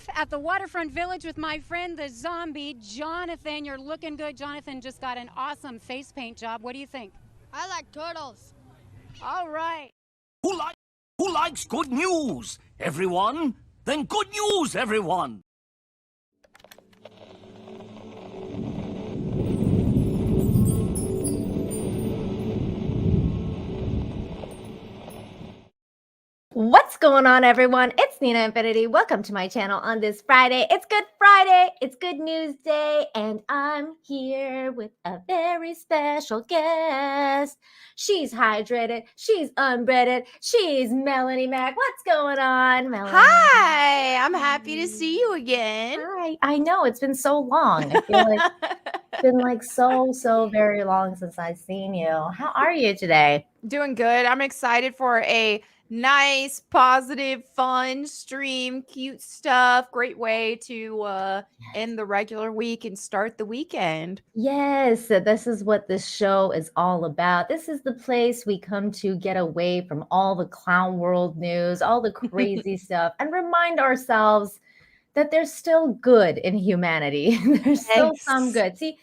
live at the Waterfront Village with my friend, the zombie, Jonathan. You're looking good. Jonathan just got an awesome face paint job. What do you think? I like turtles. All right. Who likes good news? Everyone? Then good news, everyone! What's going on, everyone? It's Nina Infinity. Welcome to my channel on this Friday. It's Good Friday. It's Good News Day, and I'm here with a very special guest. She's hydrated. She's unbreaded. She's Melanie Mack. What's going on, Melanie? Hi, I'm happy to see you again. Hi. I know it's been so long. I feel like it's been like so very long since I've seen you. How are you today? Doing good. I'm excited for a nice, positive, fun stream, cute stuff. Great way to end the regular week and start the weekend. Yes, this is what this show is all about. This is the place we come to get away from all the clown world news, all the crazy stuff, and remind ourselves that there's still good in humanity. There's still some Yes. good. See,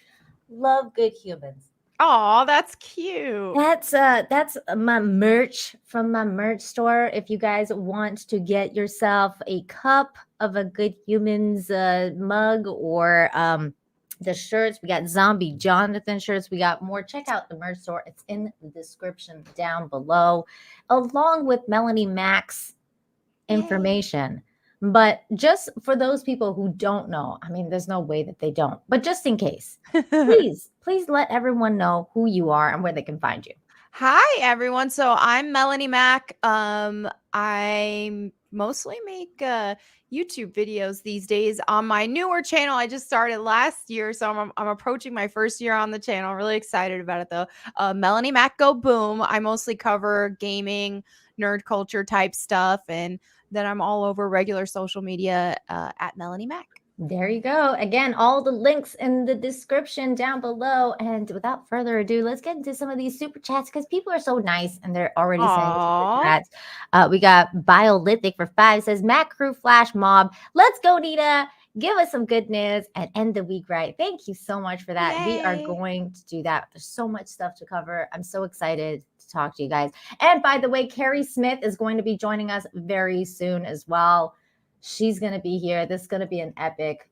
love good humans. Oh, that's cute. That's my merch from my merch store. If you guys want to get yourself a cup of a Good Humans mug or the shirts, we got Zombie Jonathan shirts. We got more. Check out the merch store. It's in the description down below, along with Melanie Mack's information. But just for those people who don't know, I mean, there's no way that they don't, but just in case, please let everyone know who you are and where they can find you. Hi, everyone. So I'm Melanie Mack. I mostly make YouTube videos these days on my newer channel. I just started last year, so I'm approaching my first year on the channel. Really excited about it, though. Melanie Mack Go Boom. I mostly cover gaming, nerd culture type stuff, and then I'm all over regular social media at Melanie Mack. There you go. Again, all the links in the description down below. And without further ado, let's get into some of these super chats because people are so nice and they're already sending super chats. We got Biolithic for 5 says, Mac Crew Flash Mob. Let's go, Nita. Give us some good news and end the week right. Thank you so much for that. Yay. We are going to do that. There's so much stuff to cover. I'm so excited to talk to you guys. And by the way, Carrie Smith is going to be joining us very soon as well. She's going to be here. This is going to be an epic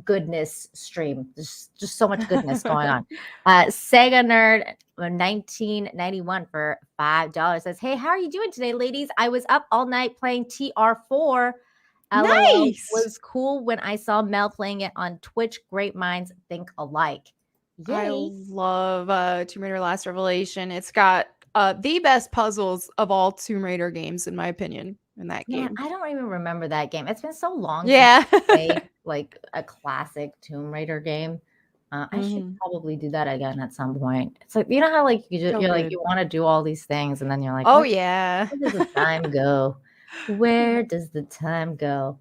goodness stream. There's just so much goodness going on. Sega Nerd 1991 for $5 says, hey, how are you doing today, ladies? I was up all night playing TR4. Nice. Was cool when I saw Mel playing it on Twitch. Great minds think alike. Yay. I love Tomb Raider Last Revelation. It's got the best puzzles of all Tomb Raider games, in my opinion, in that game. I don't even remember that game. It's been so long Yeah. since I played like a classic Tomb Raider game. I should probably do that again at some point. It's like, you know how like you're like you want to do all these things and then you're like, oh yeah, where does the time go? Where does the time go?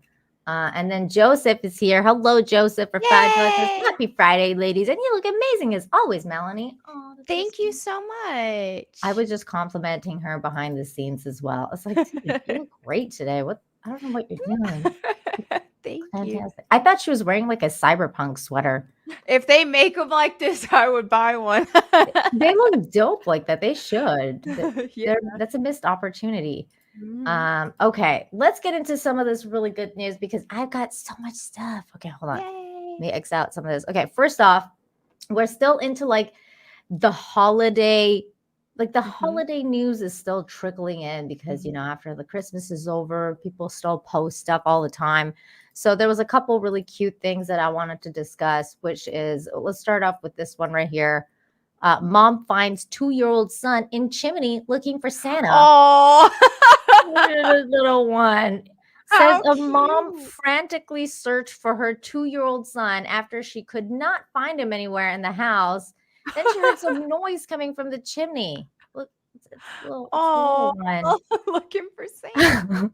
And then Joseph is here. Hello, Joseph, for $5. Happy Friday, ladies. And you look amazing as always, Melanie. Oh, thank you so much. I was just complimenting her behind the scenes as well. It's like, you look great today. What? I don't know what you're doing. Thank Fantastic. you. I thought she was wearing like a cyberpunk sweater. If they make them like this, I would buy one. They look dope like that. They should. Yeah. That's a missed opportunity. Okay, let's get into some of this really good news because I've got so much stuff. Okay, hold on. Yay. Let me X out some of this. Okay, first off, we're still into like the holiday, like the holiday news is still trickling in because, you know, after the Christmas is over, people still post stuff all the time. So there was a couple really cute things that I wanted to discuss, which is, let's start off with this one right here. Mom finds 2-year-old son in chimney looking for Santa. Oh, little one. Says a mom frantically searched for her 2-year-old son after she could not find him anywhere in the house. Then she heard some noise coming from the chimney. Look, it's a little one. Looking for Santa.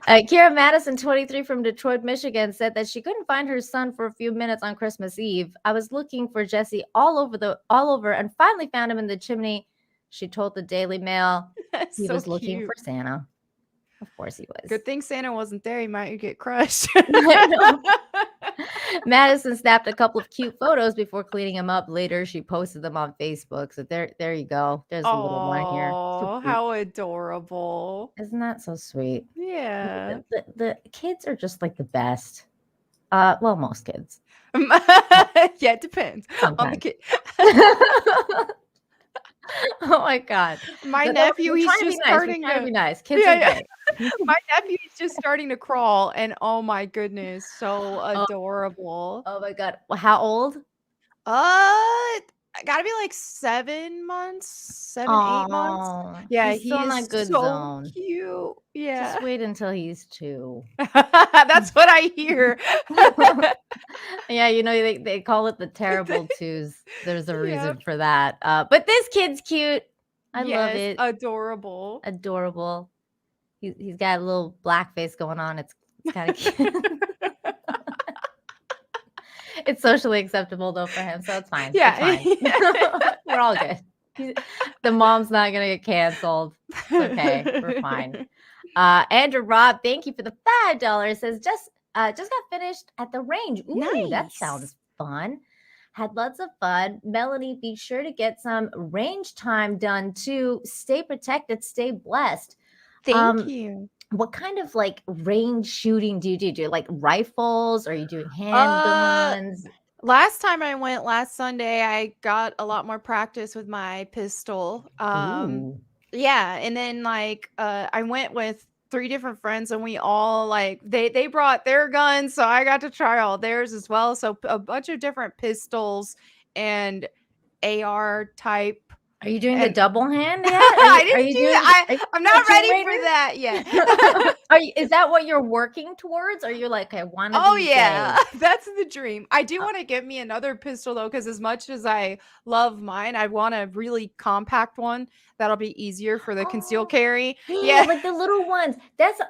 Kira Madison, 23 from Detroit, Michigan, said that she couldn't find her son for a few minutes on Christmas Eve. I was looking for Jesse all over and finally found him in the chimney. She told the Daily Mail he was looking for Santa. Of course he was. Good thing Santa wasn't there. He might get crushed. I know. Madison snapped a couple of cute photos before cleaning them up. Later, she posted them on Facebook. So there you go. There's a little one here. So Oh, cute. how adorable. Isn't that so sweet? Yeah. The kids are just like the best. Well, most kids. Yeah, it depends on the Sometimes. kid. Oh my God. My We're nephew, he's trying to be just nice. We're starting trying to to. be nice. Kids Yeah, are yeah. great. My nephew is just starting to crawl, and oh my goodness, so adorable. Oh my God. Well, how old? Gotta be like 7 months, 7, 8 months. Oh, Yeah, he's he still in is that good so zone. cute. Yeah. Just wait until he's 2. That's what I hear. Yeah, they call it the terrible twos. There's a reason Yep. for that. But this kid's cute. I love Yes, it. adorable. Adorable. He's got a little black face going on. It's kind of cute. It's socially acceptable though for him, so it's fine. Yeah. It's fine. We're all good. The mom's not gonna get canceled. It's okay. We're fine. Andrew Rob, thank you for the $5. Says just got finished at the range. Ooh, that sounds Nice. fun. Had lots of fun. Melanie, be sure to get some range time done too. Stay protected, stay blessed. Thank you. What kind of like range shooting do you do? Do you like rifles? Are you doing Uh, handguns? Last time I went last Sunday, I got a lot more practice with my pistol. Ooh. Yeah, and then like I went with 3 different friends, and we all like they brought their guns, so I got to try all theirs as well. So a bunch of different pistols and AR type. Are you doing the And double hand yet? I Are didn't you do doing? that. Are you I'm doing not Tomb ready Raider? for that yet. Is that what you're working towards? Or you're like, I want to Oh these yeah, days? that's the dream. I do want to get me another pistol though, because as much as I love mine, I want a really compact one that'll be easier for the concealed Oh, carry. yeah, Yeah. like the little ones. That's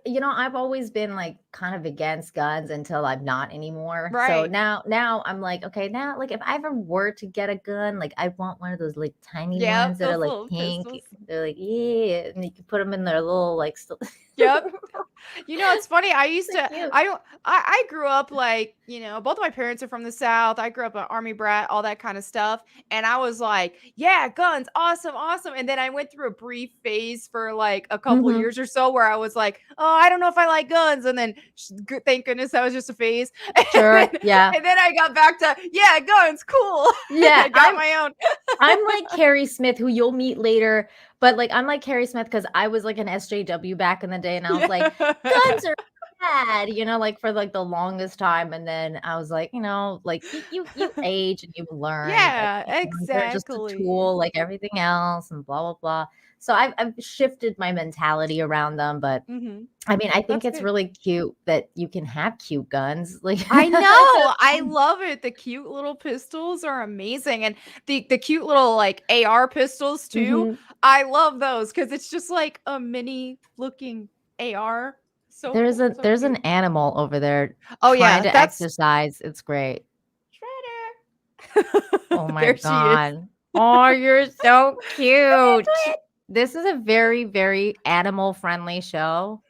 Yeah. I've always been like kind of against guns until I'm not anymore. So Right. now I'm like, okay, now like if I ever were to get a gun, like I want one of those like tiny ones Yep. that are Those like little pink. pistols. They're like, yeah, and you can put them in their little like Yep. You know, it's funny. I used so to. cute. I grew up like both of my parents are from the South. I grew up an army brat, all that kind of stuff, and I was like, yeah, guns, awesome, awesome. And then I went through a brief phase for like a couple of Mhm. years or so where I was like, oh, I don't know if I like guns, and then thank goodness that was just a phase. Sure, yeah. And then I got back to yeah, guns, cool. Yeah, I got my own. I'm like Carrie Smith, who you'll meet later, but like I'm like Carrie Smith because I was like an SJW back in the day, and I was like, guns are bad, like for like the longest time. And then I was like, like you age and you learn that Yeah, guns are just a exactly. tool like everything else, and blah blah blah. So I've shifted my mentality around them, but Mm-hmm. I mean, I think That's it's good. really cute that you can have cute guns. Like I know. I love it. The cute little pistols are amazing. And the cute little like AR pistols too. Mhm. I love those because it's just like a mini looking AR. So There's cool. a So there's an cute. animal over there Oh trying yeah, to that's exercise. It's great. Shredder. Oh my There she is. God. Oh, you're so cute. This is a very, very animal friendly show.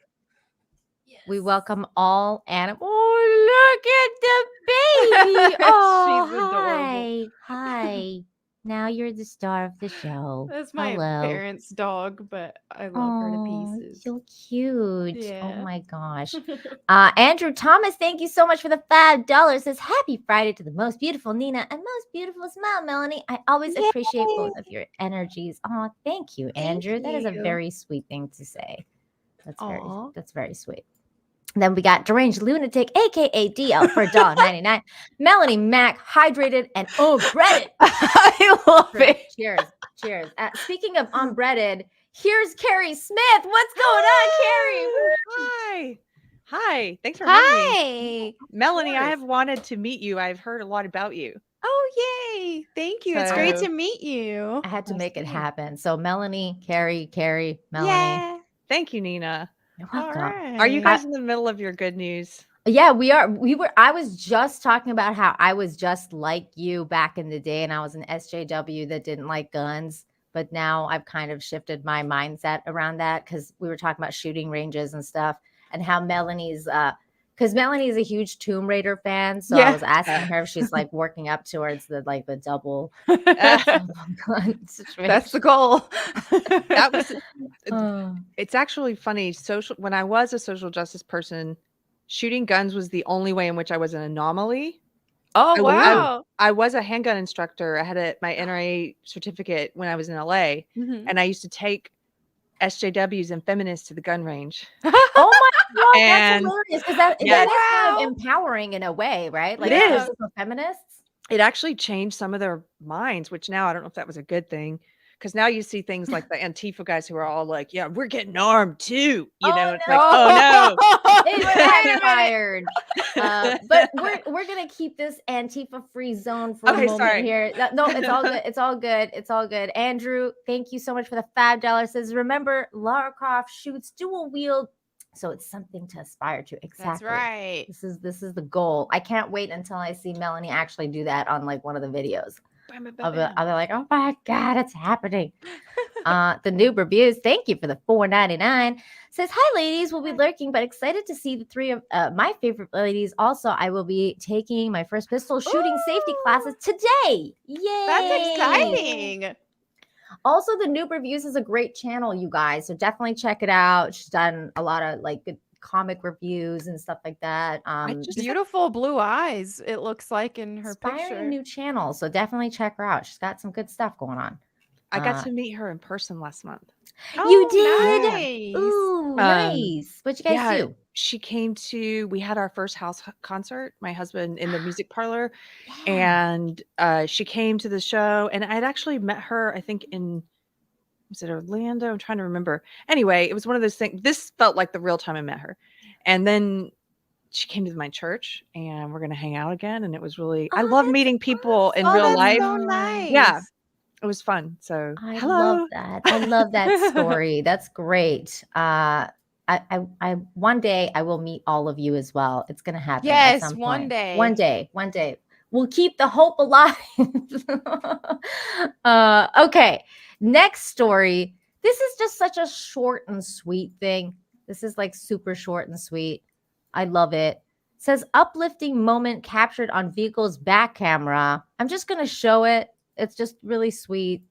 We welcome all animals. Oh, look at the baby. Oh, She's adorable. hi. Now you're the star of the show. That's my Hello. parents' dog, but I love her to Oh, pieces. so cute. Oh Yeah. my gosh. Andrew Thomas, thank you so much for the $5. Says happy Friday to the most beautiful Nina and most beautiful smile, Melanie. I always appreciate both of your energies. Oh, thank you, Andrew. That is a you. very sweet thing to say. Aw. That's very sweet. Then we got Deranged Lunatic, aka DL, for $1.99. Melanie Mac, hydrated and unbreaded. I love it. Cheers. Speaking of unbreaded, here's Carrie Smith. What's going on, Carrie? Hi. Thanks for having me. Hi. Melanie, I course. have wanted to meet you. I've heard a lot about you. Oh, yay. Thank you. It's great So- to meet you. I had to make it Same. happen. So Melanie, Carrie, Melanie. Yeah. Thank you, Nina. You're All welcome. right. Are you guys in the middle of your good news? Yeah, we are. I was just talking about how I was just like you back in the day, and I was an SJW that didn't like guns. but now I've kind of shifted my mindset around that because we were talking about shooting ranges and stuff, and how Melanie's because Melanie is a huge Tomb Raider fan, so I was asking her if she's like working up towards the double gun situation. That's the goal. That was. Oh. It's actually funny. When I was a social justice person, shooting guns was the only way in which I was an anomaly. Oh, wow. I was a handgun instructor. I had my NRA certificate when I was in LA, and I used to take SJWs and feminists to the gun range. Oh my God, And- that's hilarious because that is kind of empowering in a way, right? Like, It is. especially for feminists. It actually changed some of their minds, which now I don't know if that was a good thing. Because now you see things like the Antifa guys who are all like, "Yeah, we're getting armed too." You know, it's like, "Oh no, It backfired. But we're gonna keep this Antifa-free zone for a moment sorry. here. No, it's all good. It's all good. It's all good. Andrew, thank you so much for the $5. Says, remember, Lara Croft shoots dual wield, so it's something to aspire to. Exactly. That's right. This is the goal. I can't wait until I see Melanie actually do that on like one of the videos. I'll be like, oh my God, it's happening. The noob reviews, thank you for the $4.99. Says, hi ladies, we'll be lurking, but excited to see the three of my favorite ladies. Also, I will be taking my first pistol shooting safety classes today. Yay! That's exciting. Also, the noob reviews is a great channel, you guys. So definitely check it out. She's done a lot of like good comic reviews and stuff like that. Beautiful blue eyes, it looks like in her Inspiring picture. new channel. So definitely check her out. She's got some good stuff going on. I got to meet her in person last month. You did? Nice. Ooh, nice. What'd you guys do? She came we had our first house concert, my husband in the music parlor, Yeah. and she came to the show, and I'd actually met her, I think was it Orlando? I'm trying to remember. Anyway, it was one of those things. This felt like the real time I met her. And then she came to my church, and we're going to hang out again. And it was really, I love meeting people in real that's life. so nice. Yeah, it was fun. So I hello. love that. I love that story. That's great. I one day I will meet all of you as well. It's gonna happen. Yes, at some one point. day. One day. We'll keep the hope alive. Okay. Next story. This is just such a short and sweet thing. This is like super short and sweet. I love it. It says uplifting moment captured on vehicle's back camera. I'm just gonna show it. It's just really sweet.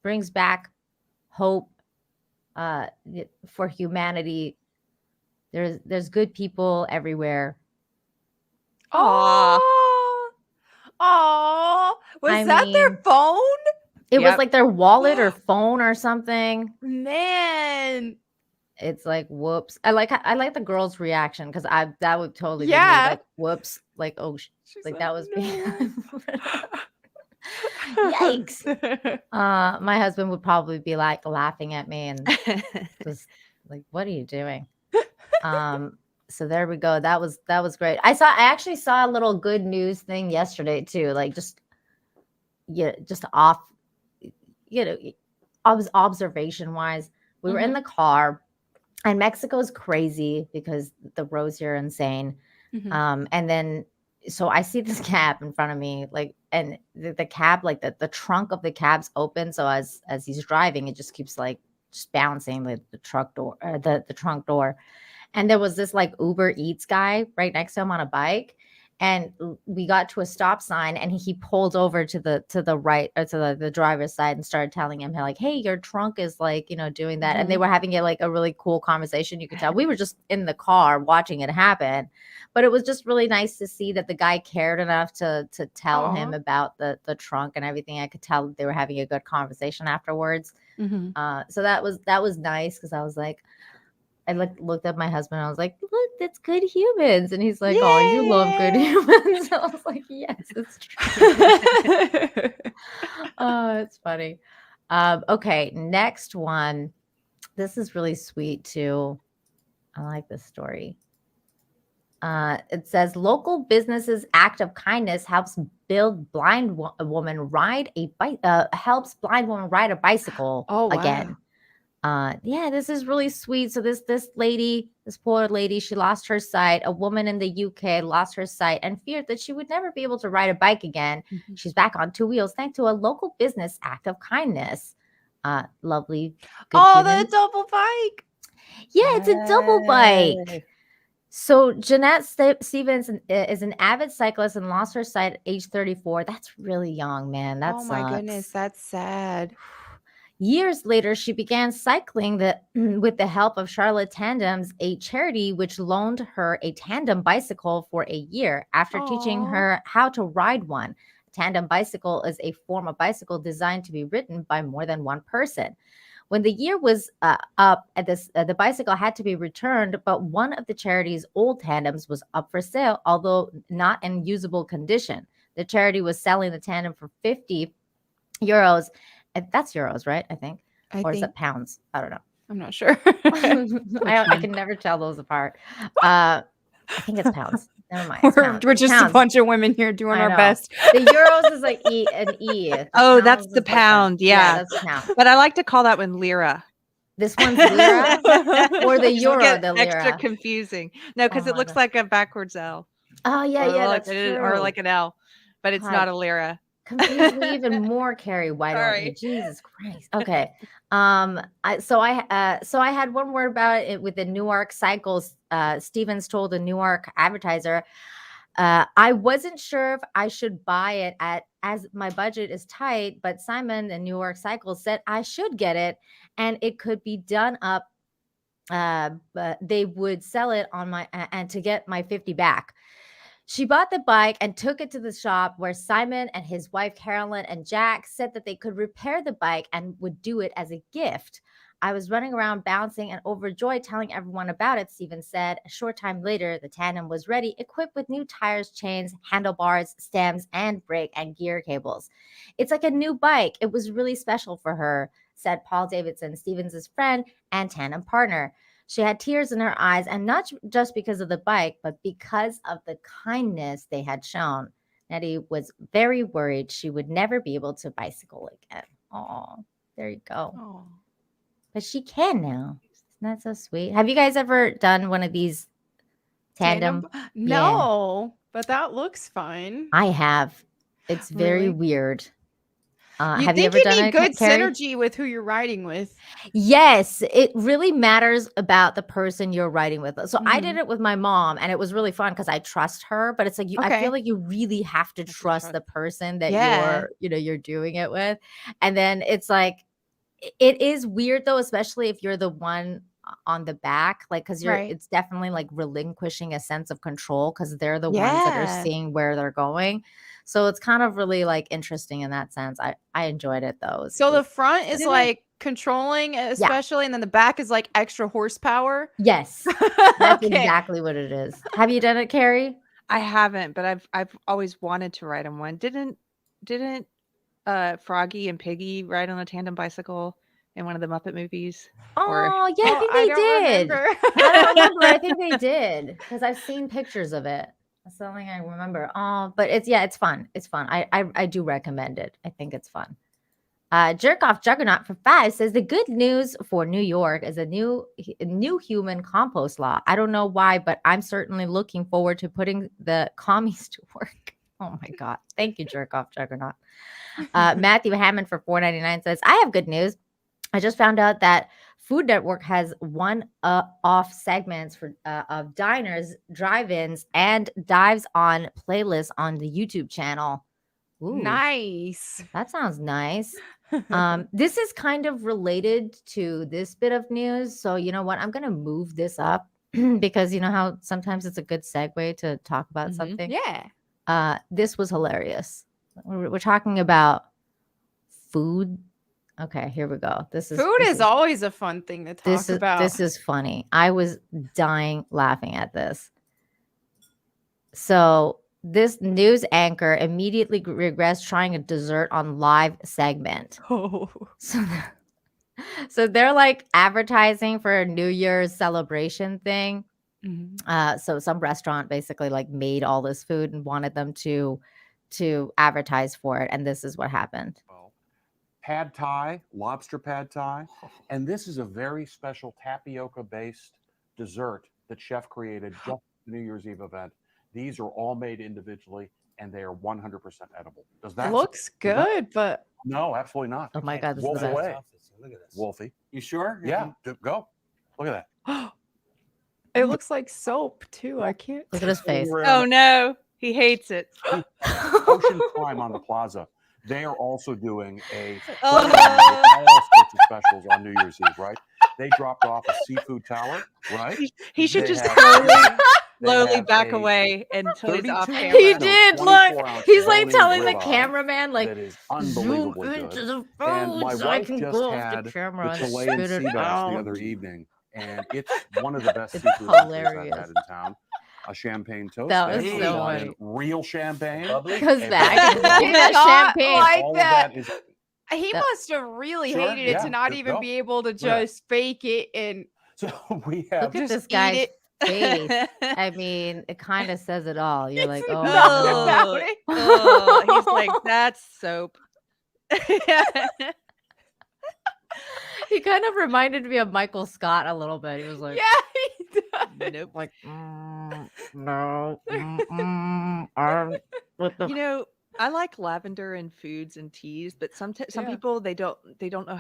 Brings back hope for humanity. There's good people everywhere. Oh, was that their phone? It was like their wallet or phone or something. Man, it's like whoops. I like the girl's reaction because that would totally be me, like whoops, like oh like that was me. Yikes. My husband would probably be like laughing at me and just like, what are you doing? So there we go. That was great. I actually saw a little good news thing yesterday too, like just off, observation wise. We were in the car, and Mexico's crazy because the roads here are insane. And then so I see this cab in front of me, like, and the cab, like the trunk of the cab's open. So as he's driving, it just keeps like just bouncing the truck door, the trunk door. And there was this like Uber Eats guy right next to him on a bike. And we got to a stop sign, and he pulled over to the right, or to the driver's side, and started telling him like, hey, your trunk is like, doing that. And they were having like a really cool conversation. You could tell we were just in the car watching it happen, but it was just really nice to see that the guy cared enough to tell him about the trunk and everything. I could tell they were having a good conversation afterwards. So that was nice, because I was like, I looked at my husband, and I was like, look, that's good humans. And he's like, oh, you love good humans. I was like, yes, it's true. Oh, it's funny. Okay, next one. This is really sweet too. I like this story. It says local businesses' act of kindness helps blind woman ride a bicycle again. Yeah, this is really sweet. So this poor lady, she lost her sight. A woman in the UK lost her sight and feared that she would never be able to ride a bike again. She's back on two wheels thanks to a local business act of kindness. lovely, good Oh, the humans. double bike. Yeah, it's a double bike. Yay. So Jeanette Stevens is an avid cyclist and lost her sight at age 34. That's really young, man. That Oh my goodness, sucks. that's sad. Years later, she began cycling with the help of Charlotte Tandems, a charity which loaned her a tandem bicycle for a year after teaching Aw. her how to ride one. A tandem bicycle is a form of bicycle designed to be ridden by more than one person. When the year was up, the bicycle had to be returned, but one of the charity's old tandems was up for sale, although not in usable condition. The charity was selling the tandem for 50 euros. That's euros, right? I think. I Or is think it pounds? I don't know. I'm not sure. I can never tell those apart. I think it's pounds. Never mind. It's pounds. We're It's just pounds. a bunch of women here doing I our know. best. The euros is like an E. The Oh, that's pounds the is like pound. yeah, Yeah. that's the pound. But I like to call that one lira. This one's lira or the It'll euro, get the extra lira. confusing. No, because Oh it my looks God. like a backwards L. Oh yeah, or yeah, like that's or true. like an L, but it's God. not a lira. Confuse me even more, Carrie. Why don't you? Sorry. Jesus Christ. Okay. So I had one word about it with the Newark Cycles. Stevens told a Newark advertiser, I wasn't sure if I should buy it as my budget is tight, but Simon and Newark Cycles said I should get it and it could be done up. But they would sell it on my and to get my 50 back. She bought the bike and took it to the shop where Simon and his wife Carolyn and Jack said that they could repair the bike and would do it as a gift. I was running around bouncing and overjoyed telling everyone about it, Stevens said. A short time later, the tandem was ready, equipped with new tires, chains, handlebars, stems, and brake and gear cables. It's like a new bike. It was really special for her, said Paul Davidson, Stevens' friend and tandem partner. She had tears in her eyes, and not just because of the bike, but because of the kindness they had shown. Nettie was very worried she would never be able to bicycle again. Oh, there you go. Oh. But she can now. Isn't that so sweet? Have you guys ever done one of these tandem? No, but that looks fun. I have. It's very Really? weird. You Have you think ever you done need it, good Carrie? synergy with who you're riding with. Yes, it really matters about the person you're riding with. So I did Mhm. it with my mom, and it was really fun because I trust her. But it's like I Okay. feel like you really have to trust the person that Yeah. you're doing it with. And then it's like it is weird though, especially if you're the one on the back, like because Right. it's definitely like relinquishing a sense of control because they're the ones that are Yeah. seeing where they're going. So it's kind of really like interesting in that sense. I enjoyed it though. So the front is didn't- like controlling, especially, and then the back is like extra horsepower. Yes, that's Okay. exactly what it is. Have you done it, Carrie? I haven't, but I've always wanted to ride on one. Didn't Froggy and Piggy ride on a tandem bicycle in one of the Muppet movies? Or Oh, yeah, I think I they don't did. remember. I don't remember. I think they did because I've seen pictures of it. That's the only thing I remember. Oh, but it's fun. It's fun. I do recommend it. I think it's fun. Jerk Off Juggernaut for 5 says the good news for New York is a new human compost law. I don't know why, but I'm certainly looking forward to putting the commies to work. Oh my God. Thank you, Jerk Off Juggernaut. Matthew Hammond for $4.99 says, I have good news. I just found out that Food Network has one-off segments for of diners, drive-ins, and dives on playlists on the YouTube channel. Ooh, Nice. that sounds nice. This is kind of related to this bit of news. So you know what? I'm gonna move this up because you know how sometimes it's a good segue to talk about something. Yeah. This was hilarious. We're talking about food. Okay, here we go. Food is always a fun thing to talk about. This is funny. I was dying laughing at this. So this news anchor immediately regrets trying a dessert on live segment. Oh. So they're like advertising for a New Year's celebration thing. Mhm. So some restaurant basically like made all this food and wanted them to advertise for it, and this is what happened. Pad Thai, lobster pad Thai, and this is a very special tapioca-based dessert that chef created just for the New Year's Eve event. These are all made individually, and they are 100% edible. Does that Looks good, but No, absolutely not. Oh my God, this Blows is the best. away. Look at this. Wolfie. You sure? Yeah, go. Look at that. It looks like soap too. I can't. Look at his face. Over Oh no, he hates it. Ocean Prime on the Plaza. They are also doing a Oh. with all sorts of specials on New Year's Eve, right? They dropped off a seafood tower, right? He should They just have slowly, sushi. They slowly have back a away until he's off 32 camera. He No, did. 24 Look, ounce he's like bone-in telling the ribeye cameraman, like, that is zoom unbelievably into good. the And my phone so I wife can just go off had the camera and Chilean spit sea it bass the out. other evening, and it's one of the best It's seafood lunches I've hilarious. had in town. A champagne toast. That they was put so on funny. real champagne. Bubbly? Goes a back. bottle of Give me wine, that Not champagne. like all that. of that is He That- must have really Sure, hated it yeah, to not just even go. be able to at that. just fake it and so we have Look at just this eat guy's it. face. I mean, it kind of says it all. You're like, It's oh, nuts no. about it. Oh, he's like, that's soap. He kind of reminded me of Michael Scott a little bit. He was like, Yeah, he does. Nope. like, no, what the You know, I like lavender in foods and teas, but some Yeah. people they don't know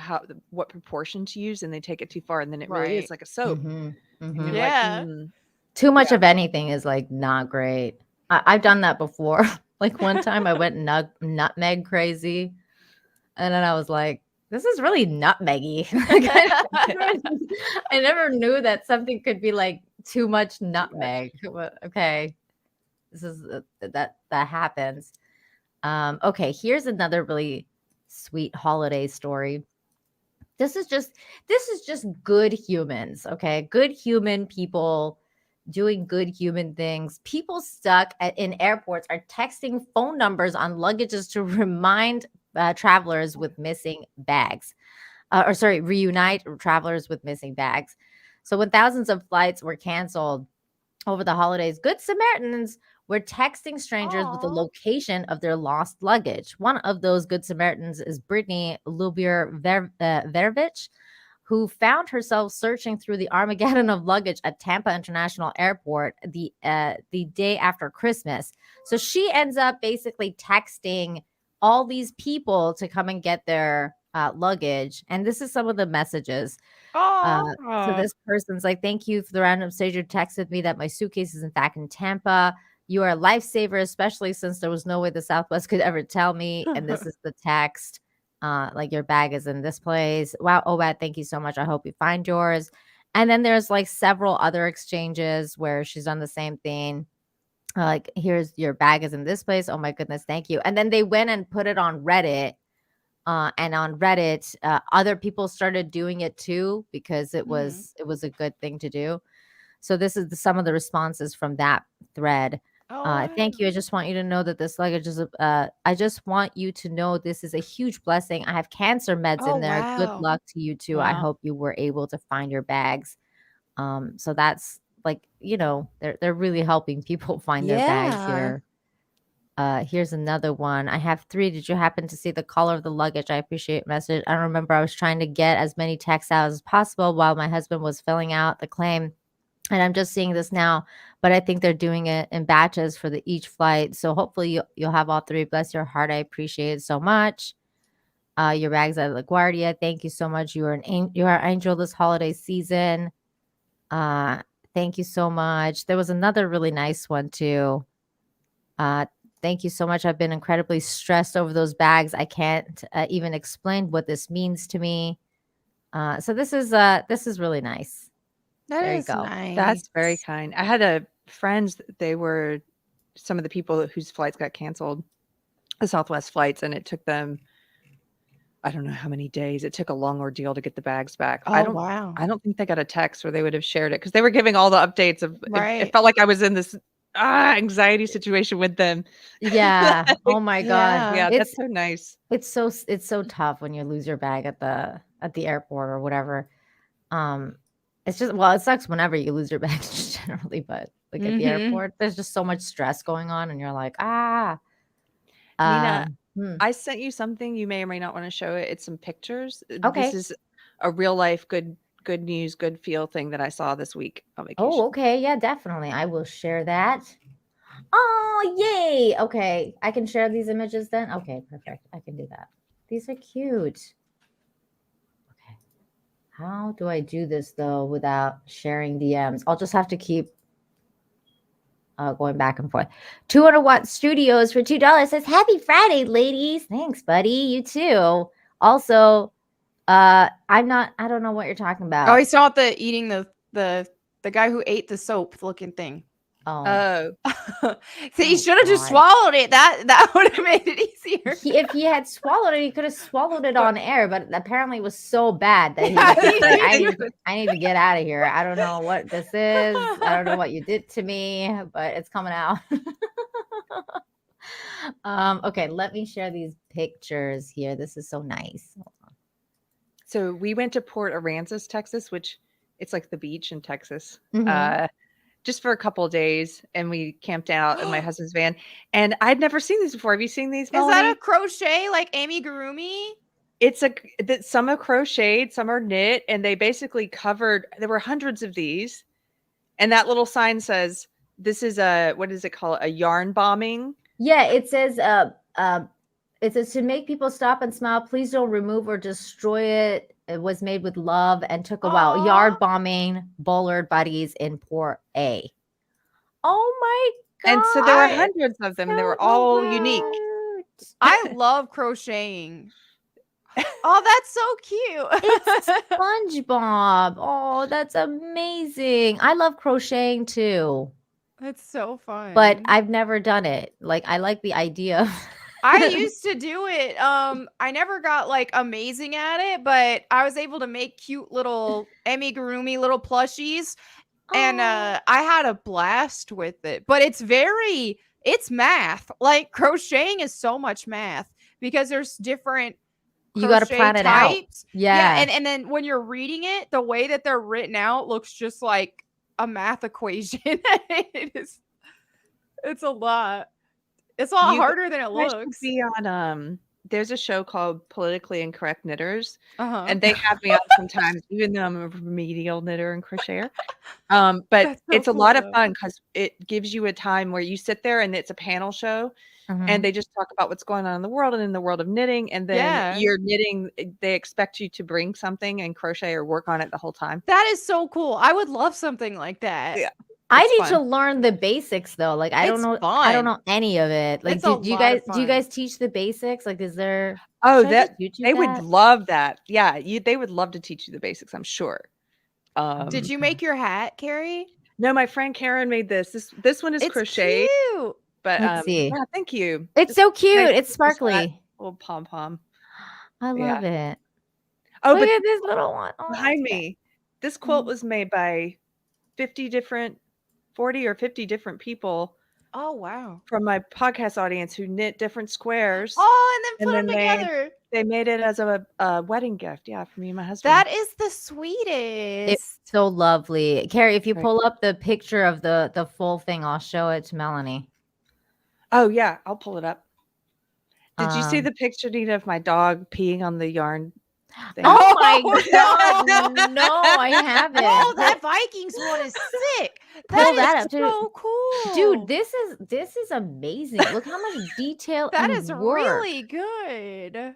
what proportion to use, and they take it too far, and then it really is Right. like a soap. Mhm, And mhm. you're Yeah. like, mm. Too much Yeah. of anything is like not great. I've done that before. Like one time I went nutmeg crazy, and then I was like, this is really nutmeggy. Like, I never knew that something could be like too much nutmeg. But, okay, this is that happens. Okay, here's another really sweet holiday story. This is just good humans, okay? Good human people doing good human things. People stuck in airports are texting phone numbers on luggages to remind travelers with missing bags. Reunite travelers with missing bags. So when thousands of flights were canceled over the holidays, Good Samaritans were texting strangers with the Aw. location of their lost luggage. One of those Good Samaritans is Brittany Vervich, who found herself searching through the Armageddon of luggage at Tampa International Airport the day after Christmas. So she ends up basically texting all these people to come and get their luggage. And this is some of the messages. Oh, So this person's like, thank you for the random stranger who texted me that my suitcase is in fact in Tampa. You are a lifesaver, especially since there was no way the Southwest could ever tell me. And this is the text. Like your bag is in this place. Wow, Obad, thank you so much. I hope you find yours. And then there's like several other exchanges where she's done the same thing. Like, here's your bag is in this place. Oh my goodness, thank you. And then they went and put it on Reddit. And on Reddit, other people started doing it too because it was a good thing to do. So this is some of the responses from that thread. Thank you. I just want you to know that this luggage is I just want you to know this is a huge blessing. I have cancer meds Oh, in there. Good wow. luck to you too. I Wow. hope you were able to find your bags. So that's like, they're really helping people find their bags Yeah. here. Here's another one. I have 3. Did you happen to see the color of the luggage? I appreciate message. I remember I was trying to get as many texts out as possible while my husband was filling out the claim. And I'm just seeing this now, but I think they're doing it in batches for each flight. So hopefully you'll have all 3. Bless your heart. I appreciate it so much. Your bags at LaGuardia. Thank you so much. You are an angel this holiday season. Thank you so much. There was another really nice one too. Thank you so much. I've been incredibly stressed over those bags. I can't even explain what this means to me. So this is really nice. That There you is go. nice. That's very kind. I had friends. They were some of the people whose flights got canceled, the Southwest flights, and it took them, I don't know how many days. It took a long ordeal to get the bags back. Oh, wow. I don't think they got a text where they would have shared it because they were giving all the updates of. It Right. felt like I was in this anxiety situation with them. Yeah. Oh my God. Yeah, It's that's so nice. it's so tough when you lose your bag at the airport or whatever. It's just, well, it sucks whenever you lose your bag just generally, but like at the Mhm. airport, there's just so much stress going on, and you're like, Nina, hmm. I sent you something. You may or may not want to show it. It's some pictures. Okay. This is a real life good news, good feel thing that I saw this week on vacation. Oh, okay. Yeah, definitely. I will share that. Oh, yay. Okay. I can share these images then. Okay, perfect. I can do that. These are cute. Okay. How do I do this though without sharing DMs? I'll just have to keep going back and forth. 200-watt Studios for $2 says Happy Friday, ladies. Thanks, buddy. You too. Also, I don't know what you're talking about. Oh, he's talking about the eating the guy who ate the soap looking thing. Oh, So he Oh, should have just God. swallowed it. That would have made it easier. If he had swallowed it, he could have swallowed it on air, but apparently it was so bad that he Yeah, was just like, he I need to get out of here. I don't know what this is. I don't know what you did to me, but it's coming out. Okay, let me share these pictures here. This is so nice. so we went to Port Aransas, Texas, which it's like the beach in Texas. Mhm. Just for a couple of days, and we camped out in my husband's van. And I'd never seen these before. Have you seen these, Is Melanie? that a crochet like Amy Gurumi? It's that some are crocheted, some are knit, and they basically covered. There were hundreds of these, and that little sign says, "This is a what is it called? A yarn bombing." Yeah, it says to make people stop and smile, please don't remove or destroy it. It was made with love and took a while. Aw. Yard bombing, Bullard buddies in Port A. Oh my god. And so there were I- hundreds of them, and they were so all unique. cute. I love crocheting. Oh, that's so cute. It's SpongeBob. Oh, that's amazing. I love crocheting too, That's so fun. but I've never done it. Like I like the idea. I used to do it. I never got like amazing at it, but I was able to make cute little amigurumi little plushies, and Oh. I had a blast with it. But it's math. Like crocheting is so much math because there's different You got to crochet plan it out. types. Yeah. and then when you're reading it, the way that they're written out looks just like a math equation. It's a lot. It's a lot You harder than it guys should looks. be on there's a show called Politically Incorrect Knitters, Uh-huh. and they have me on sometimes, even though I'm a remedial knitter and crocheter. But That's so it's a cool, lot of though. fun because it gives you a time where you sit there and it's a panel show, Mhm. and they just talk about what's going on in the world and in the world of knitting, and then Yeah. you're knitting. They expect you to bring something and crochet or work on it the whole time. That is so cool. I would love something like that. Yeah. I It's need fun. to learn the basics though. Like I don't It's know. I don't fun. know any of it. Like It's a do you lot of guys fun. teach the basics? Like is there? Oh, should I just that YouTube they would that? love that. Yeah, they would love to teach you the basics, I'm sure. Did you make your hat, Carrie? No, my friend Karen made this. This one is It's crochet, cute. but Let's see. yeah, thank you. It's Just so cute. nice It's little hat, sparkly. little pom pom. I Yeah. love it. Oh, Look but at this little one. Oh, behind it's cute. me, this quilt Mm. was made by 40 or 50 different people Oh wow. from my podcast audience who knit different squares. Oh, and then put And them then together. They made it as a wedding gift, yeah, for me and my husband. That is the It's sweetest. so lovely. Carrie, if you Right. pull up the picture of the full thing, I'll show it to Melanie. Oh yeah, I'll pull it up. Did you see Um, the picture, Nita, of my dog peeing on the yarn thing? Oh my Oh, god, no, I haven't. Oh, that Vikings one is sick. Pull that is up, too. so cool. Dude, this is amazing. Look how much detail that and is work. really good.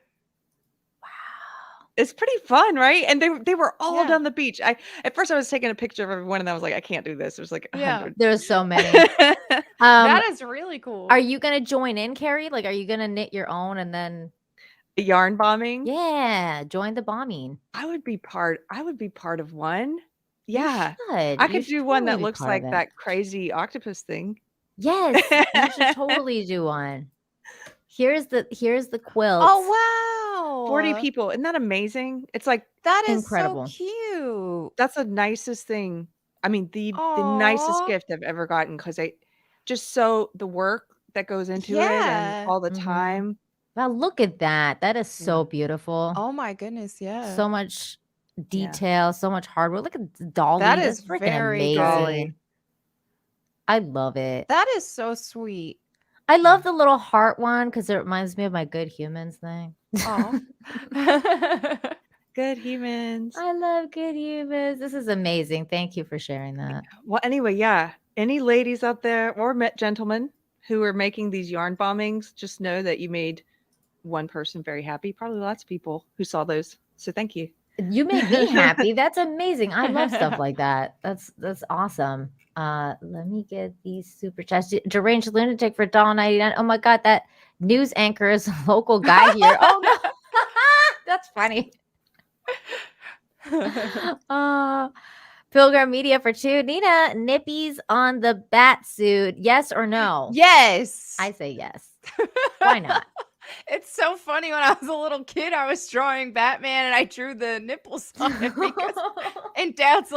It's pretty fun, right? And they were all Yeah. down the beach. At first I was taking a picture of everyone, and I was like, I can't do this. There's like Yeah. 100. There's so many. That is really cool. Are you gonna join in, Carrie? Like, are you gonna knit your own and then Yarn bombing. yeah, join the bombing? I would be part of one. You Yeah. should. I You could should do one that totally be looks part like of it. that crazy octopus thing. Yes, you should totally do one. Here's the quilt. Oh wow. 40 people. Isn't that amazing? It's like That is Incredible. so cute. that's the nicest thing. I mean, the nicest Aw. gift I've ever gotten, because I just the work that goes into it Yeah. and all the Mhm. time. Wow, look at that. That is so beautiful. Oh my goodness, yeah. So much Yeah. detail, so much hard work. Look at Dolly. That That's is freaking very amazing. Dolly. I love it. that is so sweet. I love the little heart one because it reminds me of my Good Humans thing. Oh. Good humans. I love Good Humans. This is amazing. Thank you for sharing that. Well, anyway, yeah. Any ladies out there or gentlemen who are making these yarn bombings, just know that you made one person very happy. Probably lots of people who saw those. So thank you. You made me happy. That's amazing. I love stuff like that. That's awesome. Let me get these super chats. Deranged lunatic for $1.99. Oh my god, that news anchor is a local guy here. Oh no, that's funny. Pilgrim Media for 2. Nina, nippies on the bat suit. Yes or no? Yes. I say yes. Why not? It's so funny. When I was a little kid, I was drawing Batman and I drew the nipples on it because, and Dad's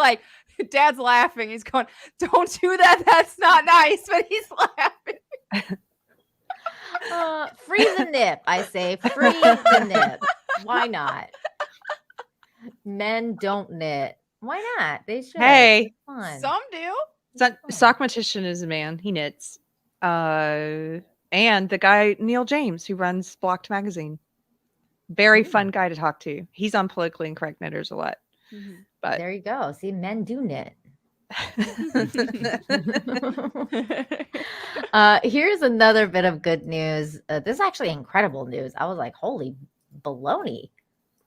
laughing. He's going, "Don't do that. That's not nice." But he's laughing. Free the nip, I say. Free the nip. Why not? Men don't knit. Why not? They should. Hey, It's fun. Some do. Sockmatician is a man. He knits. And the guy Neil James, who runs Blocked Magazine, very fun guy to talk to. He's on Politically Incorrect Knitters a lot. But There you go. See, men do knit. Here's another bit of good news. This is actually incredible news. I was like, holy baloney.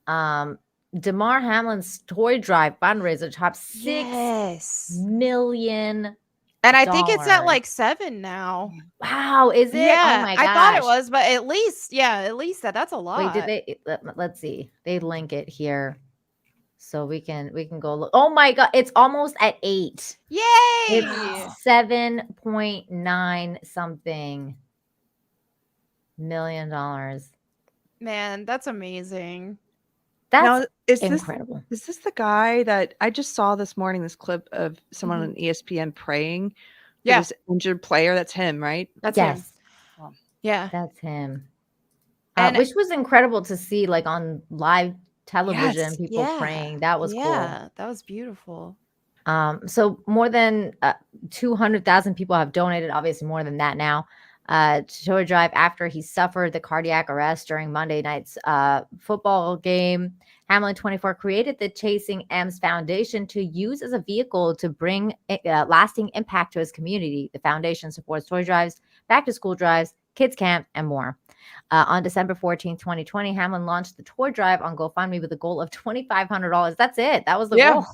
Damar Hamlin's toy drive fundraiser topped $6 million. And I think it's at like 7 now. Wow, is it? Yeah, Oh my gosh. I thought it was, but at least that's a lot. Wait, did they let's see. They link it here. So we can go look. Oh my god, it's almost at 8. Yay! It's 7.9 something $million. Man, that's amazing. That's is incredible. Is this the guy that I just saw this morning? This clip of someone Mm-hmm. on ESPN praying for Yeah. this injured player. That's him, right? That's him. Yes. Yeah. That's him. And- Which was incredible to see, like on live television, Yes. people praying. That was cool. Yeah, that was beautiful. So more than 200,000 people have donated, obviously more than that now, to Toy Drive after he suffered the cardiac arrest during Monday night's football game. Hamlin 24 created the Chasing M's Foundation to use as a vehicle to bring lasting impact to his community. The foundation supports toy drives, back-to-school drives, kids camp, and more. On December 14, 2020, Hamlin launched the toy drive on GoFundMe with a goal of $2,500. That's it. That was the goal.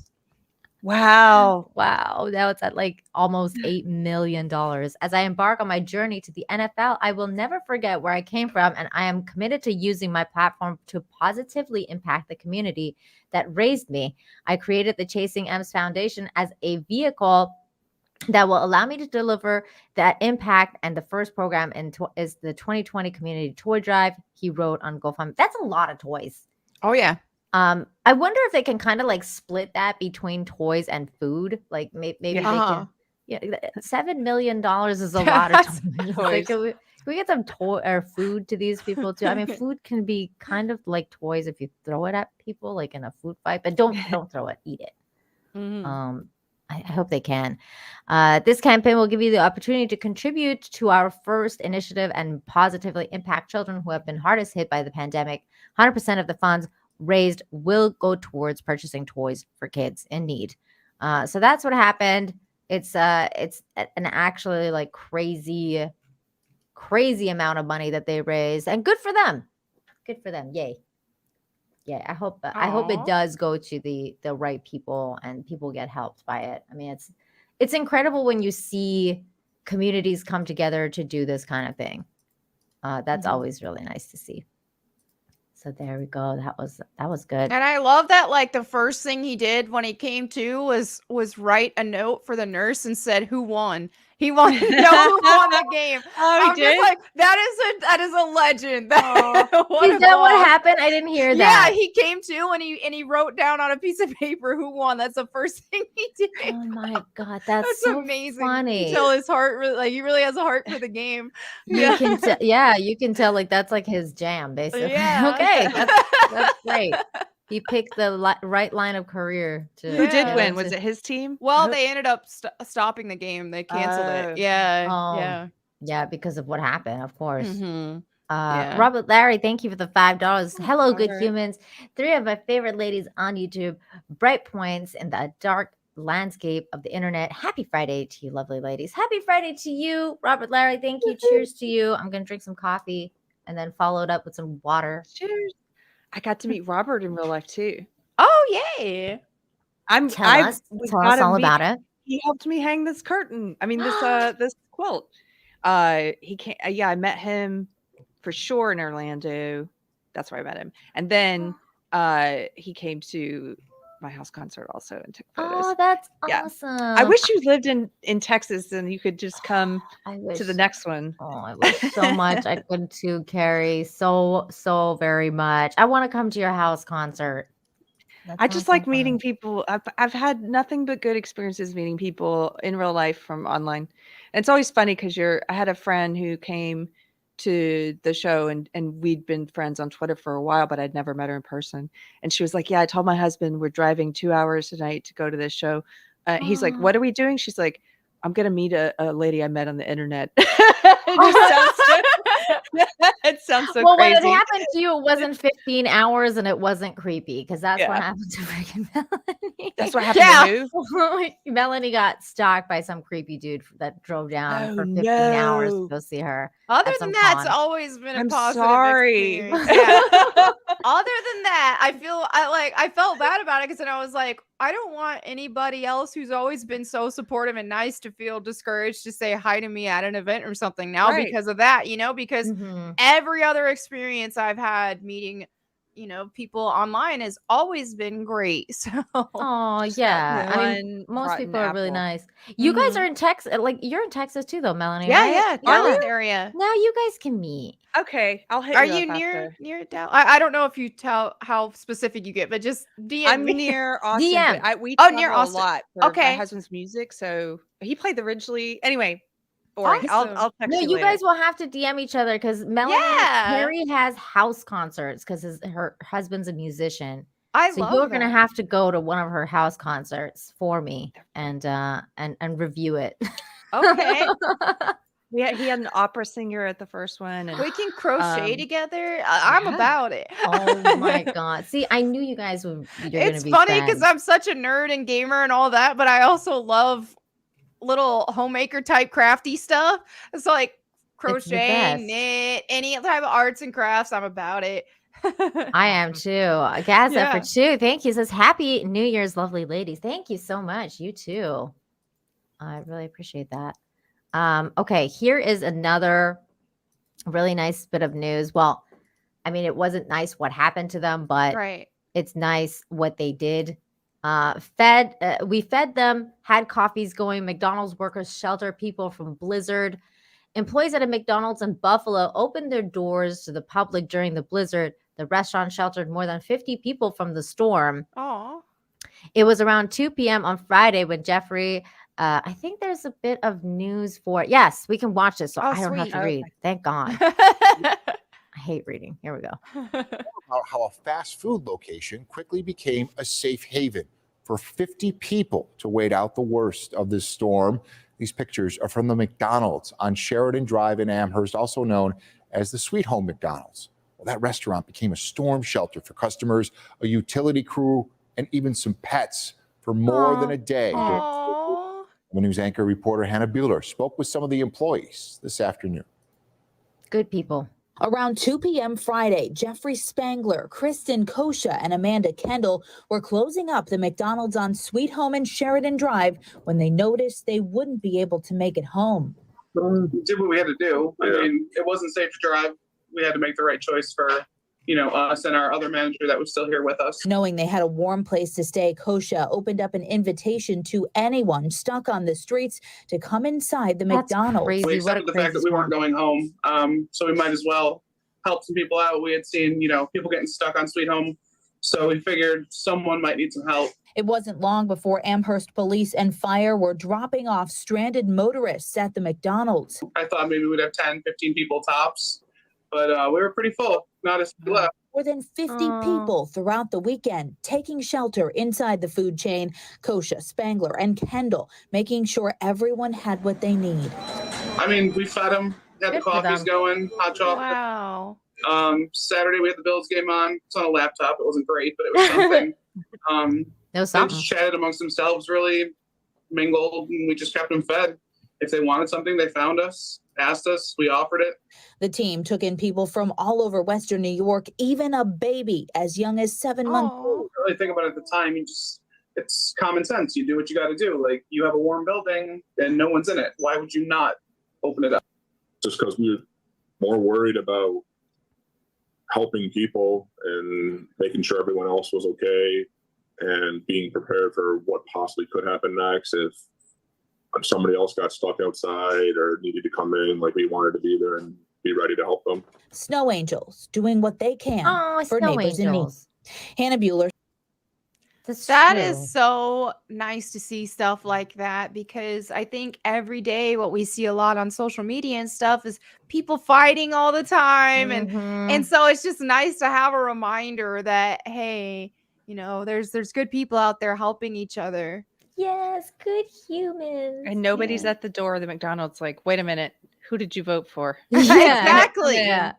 Wow. Wow. Now it's at like almost $8 million. As I embark on my journey to the NFL, I will never forget where I came from, and I am committed to using my platform to positively impact the community that raised me. I created the Chasing M's Foundation as a vehicle that will allow me to deliver that impact. And the first program is the 2020 Community Toy Drive. He wrote on GoFundMe. That's a lot of toys. Oh yeah. I wonder if they can kind of like split that between toys and food. Like maybe they can. Yeah, $7 million is a lot of toys. Like, can we get some toy or food to these people too? I mean, food can be kind of like toys if you throw it at people, like in a food fight. But don't throw it. Eat it. I hope they can. This campaign will give you the opportunity to contribute to our first initiative and positively impact children who have been hardest hit by the pandemic. 100% of the funds raised will go towards purchasing toys for kids in need. So that's what happened. It's an actually like crazy amount of money that they raised, and good for them. Good for them. Yay. Yeah, I hope it does go to the right people and people get helped by it. I mean, it's incredible when you see communities come together to do this kind of thing. That's always really nice to see. So there we go. That was good. And I love that, like, the first thing he did when he came to was write a note for the nurse and said, "Who won?" He wanted to know who won the game. I'm just like, that is a legend. Is that what happened? I didn't hear that. Yeah, he came to and he wrote down on a piece of paper who won. That's the first thing he did. Oh my god, that's so amazing. funny. You can tell his heart he really has a heart for the game. You can tell like that's like his jam, basically. Yeah. Okay, that's great. He picked the right line of career. Who did win? Was it his team? Well, they ended up stopping the game. They canceled it. Yeah. Yeah, because of what happened, of course. Mm-hmm. Robert Larry, thank you for the $5. Hello, Robert. good humans. 3 of my favorite ladies on YouTube. Bright points in the dark landscape of the internet. Happy Friday to you, lovely ladies. Happy Friday to you, Robert Larry. Thank you. Cheers to you. I'm going to drink some coffee and then follow it up with some water. Cheers. I got to meet Robert in real life too. Oh, Oh, yay. We've Tell got us to all meet. about it. He helped me hang this curtain. I mean, this quilt. He can't. Yeah, I met him for sure in Orlando. That's where I met him. And then he came to my house concert also and took photos. Oh, that's Yeah. awesome. I wish you lived in Texas and you could just come I to wish. the next one. Oh, I wish so much I could too, Carrie. So very much. I want to come to your house concert. That I sounds just so like fun. meeting people. I've had nothing but good experiences meeting people in real life from online. And it's always funny because I had a friend who came to the show and we'd been friends on Twitter for a while, but I'd never met her in person. And she was like, "Yeah, I told my husband we're driving 2 hours tonight to go to this show." He's like, "What are we doing?" She's like, "I'm gonna meet a lady I met on the internet." It just sounds it sounds so Well, crazy. when it happened to you, it wasn't 15 hours and it wasn't creepy because that's what Yeah. happened to freaking Melanie. That's what happened to who? Melanie got stalked by some creepy dude that drove down Oh, for 15 hours to no. go see her. Other at than some that, it's con. always been a I'm positive sorry. experience. Yeah. Other than that, I felt bad about it because then I was like, I don't want anybody else who's always been so supportive and nice to feel discouraged to say hi to me at an event or something now Right. because of that, because Mhm. every other experience I've had meeting, people online has always been great. So Oh Just that yeah. I one mean, most rotten people are really apple. nice. You guys Mhm. are in Texas. Like you're in Texas too, though, Melanie. yeah, right? yeah, Are Dallas you? area. Now you guys can meet. Okay, I'll hit Are you you up near after. Dallas? I don't know if you tell how specific you get, but just DM I'm me. near Austin, but DM. we Oh, near travel a Austin. lot for my Okay. husband's music. So he played the Ridgely. Anyway, boring. I'll Awesome. text No, you you later. guys will have to DM each other because Melanie, Yeah. Carrie has house concerts because her husband's a musician. I So love you're gonna that. have to go to one of her house concerts for me and review it. Okay. He had an opera singer at the first one, and We can crochet Um, together. I'm yeah. about it. Oh my god! See, I knew you guys you're gonna It's be funny because friends. I'm such a nerd and gamer and all that, but I also love little homemaker type crafty stuff. It's like It's the crocheting, best. knit, any type of arts and crafts. I'm about it. I am too. Gaza for Yeah. 2. Thank you. Says Happy New Year's, lovely ladies. Thank you so much. You too. I really appreciate that. Okay, here is another really nice bit of news. Well, I mean, it wasn't nice what happened to them, but Right. it's nice what they did. We fed them, had coffees going. McDonald's workers shelter people from blizzard. Employees at a McDonald's in Buffalo opened their doors to the public during the blizzard. The restaurant sheltered more than 50 people from the storm. Oh. It was around 2 p.m. on Friday when Jeffrey, I think there's a bit of news for it. Yes, we can watch this. So Oh, I don't have sweet. to Okay. read. Thank God. I hate reading. Here we go. About how a fast food location quickly became a safe haven for 50 people to wait out the worst of this storm. These pictures are from the McDonald's on Sheridan Drive in Amherst, also known as the Sweet Home McDonald's. Well, that restaurant became a storm shelter for customers, a utility crew, and even some pets for more than a day. Aw. The news anchor reporter Hannah Bueller spoke with some of the employees this afternoon. Good people. Around 2 p.m. Friday, Jeffrey Spangler, Kristen Kosha, and Amanda Kendall were closing up the McDonald's on Sweet Home and Sheridan Drive when they noticed they wouldn't be able to make it home. We did what we had to do. I mean, it wasn't safe to drive. We had to make the right choice for, us and our other manager that was still here with us. Knowing they had a warm place to stay, Kosha opened up an invitation to anyone stuck on the streets to come inside the That's McDonald's. crazy. We What a accepted the fact that crazy we weren't storm. going home, so we might as well help some people out. We had seen, people getting stuck on Sweet Home, so we figured someone might need some help. It wasn't long before Amherst police and fire were dropping off stranded motorists at the McDonald's. I thought maybe we'd have 10, 15 people tops, but we were pretty full. Not as left. More than 50 Aw. people throughout the weekend taking shelter inside the food chain. Kosha, Spangler, and Kendall making sure everyone had what they need. I mean, we fed them, had Good the for coffees them. going, hot chocolate. Wow. Saturday we had the Bills game on. It's on a laptop. It wasn't great, but it was something. It was They something. just chatted amongst themselves, really mingled, and we just kept them fed. If they wanted something, they found us. asked us, we offered it. The team took in people from all over Western New York, even a baby as young as 7 months Aw. old. Really think about it at the time, it's common sense. You do what you got to do. Like, you have a warm building and no one's in it. Why would you not open it up? Just because we were more worried about helping people and making sure everyone else was okay and being prepared for what possibly could happen next if somebody else got stuck outside or needed to come in. Like, we wanted to be there and be ready to help them. Snow angels doing what they can Oh, for snow neighbors angels. in need. Hannah Bueller. That's That true. is so nice to see stuff like that, because I think every day what we see a lot on social media and stuff is people fighting all the time. And Mhm. so it's just nice to have a reminder that, hey, there's good people out there helping each other. Yes, good humans. And nobody's Yeah. at the door of the McDonald's like, wait a minute, who did you vote for? Yeah. Exactly. Yeah.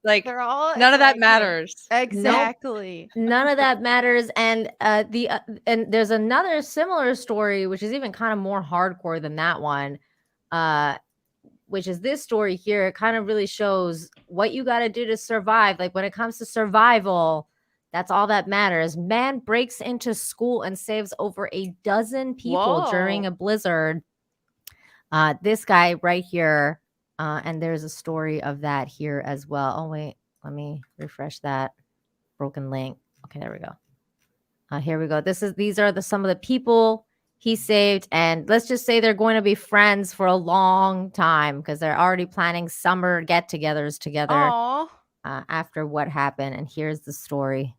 Like, They're all none of that like, hey, matters. Exactly. None of that matters. And and there's another similar story, which is even kind of more hardcore than that one, which is this story here. It kind of really shows what you got to do to survive. Like, when it comes to survival, that's all that matters. Man breaks into school and saves over a dozen people during Whoa. a blizzard. This guy right here, and there's a story of that here as well. Oh wait, let me refresh that broken link. Okay, there we go. Here we go. These are some of the people he saved, and let's just say they're going to be friends for a long time because they're already planning summer get-togethers together Aw. after what happened. And here's the story.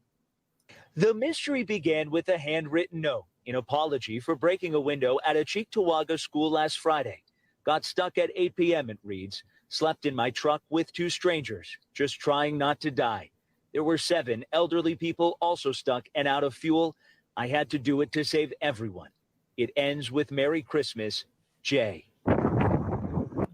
The mystery began with a handwritten note, an apology for breaking a window at a Cheektowaga school last Friday. Got stuck at 8 p.m., it reads. Slept in my truck with 2 strangers, just trying not to die. There were 7 elderly people also stuck and out of fuel. I had to do it to save everyone. It ends with Merry Christmas, Jay.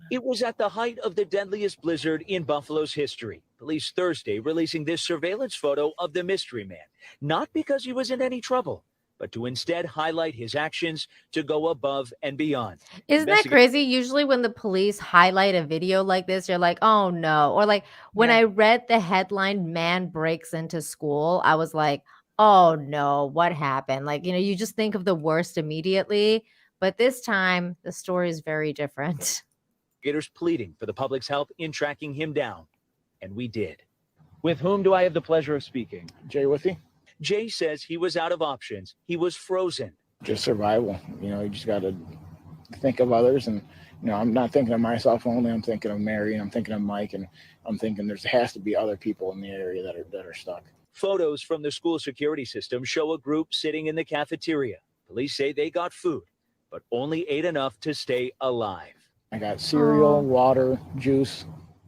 It was at the height of the deadliest blizzard in Buffalo's history. Police Thursday releasing this surveillance photo of the mystery man, not because he was in any trouble, but to instead highlight his actions to go above and beyond. Isn't that crazy? Usually when the police highlight a video like this, you're like, oh no. Or like when I read the headline, man breaks into school, I was like, oh no, what happened? Like, you just think of the worst immediately. But this time, the story is very different. Investigators pleading for the public's help in tracking him down. And we did. With whom do I have the pleasure of speaking? Jay with you? Jay says he was out of options. He was frozen. Just survival. You just got to think of others. And, I'm not thinking of myself only. I'm thinking of Mary, and I'm thinking of Mike, and I'm thinking there has to be other people in the area that are stuck. Photos from the school security system show a group sitting in the cafeteria. Police say they got food, but only ate enough to stay alive. I got cereal, water, juice,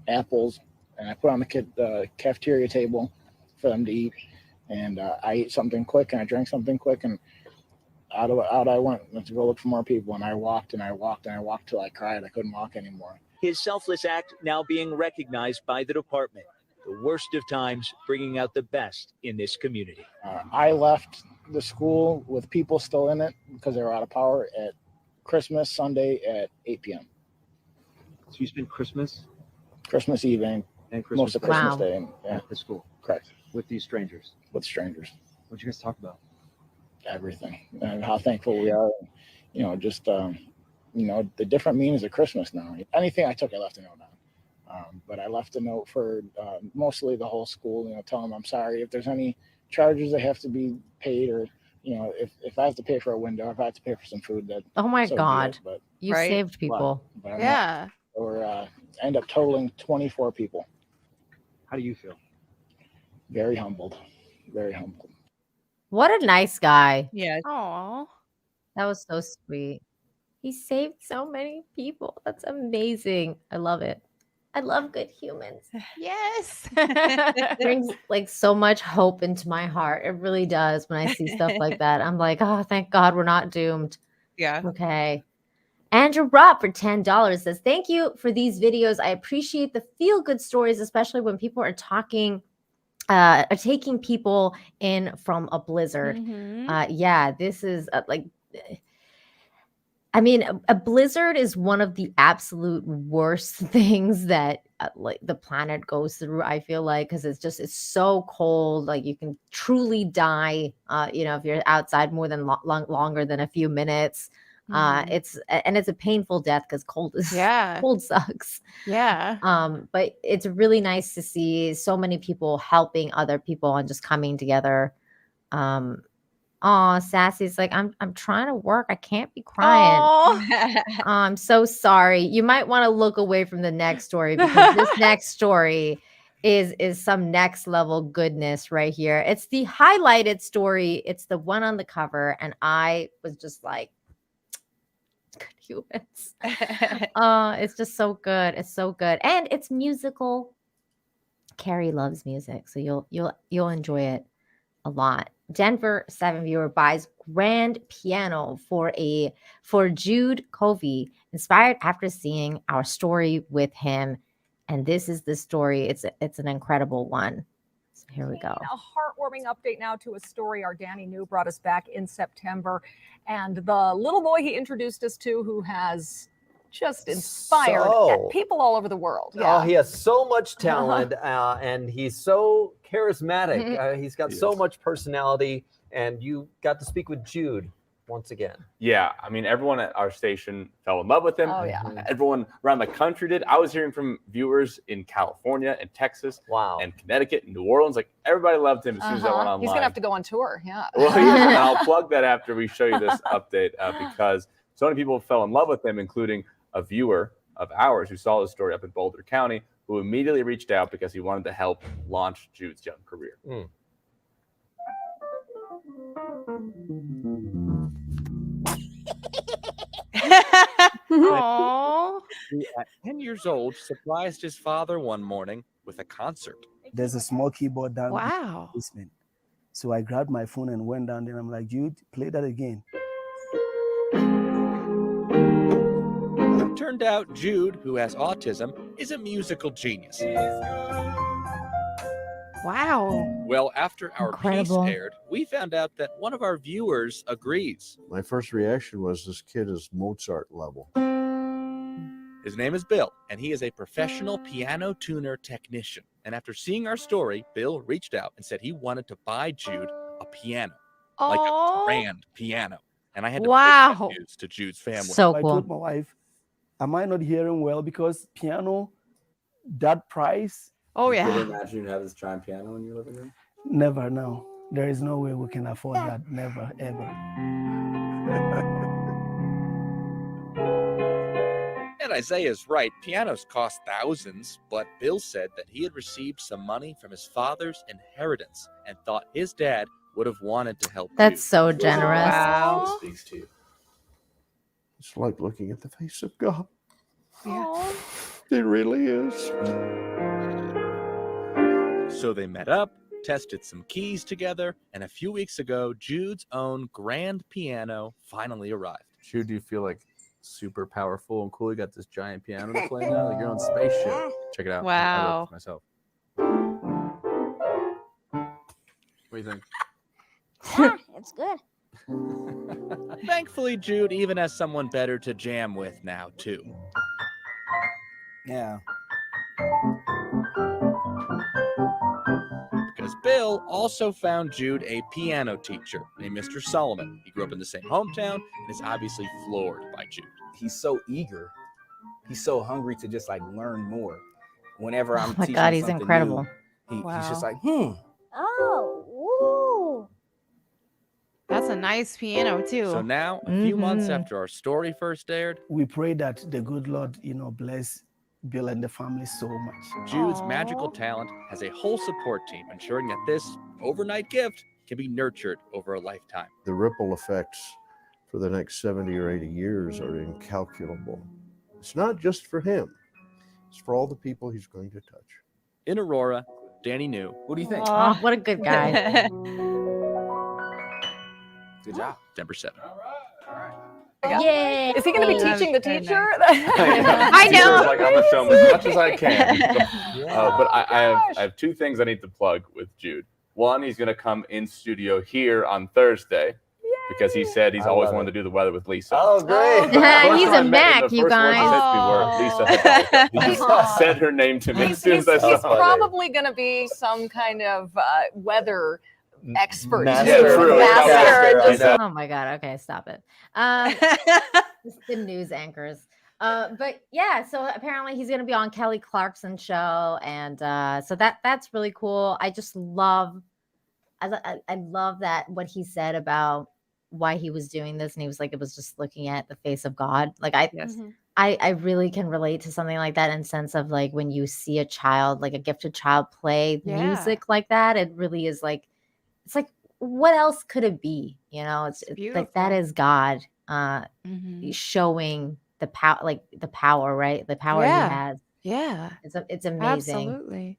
apples, and I put on the cafeteria table for them to eat. And I ate something quick, and I drank something quick, and out I went to go look for more people. And I walked and I walked and I walked till I cried. I couldn't walk anymore. His selfless act now being recognized by the department. The worst of times, bringing out the best in this community. I left the school with people still in it because they were out of power at Christmas Sunday at 8 p.m. So you spent Christmas Eve and Christmas most of Day Christmas Day at the school. Correct. With these strangers. With strangers. What'd you guys talk about? Everything. And how thankful we are. Just the different meanings of Christmas now. Anything I took, I left a note on. But I left a note for mostly the whole school, tell them I'm sorry. If there's any charges that have to be paid, or, if I have to pay for a window, if I have to pay for some food, that. Oh my so God. but, You saved people. But I'm Yeah. not, or end up totaling 24 people. How do you feel? Very humbled. Very humbled. What a nice guy. Yeah. Aw. That was so sweet. He saved so many people. That's amazing. I love it. I love good humans. Yes. Brings like so much hope into my heart. It really does when I see stuff like that. I'm like, oh, thank God we're not doomed. Yeah. Okay. Andrew Robb for $10 says, thank you for these videos. I appreciate the feel-good stories, especially when people are taking people in from a blizzard. Mhm. Yeah, this is I mean, a blizzard is one of the absolute worst things that like the planet goes through. I feel like because it's so cold, like you can truly die. If you're outside more than longer than a few minutes. It's a painful death because cold is cold sucks. Yeah. But it's really nice to see so many people helping other people and just coming together. Oh, Sassy's like, I'm trying to work. I can't be crying. I'm so sorry. You might want to look away from the next story because this next story is some next level goodness right here. It's the highlighted story. It's the one on the cover, and I was just like, good humans. It's just so good. It's so good, and it's musical. Carrie loves music, so you'll enjoy it a lot. Denver 7 viewer buys grand piano for Jude Covey, inspired after seeing our story with him. And this is the story. It's an incredible one. So here we go. A heartwarming update now to a story our Danny New brought us back in September. And the little boy he introduced us to, who has just inspired people all over the world. Oh, he has so much talent, and he's so charismatic. He's got so much personality, and you got to speak with Jude once again. Yeah, I mean, everyone at our station fell in love with him. Oh, yeah. Everyone around the country did. I was hearing from viewers in California and Texas and Connecticut and New Orleans. Like, everybody loved him as soon as I went online. He's going to have to go on tour, yeah. Well, yeah, and I'll plug that after we show you this update because so many people fell in love with him, including a viewer of ours who saw the story up in Boulder County, who immediately reached out because he wanted to help launch Jude's young career. Aww. At 10 years old, surprised his father one morning with a concert. There's a small keyboard down in Wow. the basement. So I grabbed my phone and went down there. I'm like, Jude, play that again. Turned out Jude, who has autism, is a musical genius. Wow. Well, after our Incredible. piece aired, we found out that one of our viewers agrees. My first reaction was this kid is Mozart level. His name is Bill, and he is a professional piano tuner technician. And after seeing our story, Bill reached out and said he wanted to buy Jude a piano, like a grand piano. And I had to break that news to Jude's family. So I cool. told my wife, am I not hearing well? Because piano, that price, Oh, Could you yeah. imagine you have this giant piano in your living room? never, no. There is no way we can afford that. Never, ever. And Isaiah's right, pianos cost thousands, but Bill said that he had received some money from his father's inheritance and thought his dad would have wanted to help That's Jude. so generous. Wow. Speaks to you. It's like looking at the face of God. Yeah. It really is. So they met up, tested some keys together, and a few weeks ago, Jude's own grand piano finally arrived. Jude, do you feel like super powerful and cool? You got this giant piano to play now, like your own spaceship. Check it out. I Wow. wrote this myself. What do you think? Yeah, it's good. Thankfully, Jude even has someone better to jam with now, too. Yeah. Because Bill also found Jude a piano teacher named Mr. Solomon. He grew up in the same hometown and is obviously floored by Jude. He's so eager. He's so hungry to just like learn more. Whenever I'm Oh my teaching God, he's something incredible. new, Wow. he's just like, Oh, woo. That's a nice piano, too. So now, a few months after our story first aired, We pray that the good Lord, bless Bill and the family so much. Jude's magical talent has a whole support team ensuring that this overnight gift can be nurtured over a lifetime. The ripple effects for the next 70 or 80 years are incalculable. It's not just for him. It's for all the people he's going to touch. In Aurora, Danny New. what do you think? Oh, what a good guy. Good job. December 7th. Yay. Is he going to be teaching the teacher? I It's know. like I'm gonna film as much as I can. But I have two things I need to plug with Jude. One, he's gonna come in studio here on Thursday. because he said he's I always love wanted to do the weather with Lisa. Oh, great. The first He's time I a met him, Mac, the you first words he guys. said to me were, Lisa Hidalgo. He just said her name to me as soon as I He's saw her. probably going to be some kind of weather expert. Master. too. True. Master. I know. Oh my god. Okay, stop it. It's the news anchors. But yeah, so apparently he's gonna be on Kelly Clarkson's show, and so that's really cool. I just love, I love that what he said about why he was doing this, and he was like, it was just looking at the face of God. Like Yes. I really can relate to something like that in sense of like when you see a child, like a gifted child, play Yeah. music like that, it really is like, it's like, what else could it be? You know, it's like that beautiful. is God Mhm. showing the power, like the power, right? The power he Yeah. has. Yeah. It's amazing. Absolutely.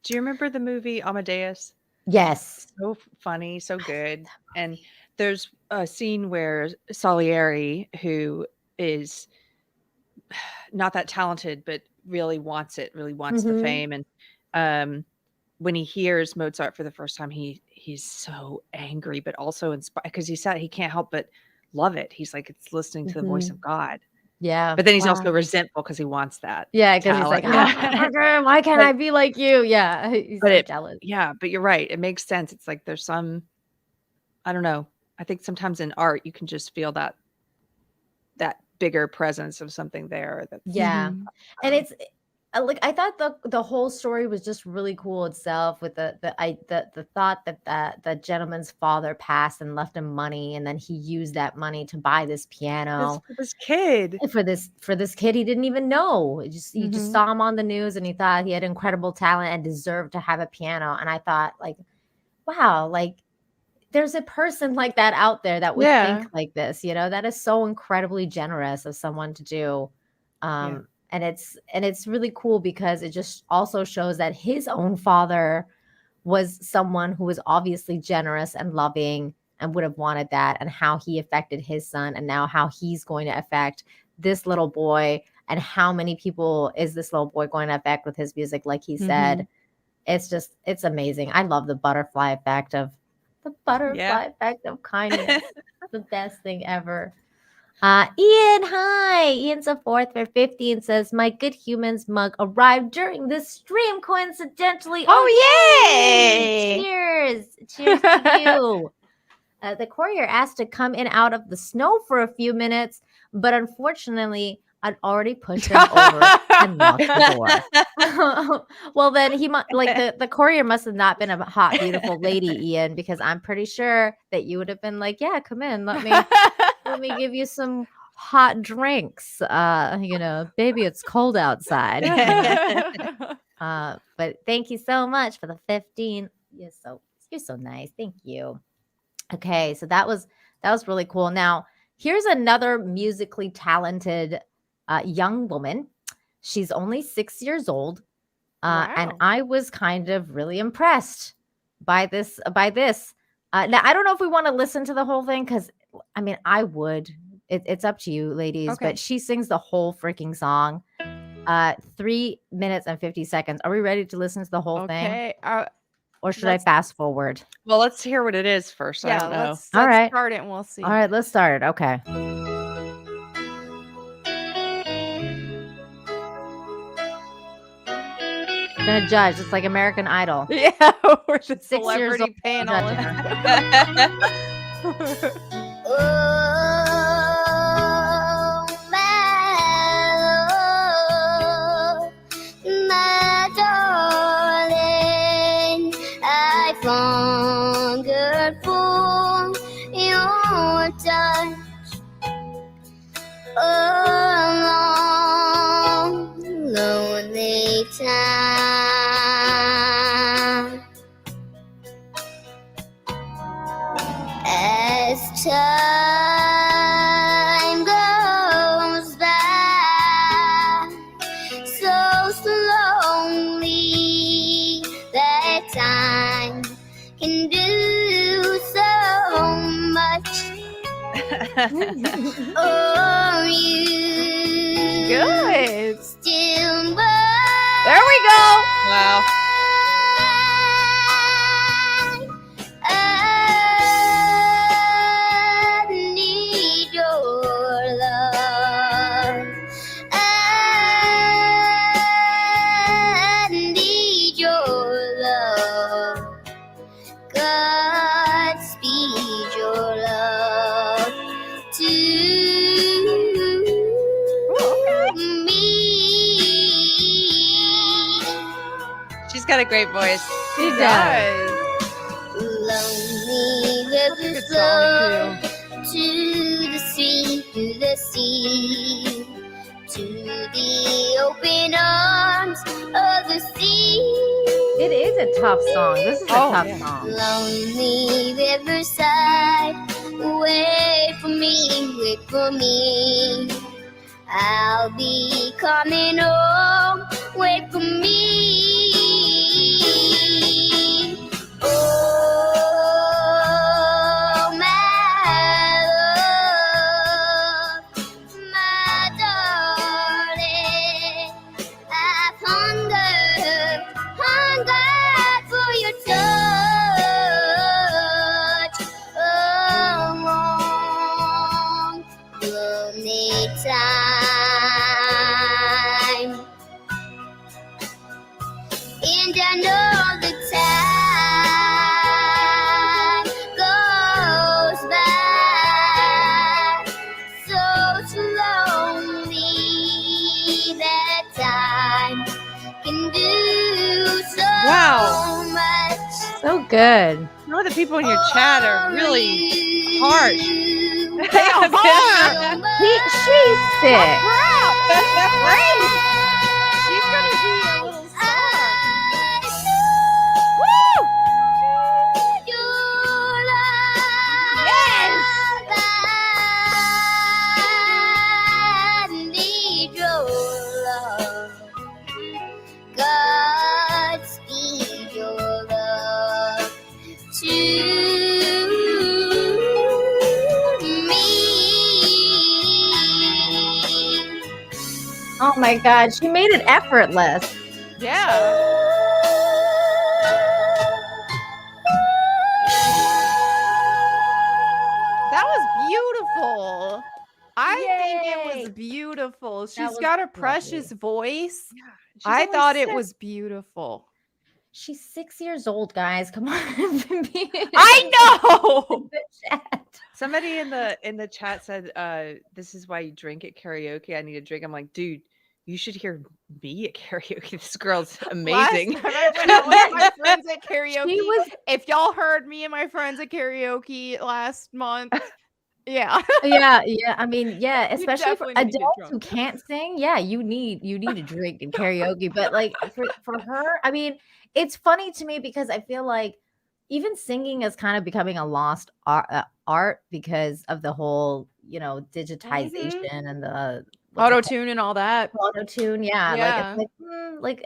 Do you remember the movie Amadeus? Yes. So funny, so good. And there's a scene where Salieri, who is not that talented, but really wants it, really wants the Mhm. fame. And when he hears Mozart for the first time, he's so angry, but also inspired because he said he can't help but love it. He's like, it's listening to the voice of God. Yeah. But then he's Wow. also resentful because he wants that. Yeah, because he's like, talent. why can't But- I be like you? Yeah, he's but so it, jealous. yeah, but you're right. It makes sense. It's like there's some, I don't know. I think sometimes in art you can just feel that bigger presence of something there. That's, Yeah, Mhm. and it's like I thought the whole story was just really cool itself with the thought that the gentleman's father passed and left him money, and then he used that money to buy this piano for this kid. And for this kid he didn't even know. He just Mhm. saw him on the news and he thought he had incredible talent and deserved to have a piano. And I thought, like, wow, like there's a person like that out there that would Yeah. think like this, you know. That is so incredibly generous of someone to do. And it's really cool because it just also shows that his own father was someone who was obviously generous and loving and would have wanted that, and how he affected his son, and now how he's going to affect this little boy, and how many people is this little boy going to affect with his music, like he said. It's amazing. I love the butterfly effect of kindness. It's the best thing ever. Ian, hi. Ian's a fourth for 50 and says, my Good Humans mug arrived during this stream coincidentally. Oh, yay! yay! Cheers. Cheers to you. The courier asked to come in out of the snow for a few minutes, but unfortunately, I'd already pushed him over and locked the door. Well, then he like the courier must have not been a hot, beautiful lady, Ian, because I'm pretty sure that you would have been like, yeah, come in, let me give you some hot drinks. You know, baby, it's cold outside. But thank you so much for the 15. You're so nice. Thank you. Okay, so that was really cool. Now, here's another musically talented young woman. She's only 6 years old, and Wow. I was kind of really impressed by this. Now, I don't know if we want to listen to the whole thing because, I mean, I would. It's up to you, ladies. Okay. But she sings the whole freaking song. 3 minutes and 50 seconds. Are we ready to listen to the whole thing? Okay. Or should I fast forward? Well, let's hear what it is first. I Yeah, don't know. let's All right. start it and we'll see. All right, let's start it. Okay. Gonna judge. It's like American Idol. Yeah, we're the 6 years celebrity old, panel. judging her. My darling, I hungered for your touch a long, lonely time. As time goes by so slowly, that time can do so much. Oh, you Good. still There we go. Wow. She's got a great voice. She does. Lonely river flow to the sea, to the open arms of the sea. It is a tough song. This is a tough song. Lonely riverside, wait for me, wait for me. I'll be coming home, wait for me. Oh, my love, my darling, I've hungered for your touch. A long, lonely time. And I know the time goes by so slowly. That time can do so much. So good. Some of the people in your chat are really harsh. They are. She's sick. She's gonna be a little star. Godspeed your love to me. Oh my God, she made it effortless. Yeah. That was beautiful. I think it was beautiful. She's was got a lovely. precious voice. She's I only thought it 6. was beautiful. She's 6 years old, guys. Come on. I know. Somebody in the chat said, "This is why you drink at karaoke. I need a drink." I'm like, dude, you should hear me at karaoke. This girl's amazing. Last time I went out with my friends at karaoke. She was- If y'all heard me and my friends at karaoke last month, yeah. yeah. I mean, yeah, You especially for definitely need to get adults who drunk. can't sing. Yeah, you need a drink in karaoke. But like for her, I mean, it's funny to me because I feel like even singing is kind of becoming a lost art because of the whole, digitization and the Auto tune and all that. Auto tune, yeah. Yeah. Like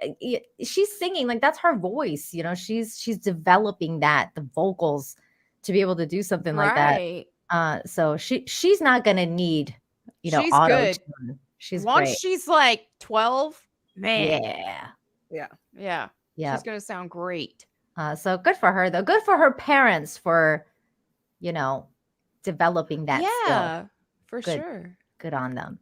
she's singing, like that's her voice. She's developing the vocals to be able to do something like that. So she's not gonna need, She's auto good. tune. She's Once great. she's like 12, man. Yeah. Yeah. Yeah. She's gonna sound great. So good for her though. Good for her parents for, developing that skill. Yeah, for Good. sure. Good on them.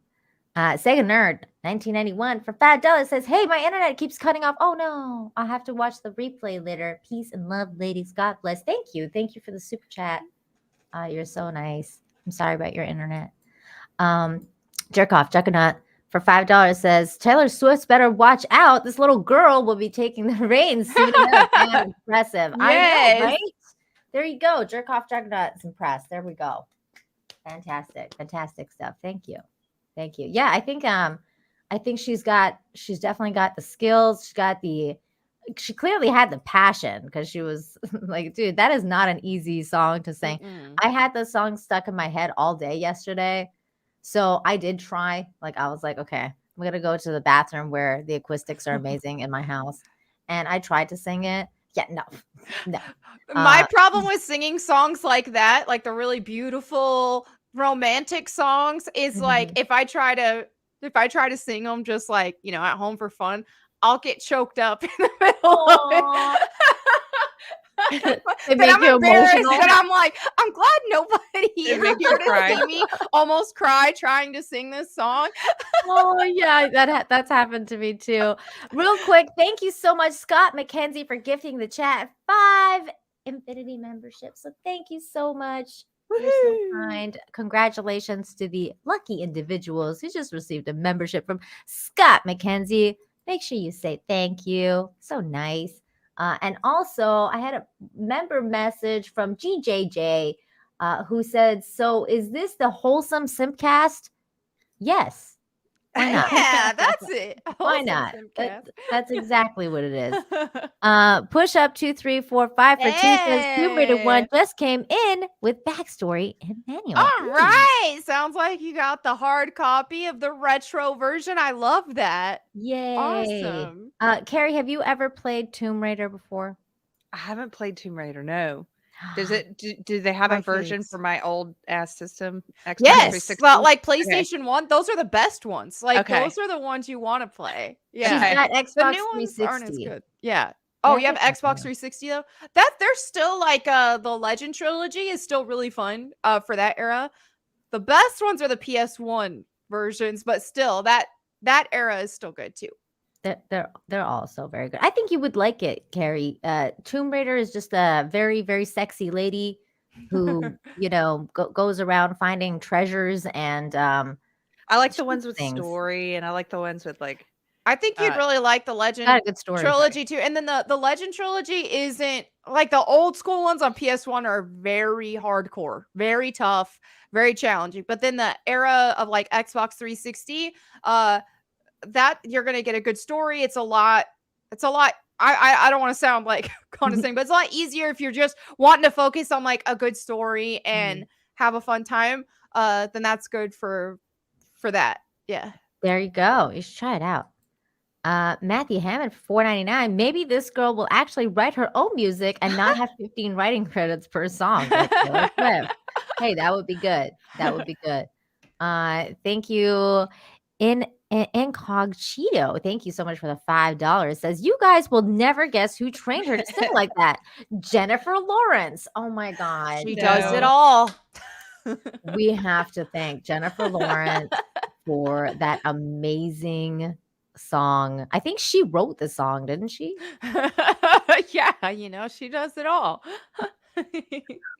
Sega Nerd 1991 for $5 says, "Hey, my internet keeps cutting off. Oh no, I'll have to watch the replay later. Peace and love, ladies. God bless." Thank you for the super chat. You're so nice. I'm sorry about your internet. Jerkoff Juggernaut for $5 says, "Taylor Swift better watch out. This little girl will be taking the reins soon enough." Man, impressive. I Yes. know, right? There you go. Jerkoff Juggernaut is impressed. There we go. Fantastic stuff. Thank you. Yeah, I think she's definitely got the skills. She clearly had the passion because she was like, dude, that is not an easy song to sing. I had the song stuck in my head all day yesterday. So I did try, like, I was like, okay, I'm going to go to the bathroom where the acoustics are amazing in my house. And I tried to sing it. Yeah, no. My problem with singing songs like that, like the really beautiful romantic songs, is like if I try to sing them just like, at home for fun, I'll get choked up in the middle of it. They make I'm you embarrassed, emotional. and I'm like, I'm glad nobody It makes you here to cry. see me almost cry trying to sing this song. Oh yeah, that's happened to me too. Real quick, thank you so much, Scott McKenzie, for gifting the chat 5 Infinity memberships. So thank you so much. You're so kind. Congratulations to the lucky individuals who just received a membership from Scott McKenzie. make sure you say thank you. So nice. And also, I had a member message from GJJ who said, "So is this the wholesome Simpcast?" Yes. Why not? Yeah, that's it. Why Wholesome not? Simcast. That's exactly what it is. Push up 2345 for 2 says Tomb Raider 1 Hey. just came in with backstory and manual. All right. Sounds like you got the hard copy of the retro version. I love that. Yay. Awesome. Carrie, have you ever played Tomb Raider before? I haven't played Tomb Raider. No. Does it? Do they have My a version faves. for my old ass system? Xbox Yes. 360? Well, like Okay. PlayStation 1, those are the best ones. Like Okay. those are the ones you want to play. She's Yeah. got The Xbox new ones aren't as 360. good. Yeah. Oh, Yeah, you have Xbox 360 though? There's still like the Legend trilogy is still really fun for that era. The best ones are the PS1 versions, but still that era is still good too. They're all so very good. I think you would like it, Carrie. Tomb Raider is just a very, very sexy lady who, goes around finding treasures and I like the ones shoots with things. story, and I like the ones with like. I think you'd really like the Legend Got a good story. trilogy too. And then the Legend trilogy isn't like the old school ones on PS1 are very hardcore, very tough, very challenging. But then the era of like Xbox 360, that you're gonna get a good story. It's a lot. I don't want to sound like condescending, but it's a lot easier if you're just wanting to focus on like a good story and have a fun time. Then that's good for that. Yeah. There you go. You should try it out. Matthew Hammond for $4.99. Maybe this girl will actually write her own music and not have 15 writing credits per song. Like Taylor Swift. Hey, that would be good. That would be good. Thank you. Incogito. Thank you so much for the $5. Says you guys will never guess who trained her to sing like that. Jennifer Lawrence. Oh my God. She does it all. We have to thank Jennifer Lawrence for that amazing song. I think she wrote the song, didn't she? Yeah, she does it all.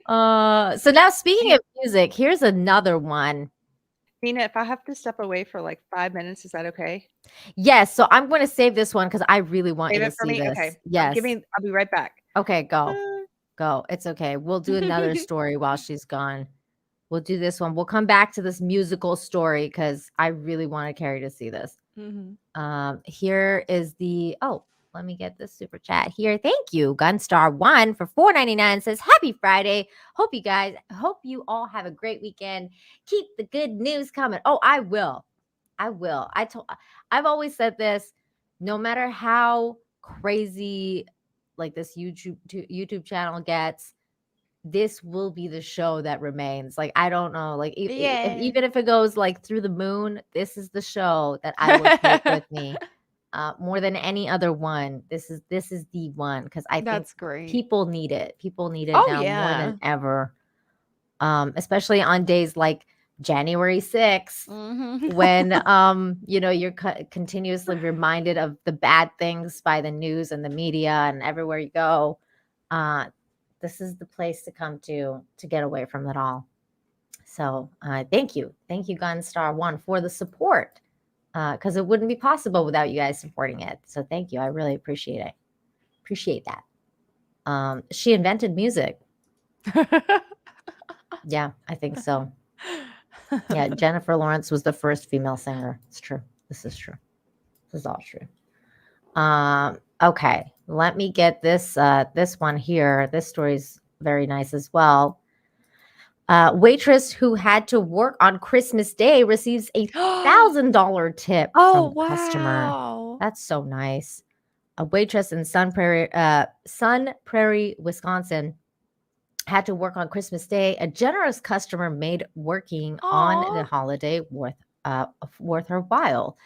So now speaking of music, here's another one. Nina, if I have to step away for like 5 minutes, is that okay? Yes. So I'm going to save this one because I really want Save you it to for see me. this. Okay. Yes. I'll be right back. Okay, go. It's okay. We'll do another story while she's gone. We'll do this one. We'll come back to this musical story because I really wanted Carrie to see this. Here is let me get this super chat here. Thank you. Gunstar1 for $4.99 says, Happy Friday. Hope you all have a great weekend. Keep the good news coming. Oh, I will. I've always said this, no matter how crazy like this YouTube channel gets, this will be the show that remains. Like, I don't know, like even if it goes like through the moon, this is the show that I will take with me. More than any other one. This is the one because I That's think great. people need it. People need it Oh, now more yeah. than ever. Especially on days like January 6th, when you're continuously reminded of the bad things by the news and the media and everywhere you go. This is the place to come to get away from it all. So thank you, Gunstar1 for the support. Because it wouldn't be possible without you guys supporting it. So thank you. I really appreciate it. Appreciate that. She invented music. Yeah, I think so. Yeah, Jennifer Lawrence was the first female singer. It's true. This is true. This is all true. Okay, let me get this one here. This story's very nice as well. Waitress who had to work on Christmas Day receives a $1,000 tip from a customer. That's so nice. A waitress in Sun Prairie, Wisconsin, had to work on Christmas Day. A generous customer made working on the holiday worth her while.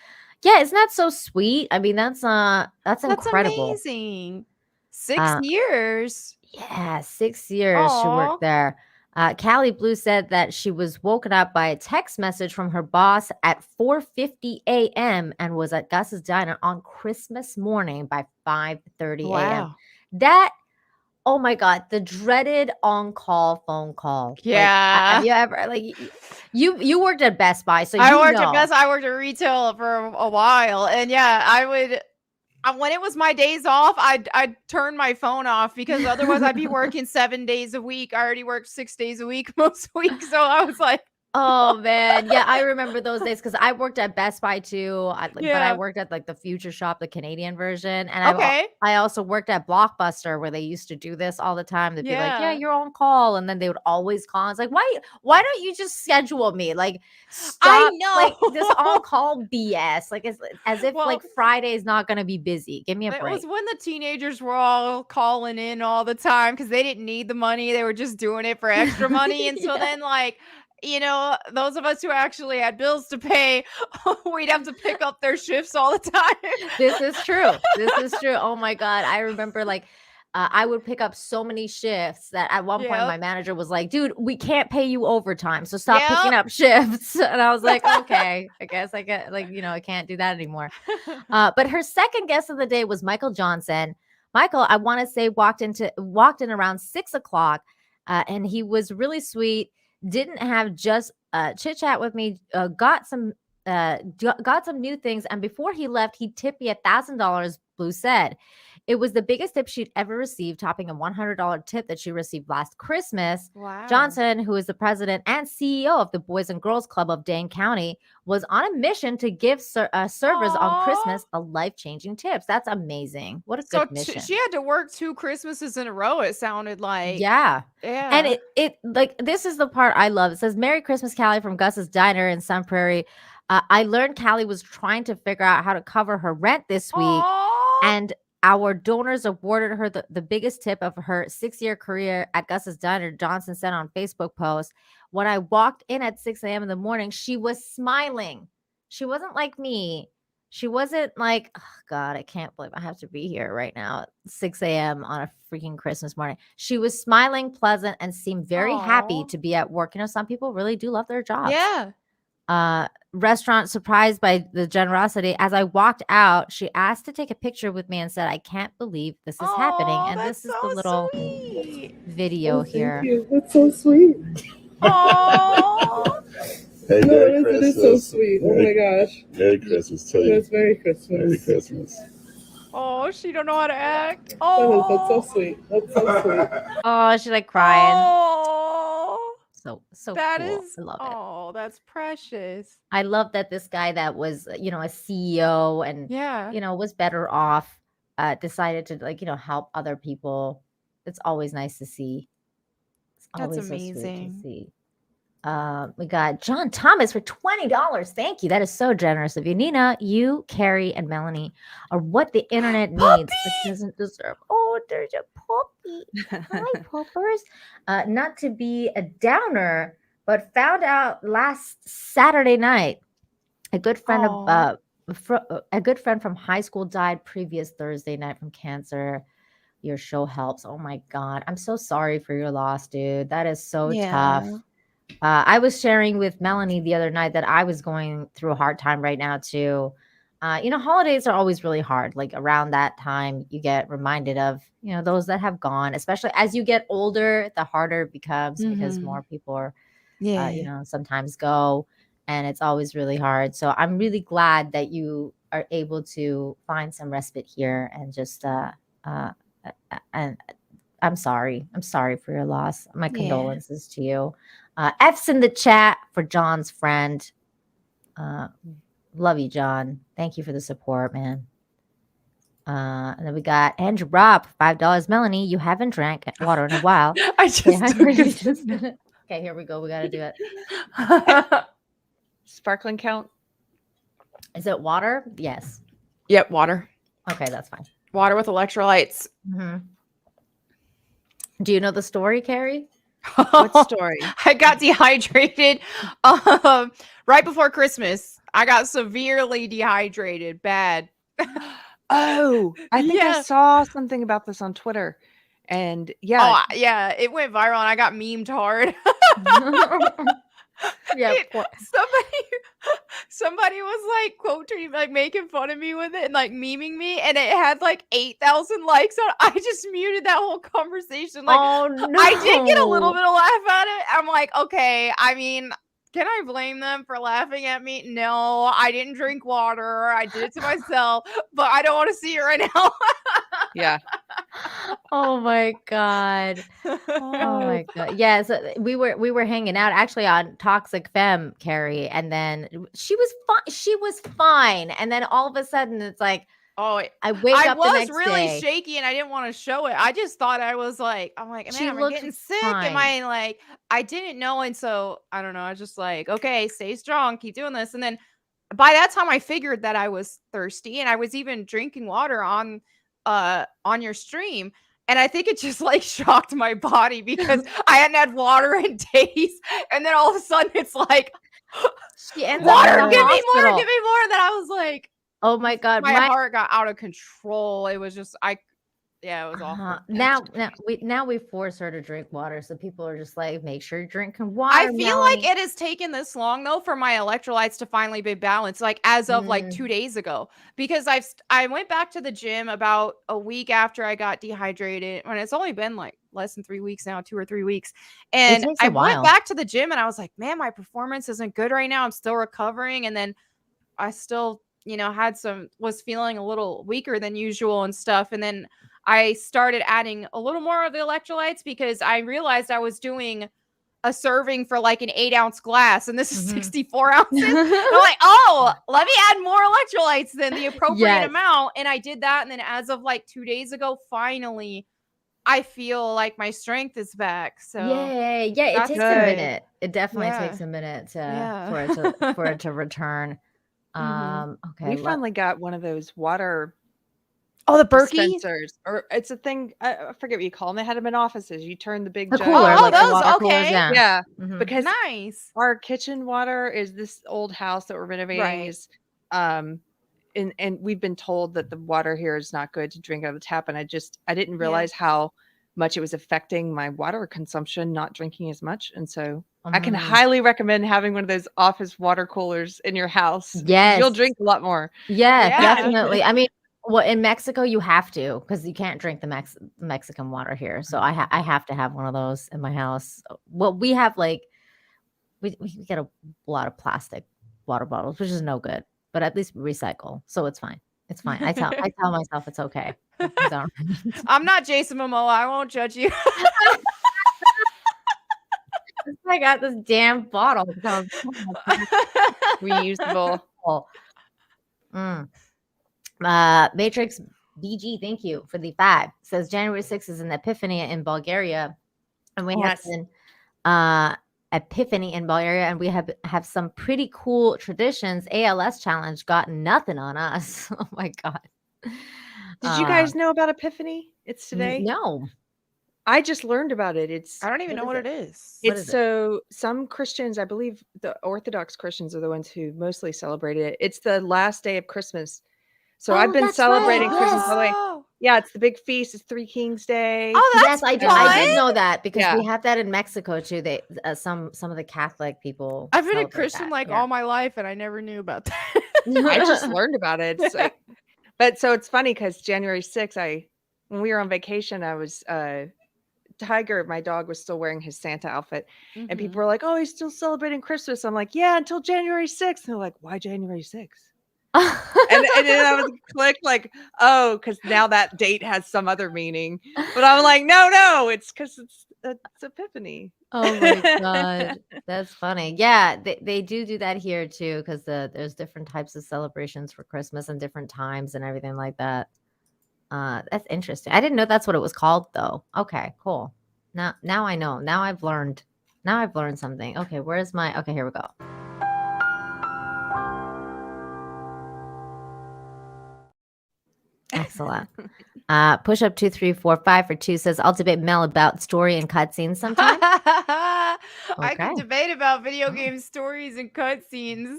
Yeah, isn't that so sweet? I mean, that's incredible. Amazing. 6 years. Yeah, 6 years she worked there. Callie Blue said that she was woken up by a text message from her boss at 4:50 a.m. and was at Gus's Diner on Christmas morning by 5:30 a.m. Wow. That, oh my God, the dreaded on-call phone call. Yeah. Have you ever you worked at Best Buy, so I worked at retail for a while, and yeah, I would when it was my days off, I'd turn my phone off because otherwise I'd be working 7 days a week. I already worked 6 days a week most weeks, so I was like, Oh man, yeah, I remember those days because I worked at Best Buy too. But I worked at like the Future Shop, the Canadian version, and Okay. I also worked at Blockbuster where they used to do this all the time. They'd be like, "Yeah, Yeah. you're on call," and then they would always call. It's like, why don't you just schedule me? Like, stop, like this on call BS. Like, it's as if like Friday is not gonna be busy. Give me a It break. was when the teenagers were all calling in all the time because they didn't need the money. They were just doing it for extra money. And so then, like, those of us who actually had bills to pay, we'd have to pick up their shifts all the time. This is true. This is true. Oh my God. I remember like I would pick up so many shifts that at one point my manager was like, dude, we can't pay you overtime. So stop picking up shifts. And I was like, okay, I guess I get I can't do that anymore. But her second guest of the day was Michael Johnson. Michael, I want to say walked in around 6:00 and he was really sweet. Didn't have just chit chat with me, got some new things, and before he left he tipped me $1,000. Blue said it was the biggest tip she'd ever received, topping a $100 tip that she received last Christmas. Wow. Johnson, who is the president and CEO of the Boys and Girls Club of Dane County, was on a mission to give servers on Christmas a life-changing tips. That's amazing. What a good mission. She had to work 2 Christmases in a row, it sounded like. Yeah. Yeah. And it like, this is the part I love. It says, "Merry Christmas, Callie from Gus's Diner in Sun Prairie. I learned Callie was trying to figure out how to cover her rent this week, and our donors awarded her the biggest tip of her 6-year career at Gus's Diner," Johnson said on Facebook post. "When I walked in at 6 a.m. in the morning, she was smiling. She wasn't like me. She wasn't like, oh God, I can't believe I have to be here right now at 6 a.m. on a freaking Christmas morning." She was smiling, pleasant, and seemed very happy to be at work. Some people really do love their jobs. Yeah. Restaurant surprised by the generosity. "As I walked out, she asked to take a picture with me and said, 'I can't believe this is happening.'" And this is the little video here. Thank you. That's so sweet. Oh. Hey, no, it is so sweet. Oh my gosh. Merry Christmas to you. Yes, Merry Christmas. Merry Christmas. Oh, she don't know how to act. Oh, that's so sweet. That's so sweet. Oh, she's like crying. Oh. So That cool. is. I love it. Oh, that's precious. I love that this guy that was, a CEO and, was better off, decided to help other people. It's always nice to see. It's That's always so sweet to amazing. see. We got John Thomas for $20. Thank you. That is so generous of you. Nina, you, Carrie, and Melanie are what the internet needs but doesn't deserve. Oh, there's a puppy. Hi, puppers. Not to be a downer, but found out last Saturday night a good friend a good friend from high school died previous Thursday night from cancer. Your show helps. Oh my God. I'm so sorry for your loss, dude. That is so tough. I was sharing with Melanie the other night that I was going through a hard time right now too. Holidays are always really hard. Like around that time, you get reminded of, those that have gone, especially as you get older, the harder it becomes because more people are, sometimes go, and it's always really hard. So I'm really glad that you are able to find some respite here and just, and I'm sorry. I'm sorry for your loss. My condolences to you. F's in the chat for John's friend. Love you, John. Thank you for the support, man. And then we got Andrew Robb, $5. Melanie, you haven't drank water in a while. I just Okay, here we go. We got to do it. Sparkling count? Is it water? Yes. Yep, water. Okay, that's fine. Water with electrolytes. Mm-hmm. Do you know the story, Carrie? What story? I got dehydrated right before Christmas. I got severely dehydrated. Bad. Oh, I think I saw something about this on Twitter. And yeah. Oh, yeah. It went viral and I got memed hard. Yeah. Somebody was like quoting, like making fun of me with it and like memeing me, and it had like 8,000 likes on it. I just muted that whole conversation. Like, oh no. I did get a little bit of laugh at it. I'm like, okay, I mean, Can I blame them for laughing at me? No, I didn't drink water. I did it to myself, but I don't want to see it right now. Yeah. Oh my god. Oh my god. Yeah, so we were hanging out actually on Toxic Femme, Carrie, and then she was fine. She was fine. And then all of a sudden it's like, oh, I wake I up the was next really day. shaky and I didn't want to show it. I just thought I was like, I'm like, She man, am I looked getting sick? fine. Am I like, I didn't know. And so I don't know. I was just like, okay, stay strong, keep doing this. And then by that time I figured that I was thirsty and I was even drinking water on your stream. And I think it just like shocked my body because I hadn't had water in days. And then all of a sudden it's like, She ends up water, in the give me more, hospital. give me more. And then I was like, Oh my god. my heart got out of control. It was just, yeah, it was awful. Now we force her to drink water, so people are just like, make sure you're drinking water. I feel like Melanie. it has taken this long though for my electrolytes to finally be balanced, like as of like 2 days ago, because I went back to the gym about a week after I got dehydrated, and it's only been like less than 3 weeks now, 2 or 3 weeks, and takes I a while. went back to the gym and I was like, man, my performance isn't good right now. I'm still recovering, and then I still, was feeling a little weaker than usual and stuff, and then I started adding a little more of the electrolytes because I realized I was doing a serving for like an 8-ounce glass, and this is 64 ounces. And I'm like, oh, let me add more electrolytes than the appropriate amount. And I did that. And then as of like 2 days ago, finally, I feel like my strength is back. So Yeah, it that's takes good. a minute. It definitely Yeah. takes a minute Yeah. for it to return. Okay. We finally got one of those water the Berkey dispensers, or it's a thing. I forget what you call them. They had them in offices. You turn the big The jug. cooler, Oh, like the those, water coolers, okay. yeah. Yeah, Mhm. because nice. our kitchen water is this old house that we're renovating. Right. Is and we've been told that the water here is not good to drink out of the tap, and I didn't realize how much it was affecting my water consumption, not drinking as much. And so I can highly recommend having one of those office water coolers in your house. 'Cause Yes. you'll drink a lot more. Yeah, definitely. I mean, well, in Mexico you have to, because you can't drink the Mexican water here. So I have to have one of those in my house. Well, we have like we get a lot of plastic water bottles, which is no good, but at least we recycle, so it's fine. It's fine. I tell myself it's okay. I'm not Jason Momoa. I won't judge you. I got this damn bottle. Reusable. Matrix BG, thank you for the 5. Says January 6th is an epiphany in Bulgaria, and we have an epiphany in Bulgaria, and we have some pretty cool traditions. ALS challenge got nothing on us. Oh my god! Did you guys know about Epiphany? It's today. No. I just learned about it. I don't even know what it is. So some Christians, I believe the Orthodox Christians are the ones who mostly celebrated it. It's the last day of Christmas. So I've been celebrating Christmas all the way. Yeah, it's the big feast. It's Three Kings Day. Oh, that's I did know that, because we have that in Mexico too. They some of the Catholic people. I've been a celebrate Christian that. all my life, and I never knew about that. I just learned about it. It's like, but so it's funny because January 6th, when we were on vacation, I was Tiger, my dog, was still wearing his Santa outfit, and people were like, "Oh, he's still celebrating Christmas." I'm like, "Yeah, until January 6th." And they're like, "Why January 6th?" and then I was like, "Oh, because now that date has some other meaning." But I'm like, "No, it's because it's Epiphany." Oh my god, that's funny. Yeah, they do that here too, because there's different types of celebrations for Christmas and different times and everything like that. That's interesting. I didn't know that's what it was called though. Okay, cool. Now I know. Now I've learned something. Okay, where's my? Okay, here we go. Excellent. Push up 2345 for 2 says, I'll debate Mel about story and cutscenes sometime. I can debate about video game stories and cutscenes.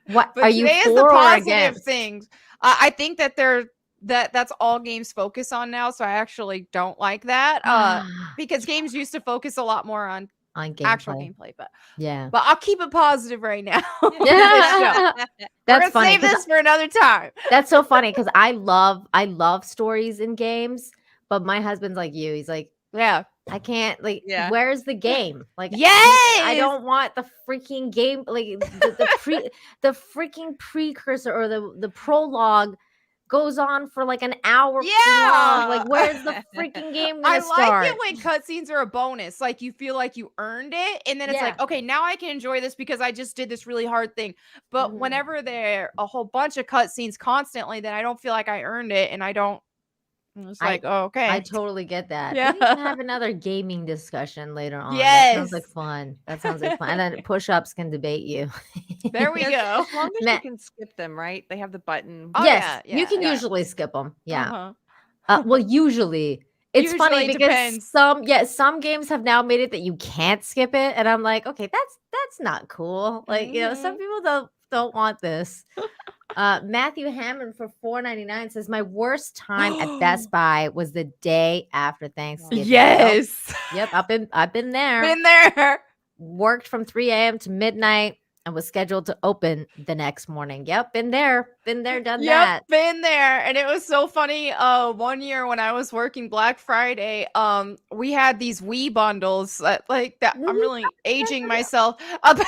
What But are you today is the for or positive against? things. I think that that's all games focus on now, so I actually don't like that. Because games used to focus a lot more on actual gameplay, but yeah. But I'll keep it positive right now. That's We're gonna funny, save 'cause this for another time. That's so funny because I love stories in games, but my husband's like you. He's like, yeah, I can't like. Yeah. Where's the game? Like, I Yes! don't want the freaking game. Like the freaking precursor or the prologue goes on for like an hour long. Like, where's the freaking game I gonna like start? it when cutscenes are a bonus. Like you feel like you earned it, and then it's Yeah. like, okay, now I can enjoy this because I just did this really hard thing. But whenever there are a whole bunch of cutscenes constantly, then I don't feel like I earned it, and I don't. It's like, oh, okay. I totally get that. Yeah. We need to have another gaming discussion later on. That sounds like Yes. fun. That sounds like fun. And then push-ups can debate you. There we Yes, go. as long as Ma- you can skip them, right? They have the button. Oh, yes, yeah, you can yeah. usually skip them. Yeah. Uh-huh. Well, usually. It's funny Usually because depends. some games have now made it that you can't skip it, and I'm like, okay, that's not cool. Like, some people don't want this. Matthew Hammond for $4.99 says my worst time at Best Buy was the day after Thanksgiving. Yes. Yep. I've been there. Been there. Worked from 3 a.m. to midnight and was scheduled to open the next morning. Yep, been there, done that. Been there. And it was so funny. One year when I was working Black Friday, we had these Wii bundles like that. I'm really aging myself. But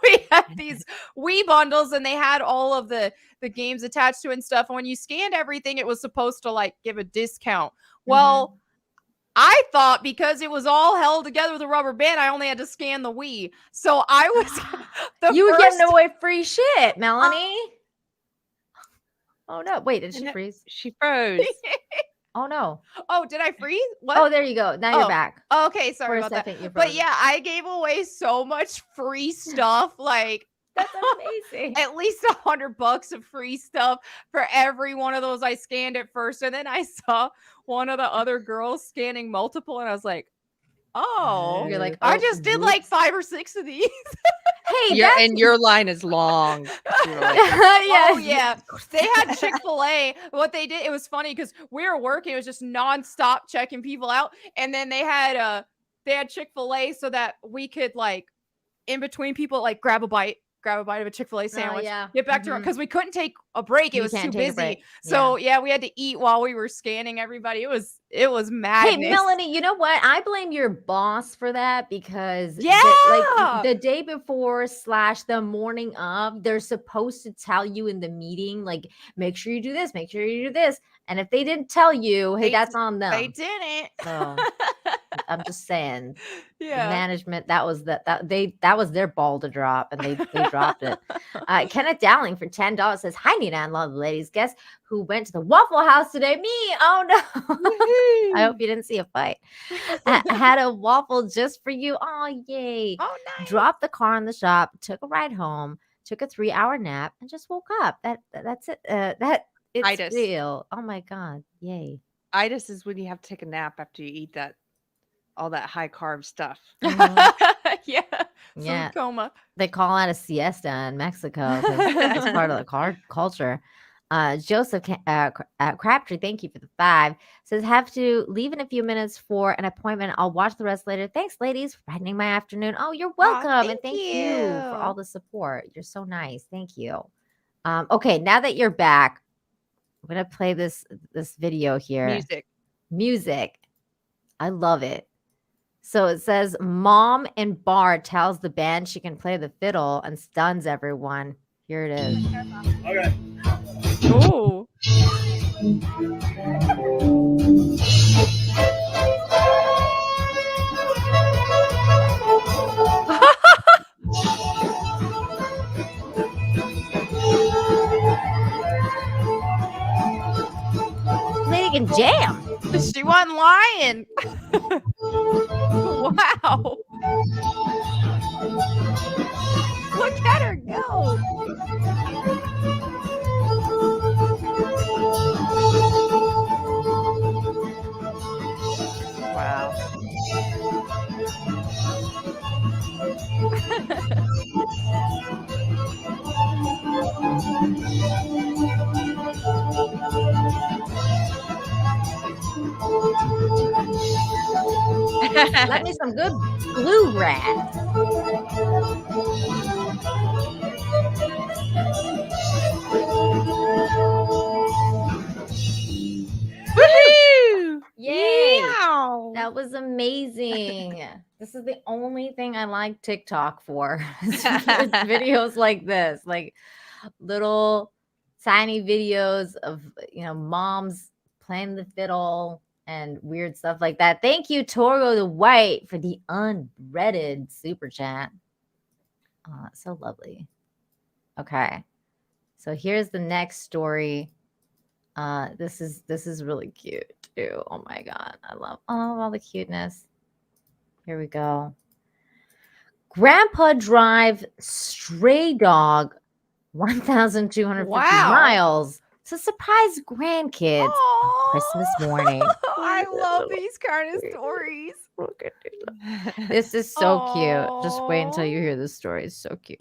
we had these Wii bundles and they had all of the games attached to it and stuff. And when you scanned everything, it was supposed to like give a discount. Well, I thought because it was all held together with a rubber band, I only had to scan the Wii. So I was you were giving away free shit, Melanie. Oh no! Wait, did she freeze? She froze. Oh no! Oh, did I freeze? What? Oh, there you go. Now you're back. Oh, okay, sorry For a about that. second, you But froze. yeah, I gave away so much free stuff. Like that's amazing. At least $100 of free stuff for every one of those I scanned at first, and then I saw one of the other girls scanning multiple, and I was like, "Oh, You're like, I oh, just did whoops. like 5 or 6 of these." Hey, And your line is long. You were like, Oh yeah, they had Chick-fil-A. What they did, it was funny because we were working. It was just nonstop checking people out, and then they had Chick-fil-A so that we could like in between people like grab a bite of a Chick-fil-A sandwich. yeah. Get back to because we couldn't take a break. It You was too can't take a busy. break. So yeah, we had to eat while we were scanning everybody. It was madness. Hey, Melanie, you know what? I blame your boss for that because the day before / the morning of, they're supposed to tell you in the meeting, like, make sure you do this, make sure you do this. And if they didn't tell you, hey, that's on them. They didn't. So I'm just saying, Yeah. the management, that was was their ball to drop, and they dropped it. Kenneth Dowling for $10 says, "Hi, Nina and love the ladies. Guess who went to the Waffle House today? Me. Oh no! I hope you didn't see a fight. Had a waffle just for you. Oh yay! Oh nice. Dropped the car in the shop, took a ride home, took a 3-hour nap, and just woke up. That's it. It's Itis. real. Oh my god! Yay! Itis is when you have to take a nap after you eat all that high carb stuff. Yeah. Yeah. Food coma. They call it a siesta in Mexico. It's part of the culture. Joseph Crabtree, thank you for the 5. Says, have to leave in a few minutes for an appointment. I'll watch the rest later. Thanks, ladies, for brightening my afternoon. Oh, you're welcome. And thank you for all the support. You're so nice. Thank you. Okay, now that you're back, I'm going to play this video here. Music. I love it. So it says, Mom in bar tells the band she can play the fiddle and stuns everyone. Here it is. Okay. Oh. Lady can jam. She wasn't lying. Wow. Look at her go. Wow. Let me some good bluegrass. Woohoo! Yay! That was amazing. This is the only thing I like TikTok for. It's videos like this, like little tiny videos of moms playing the fiddle and weird stuff like that. Thank you, Toro the White, for the unreaded super chat. Oh, that's so lovely. Okay, so here's the next story. This is really cute too. Oh my god, I love all the cuteness. Here we go. Grandpa drive stray dog 1,250 miles to surprise grandkids on Christmas morning. I love these kind of stories. Look at this. This is so cute. Just wait until you hear this story. It's so cute.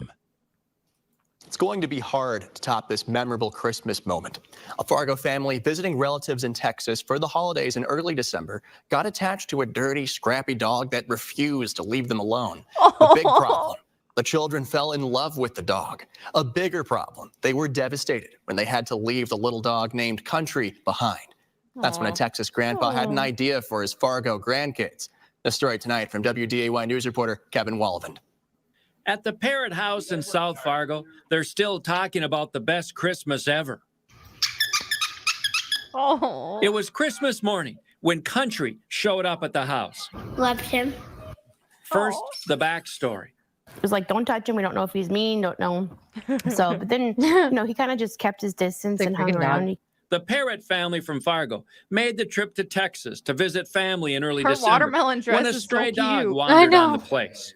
It's going to be hard to top this memorable Christmas moment. A Fargo family visiting relatives in Texas for the holidays in early December got attached to a dirty, scrappy dog that refused to leave them alone. A big problem. The children fell in love with the dog. A bigger problem. They were devastated when they had to leave the little dog named Country behind. That's when a Texas grandpa had an idea for his Fargo grandkids. The story tonight from WDAY News reporter Kevin Wallivan. At the Parrot House in South Fargo, they're still talking about the best Christmas ever. It was Christmas morning when Country showed up at the house. Loved him. First, the backstory. It was like, don't touch him. We don't know if he's mean. Don't know. So, but then, he kind of just kept his distance and hung around. The Parrot family from Fargo made the trip to Texas to visit family in early Her December watermelon dress when a is so stray dog cute. wandered on the place.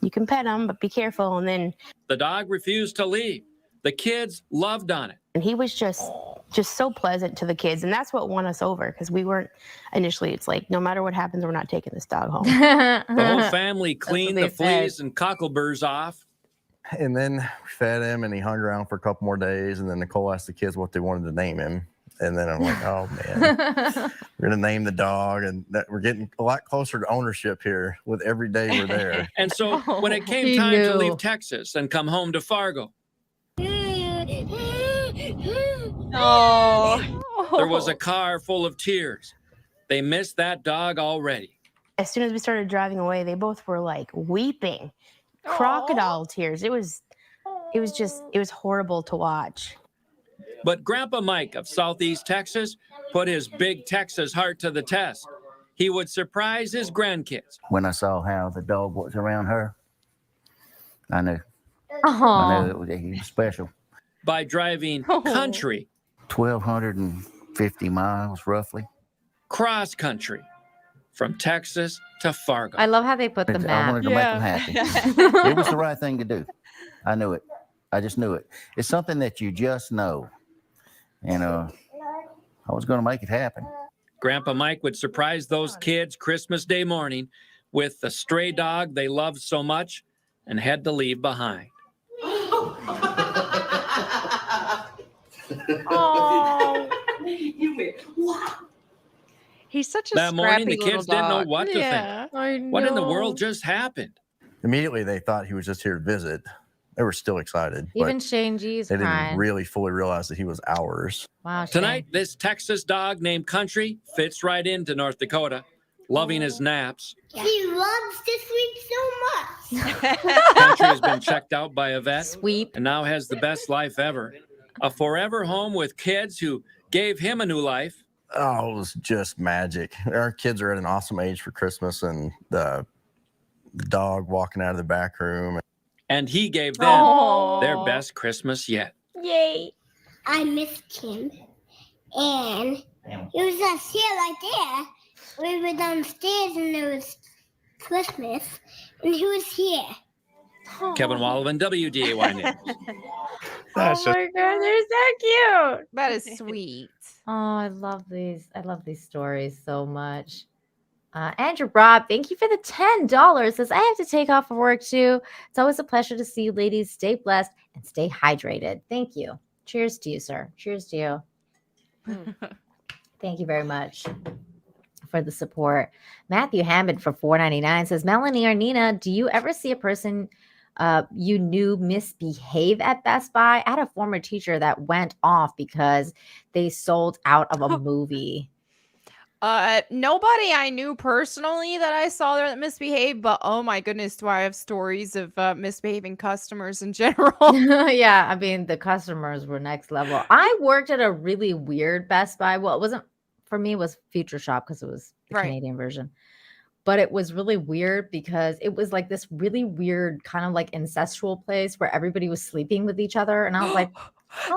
You can pet him, but be careful. And then The dog refused to leave. The kids loved on it. and he was just so pleasant to the kids. And that's what won us over, because we weren't initially, it's like, no matter what happens, we're not taking this dog home. The whole family That's cleaned what the they said. fleas and cockleburrs off. And then we fed him and he hung around for a couple more days. And then Nicole asked the kids what they wanted to name him. And then I'm like, oh man, we're going to name the dog. And that we're getting a lot closer to ownership here with every day we're there. And so when it came He time to knew. leave Texas and come home to Fargo, Oh. there was a car full of tears. They missed that dog already. As soon as we started driving away, they both were like weeping, crocodile tears. It was horrible to watch. But Grandpa Mike of Southeast Texas put his big Texas heart to the test. He would surprise his grandkids. When I saw how the dog was around her, I knew. Aw. I knew he was special. By driving country, 1,250 miles roughly. cross country, from Texas to Fargo. I love how they put the I map. wanted to make them happy. It was the right thing to do. I knew it. I just knew it. It's something that you just know. And I was going to make it happen. Grandpa Mike would surprise those kids Christmas Day morning with the stray dog they loved so much and had to leave behind. Oh. He's such a That morning, the scrappy kids little didn't know dog. what to Yeah, think. I What in the know. world just happened? Immediately, they thought he was just here to visit. They were still excited. Even but Shane G's they didn't crying. really fully realize that he was ours. Wow, Tonight, this Texas dog named Country fits right into North Dakota, loving his naps. He loves to sleep so much. Country has been checked out by a vet Sweep. and now has the best life ever. A forever home with kids who gave him a new life. Oh, it was just magic. Our kids are at an awesome age for Christmas, and the dog walking out of the back room. And he gave them Aw. their best Christmas yet. Yay. I missed him. And it was us here right there. We were downstairs and it was Christmas. And he was here. Kevin Wallivan, WDAY News. Oh my god, they're so cute. That is sweet. Oh, I love these. I love these stories so much. Andrew Robb, thank you for the $10. Says I have to take off for work too. It's always a pleasure to see you ladies. Stay blessed and stay hydrated. Thank you. Cheers to you, sir. Cheers to you. Thank you very much for the support. Matthew Hammond for $4.99 says, Melanie or Nina, do you ever see a person you knew misbehave at Best Buy? I had a former teacher that went off because they sold out of a movie. Nobody I knew personally that I saw there that misbehaved, but oh my goodness, do I have stories of misbehaving customers in general? Yeah, I mean, the customers were next level. I worked at a really weird Best Buy. Well, it wasn't for me, it was Future Shop because it was the Right. Canadian version. But it was really weird because it was like this really weird kind of like incestual place where everybody was sleeping with each other. And I was like,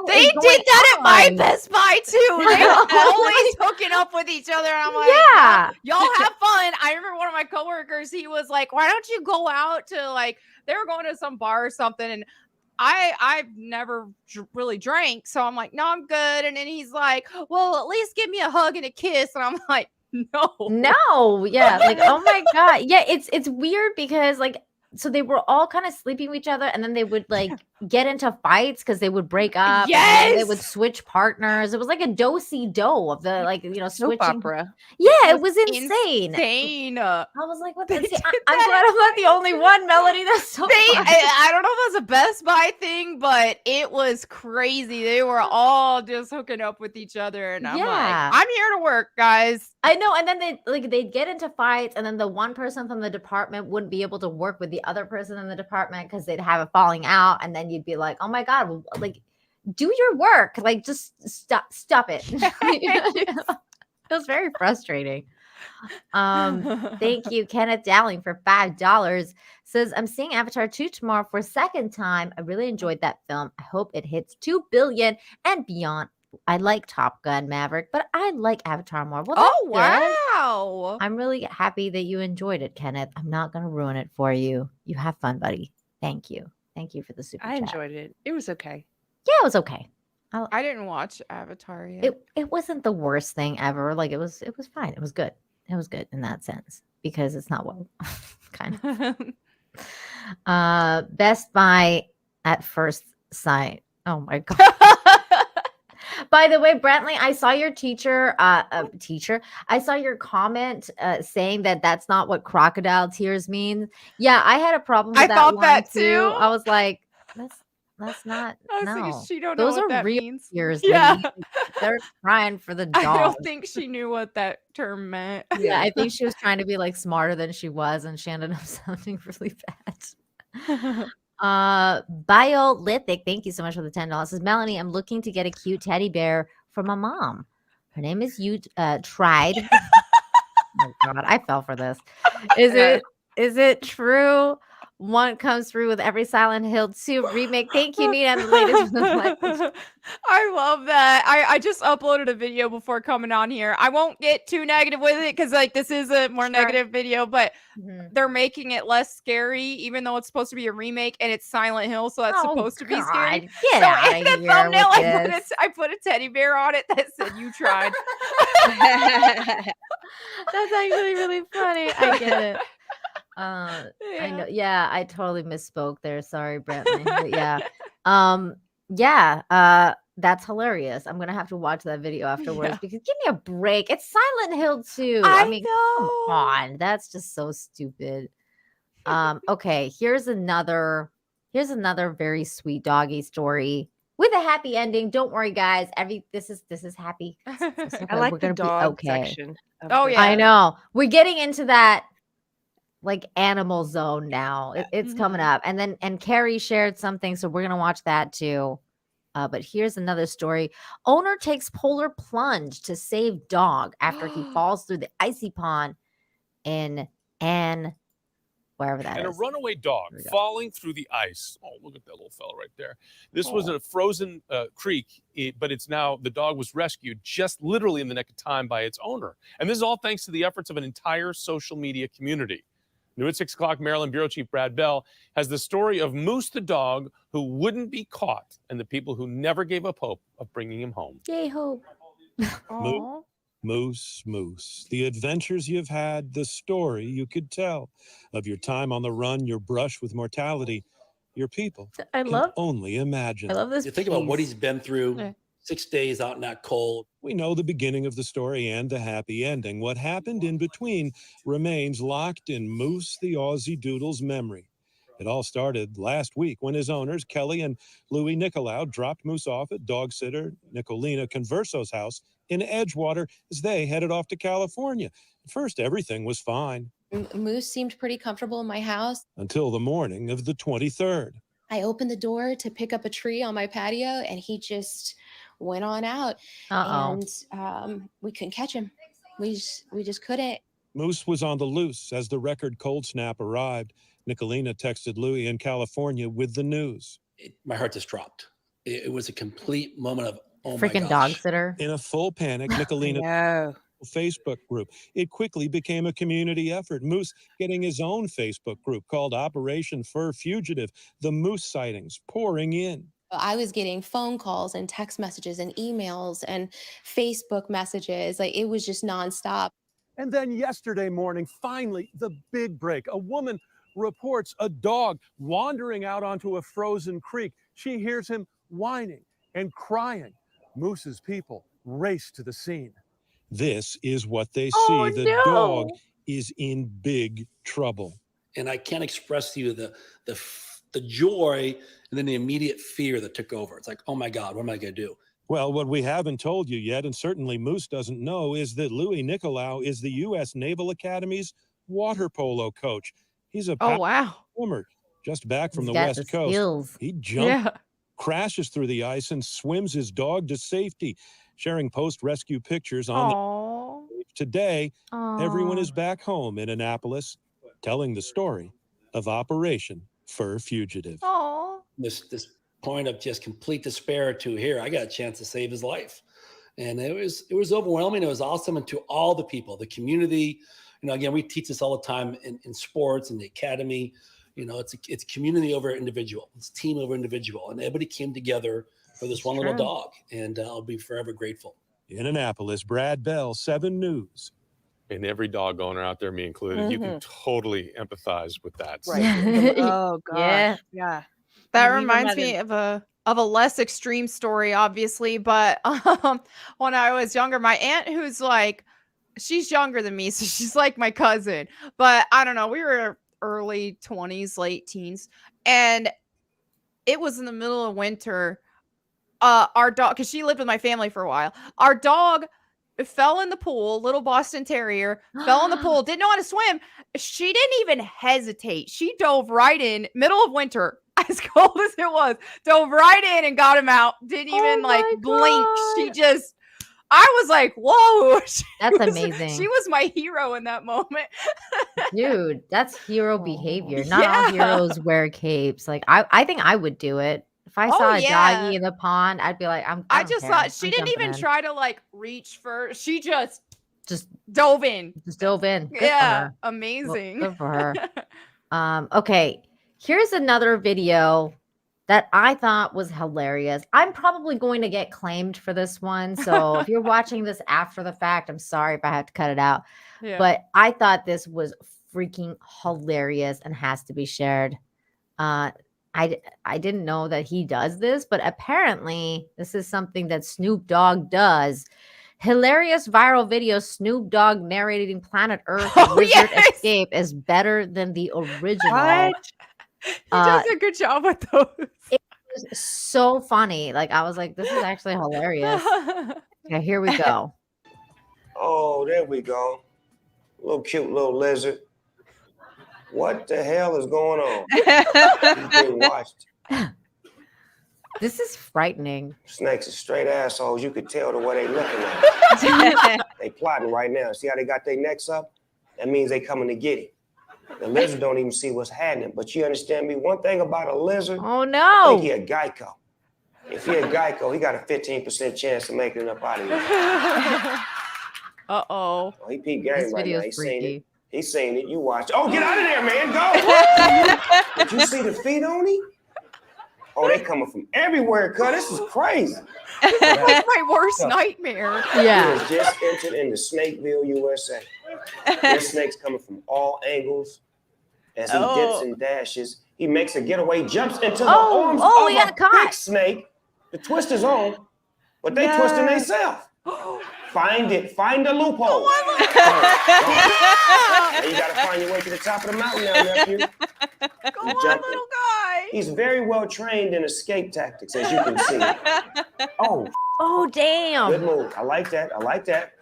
They did that at my Best Buy too. They were always hooking up with each other. And I'm like, Yeah. y'all have fun. I remember one of my coworkers, he was like, why don't you go out to like, they were going to some bar or something. And I've never really drank. So I'm like, no, I'm good. And then he's like, well, at least give me a hug and a kiss. And I'm like, No, yeah, like, oh my God. Yeah, it's weird because like so they were all kind of sleeping with each other and then they would like get into fights because they would break up. And then they would switch partners. It was like a do-si-do of the like, Soap switching. opera. Yeah, it was insane. Insane. I was like, what the I'm glad I'm not the only one, Melody. That's so funny. I don't know if that's a Best Buy thing, but it was crazy. They were all just hooking up with each other. And I'm Yeah. like, I'm here to work, guys. I know, and then they'd get into fights, and then the one person from the department wouldn't be able to work with the other person in the department because they'd have a falling out, and then you'd be like, "Oh my God, well, like, do your work, like, just stop it." It was very frustrating. Thank you, Kenneth Dowling, for $5. Says, I'm seeing Avatar 2 tomorrow for a second time. I really enjoyed that film. I hope it hits 2 billion and beyond. I like Top Gun Maverick, but I like Avatar more. Well, Oh, that's good. wow. I'm really happy that you enjoyed it, Kenneth. I'm not going to ruin it for you. You have fun, buddy. Thank you. Thank you for the super I chat. enjoyed it. It was okay. Yeah, it was okay. I didn't watch Avatar yet. It wasn't the worst thing ever. Like it was fine. It was good. It was good in that sense because it's not what kind of Best Buy at first sight. Oh my God. By the way, Brantley, I saw your I saw your comment saying that that's not what crocodile tears means. Yeah, I had a problem with I that thought line that too. too. I was like, that's not. I was No, thinking she don't know those what are that real means. tears. Yeah. They're crying for the I dog. don't think she knew what that term meant. Yeah, I think she was trying to be like smarter than she was, and she ended up sounding really bad. Biolithic, thank you so much for the $10. Says, Melanie, I'm looking to get a cute teddy bear for my mom. Her name is Tried. Oh God, I fell for this. Is it true? One comes through with every Silent Hill 2 remake. Thank you, Nina, and the latest. I love that. I just uploaded a video before coming on here. I won't get too negative with it because like this is a more negative video, but they're making it less scary, even though it's supposed to be a remake and it's Silent Hill, so that's supposed to be scary. God, get so outta in the here thumbnail, with I put a teddy bear on it that said "You tried." That's actually really funny. I get it. I know. Yeah, I totally misspoke there. Sorry, Brantley. But yeah. That's hilarious. I'm gonna have to watch that video afterwards because give me a break. It's Silent Hill 2. I mean, come on. That's just so stupid. Okay, here's another very sweet doggy story with a happy ending. Don't worry, guys. This is happy. I like the dog section. Oh yeah, I know. We're getting into that like animal zone now. It's coming up. And Carrie shared something, so we're gonna watch that too. But here's another story. Owner takes polar plunge to save dog after he falls through the icy pond in wherever that and is. a runaway dog falling through the ice. Oh, look at that little fella right there. This was a frozen creek, but it's now, the dog was rescued just literally in the nick of time by its owner. And this is all thanks to the efforts of an entire social media community. New at 6 o'clock, Maryland Bureau Chief Brad Bell has the story of Moose the dog who wouldn't be caught and the people who never gave up hope of bringing him home. Yay, hope. Moose, the adventures you've had, the story you could tell of your time on the run, your brush with mortality, your people can only imagine. I love this. You think about what he's been through, 6 days out in that cold. We know the beginning of the story and the happy ending. What happened in between remains locked in Moose the Aussie Doodle's memory. It all started last week when his owners, Kelly and Louis Nicolau, dropped Moose off at dog sitter Nicolina Converso's house in Edgewater as they headed off to California. At first, everything was fine. Moose seemed pretty comfortable in my house. Until the morning of the 23rd. I opened the door to pick up a tree on my patio, and he just went on out. Uh-oh. And we couldn't catch him. We just couldn't. Moose was on the loose as the record cold snap arrived. Nicolina texted Louis in California with the news. My heart just dropped. It was a complete moment of, oh Freaking my dog gosh. sitter. In a full panic, Nicolina Facebook group. It quickly became a community effort. Moose getting his own Facebook group called Operation Fur Fugitive. The moose sightings pouring in. I was getting phone calls and text messages and emails and Facebook messages. Like, it was just nonstop. And then yesterday morning, finally, the big break. A woman reports a dog wandering out onto a frozen creek. She hears him whining and crying. Moose's people race to the scene. This is what they see. The dog is in big trouble. And I can't express to you the joy and then the immediate fear that took over. It's like, oh my God, what am I going to do? Well, what we haven't told you yet, and certainly Moose doesn't know, is that Louis Nicolau is the U.S. Naval Academy's water polo coach. He's a swimmer just back from the West Coast. Skills. He jumps, crashes through the ice, and swims his dog to safety, sharing post-rescue pictures on the today. Everyone is back home in Annapolis, telling the story of Operation Fur Fugitive. This point of just complete despair to here, I got a chance to save his life. And it was overwhelming. It was awesome. And to all the people, the community, again, we teach this all the time in sports and the academy. It's community over individual. It's team over individual. And everybody came together for this one little dog. And I'll be forever grateful. In Annapolis, Brad Bell, 7 News. And every dog owner out there, me included, you can totally empathize with that. Right. Oh gosh. Yeah. That reminds me of a less extreme story, obviously, but when I was younger, my aunt, who's like, she's younger than me, so she's like my cousin, but I don't know, we were early 20s, late teens, and it was in the middle of winter. Our dog, because she lived with my family for a while, our dog fell in the pool, little Boston Terrier, fell in the pool, didn't know how to swim. She didn't even hesitate. She dove right in, middle of winter, as cold as it was, dove right in and got him out. Didn't even blink. She just, I was like, whoa. That's amazing. She was my hero in that moment. Dude, that's hero behavior. Not all heroes wear capes. Like, I think I would do it. If I saw a doggy in the pond, I'd be like, I just thought she didn't even try to reach for, she just dove in. Just dove in. Good for her. Amazing. Well, good for her. Okay, here's another video that I thought was hilarious. I'm probably going to get claimed for this one. So if you're watching this after the fact, I'm sorry if I have to cut it out. Yeah. But I thought this was freaking hilarious and has to be shared. I didn't know that he does this, but apparently this is something that Snoop Dogg does. Hilarious viral video, Snoop Dogg narrating Planet Earth Wizard Escape is better than the original. What? He does a good job with those. It was so funny. Like, I was like, this is actually hilarious. Okay, here we go. Oh, there we go. Little cute little lizard. What the hell is going on? He's being watched. This is frightening. Snakes are straight assholes. You could tell the way they looking at. They plotting right now. See how they got their necks up? That means they coming to get him. The lizard don't even see what's happening. But you understand me? One thing about a lizard. Oh no! I think he a Geico. If he a Geico, he got a 15% chance of making it up out of here. Oh, he peep game this right now. He's seen it. He's seen it. You watch. Oh, get out of there, man. Go. Did you see the feet on him? Oh, they coming from everywhere, cuz. This is crazy. This is like my worst nightmare. Yeah. He has just entered into Snakeville, USA. There's snakes coming from all angles. As he dips and dashes, he makes a getaway, jumps into the arms of a big snake. The twist is on, but they twisting themselves. Find it. Find the loophole. Now you got to find your way to the top of the mountain now, nephew. He jumped in. He's very well trained in escape tactics, as you can see. Oh, Oh, damn. good move. I like that. I like that.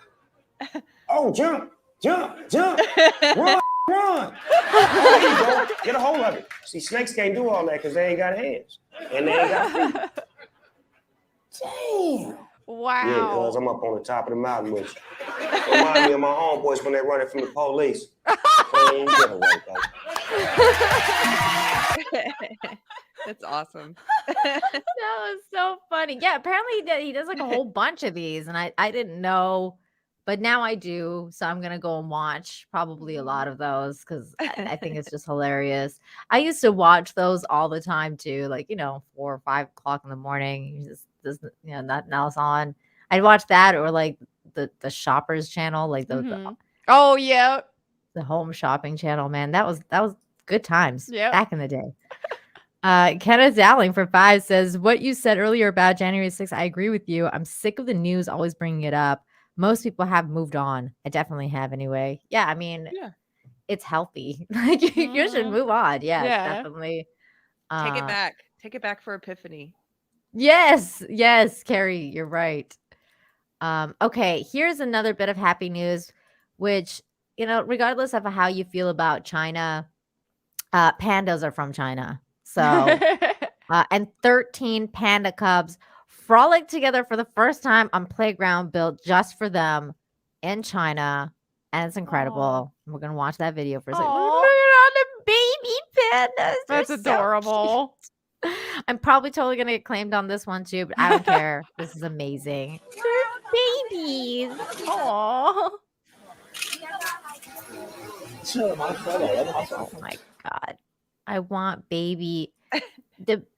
Oh, jump, jump, jump. Run, run. Oh, there you go. Get a hold of it. See, snakes can't do all that because they ain't got hands. And they ain't got feet. Damn. Wow. Yeah, cuz I'm up on the top of the mountain with you. Remind me of my homeboys when they're running from the police. Clean getaway, baby. That's awesome. That was so funny. Yeah, apparently he does like a whole bunch of these, and I didn't know, but now I do. So I'm gonna go and watch probably a lot of those because I think it's just hilarious. I used to watch those all the time too, like 4 or 5 o'clock in the morning. You just nothing else on. I'd watch that or like the Shoppers channel, like the Oh yeah. the home shopping channel. Man, that was good times back in the day. Kenneth Dowling for 5 says, what you said earlier about January 6th, I agree with you. I'm sick of the news always bringing it up. Most people have moved on. I definitely have anyway. Yeah, I mean, it's healthy. Like you should move on. Yeah, definitely. Take it back. Take it back for Epiphany. Yes, Carrie, you're right. Okay, here's another bit of happy news, which, regardless of how you feel about China, pandas are from China. So, and 13 panda cubs frolic together for the first time on playground built just for them in China. And it's incredible. We're going to watch that video for a second. Look at all the baby pandas. That's adorable. So I'm probably totally going to get claimed on this one too, but I don't care. This is amazing. They're babies. Aww. Oh my God. I want baby.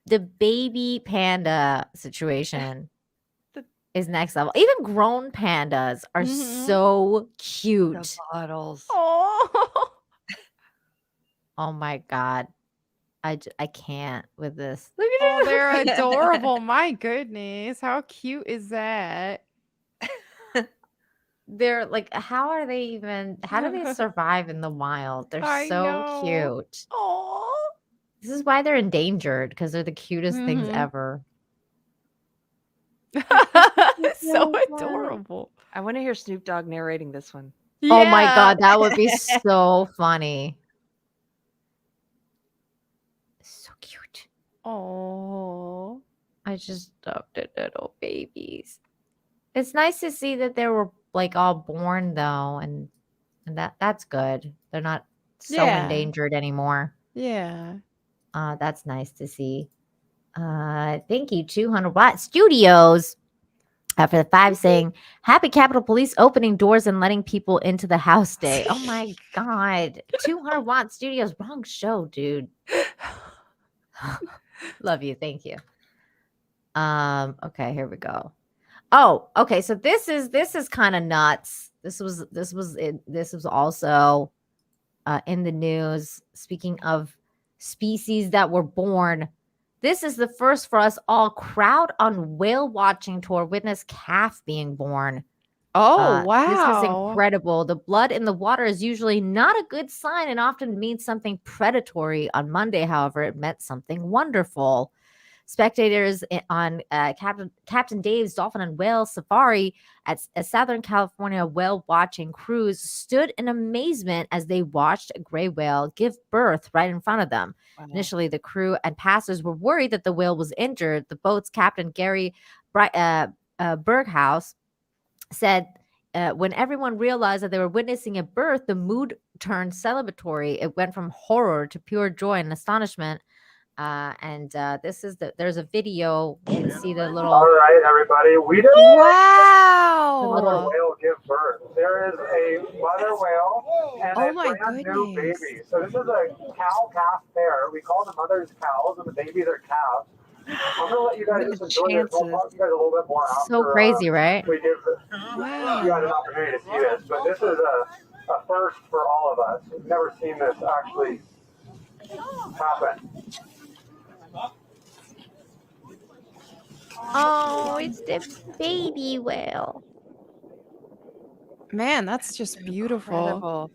The baby panda situation is next level. Even grown pandas are so cute. The bottles. Oh my God. I can't with this. Look at Oh, they're adorable. My goodness. How cute is that? They're like, how do they survive in the wild? They're I so know. cute. Oh. This is why they're endangered, because they're the cutest things ever. So adorable. I want to hear Snoop Dogg narrating this one. Oh my God, that would be so funny. So cute. Oh. I just adopted little babies. It's nice to see that they were like all born though, and that's good. They're not so endangered anymore. Yeah. That's nice to see. Thank you, 200 Watt Studios, for the 5 saying, happy Capitol Police opening doors and letting people into the House Day. Oh my God. 200 Watt Studios, wrong show, dude. Love you. Thank you. Okay, here we go. Oh, okay. So this is kind of nuts. This was also in the news. Speaking of species that were born, this is the first for us all. Crowd on whale watching tour witness calf being born. Oh, wow. This is incredible. The blood in the water is usually not a good sign and often means something predatory. On Monday, however, it meant something wonderful. Spectators on Captain Dave's Dolphin and Whale Safari at a Southern California whale watching cruise stood in amazement as they watched a gray whale give birth right in front of them. Wow. Initially, the crew and passengers were worried that the whale was injured. The boat's captain, Gary Berghaus, said when everyone realized that they were witnessing a birth, the mood turned celebratory. It went from horror to pure joy and astonishment. There's a video. You can see the little. All right, everybody. We did. Wow. Mother whale give birth. There is a mother whale and a brand new baby. So this is a cow-calf pair. We call the mothers cows and the babies are calves. I'm gonna let you guys just enjoy this. We'll talk to you guys a little bit more after. So crazy, right? We give you guys an opportunity to see this, but this is a first for all of us. We've never seen this actually happen. Oh, it's the baby whale. Man, that's just beautiful. Incredible.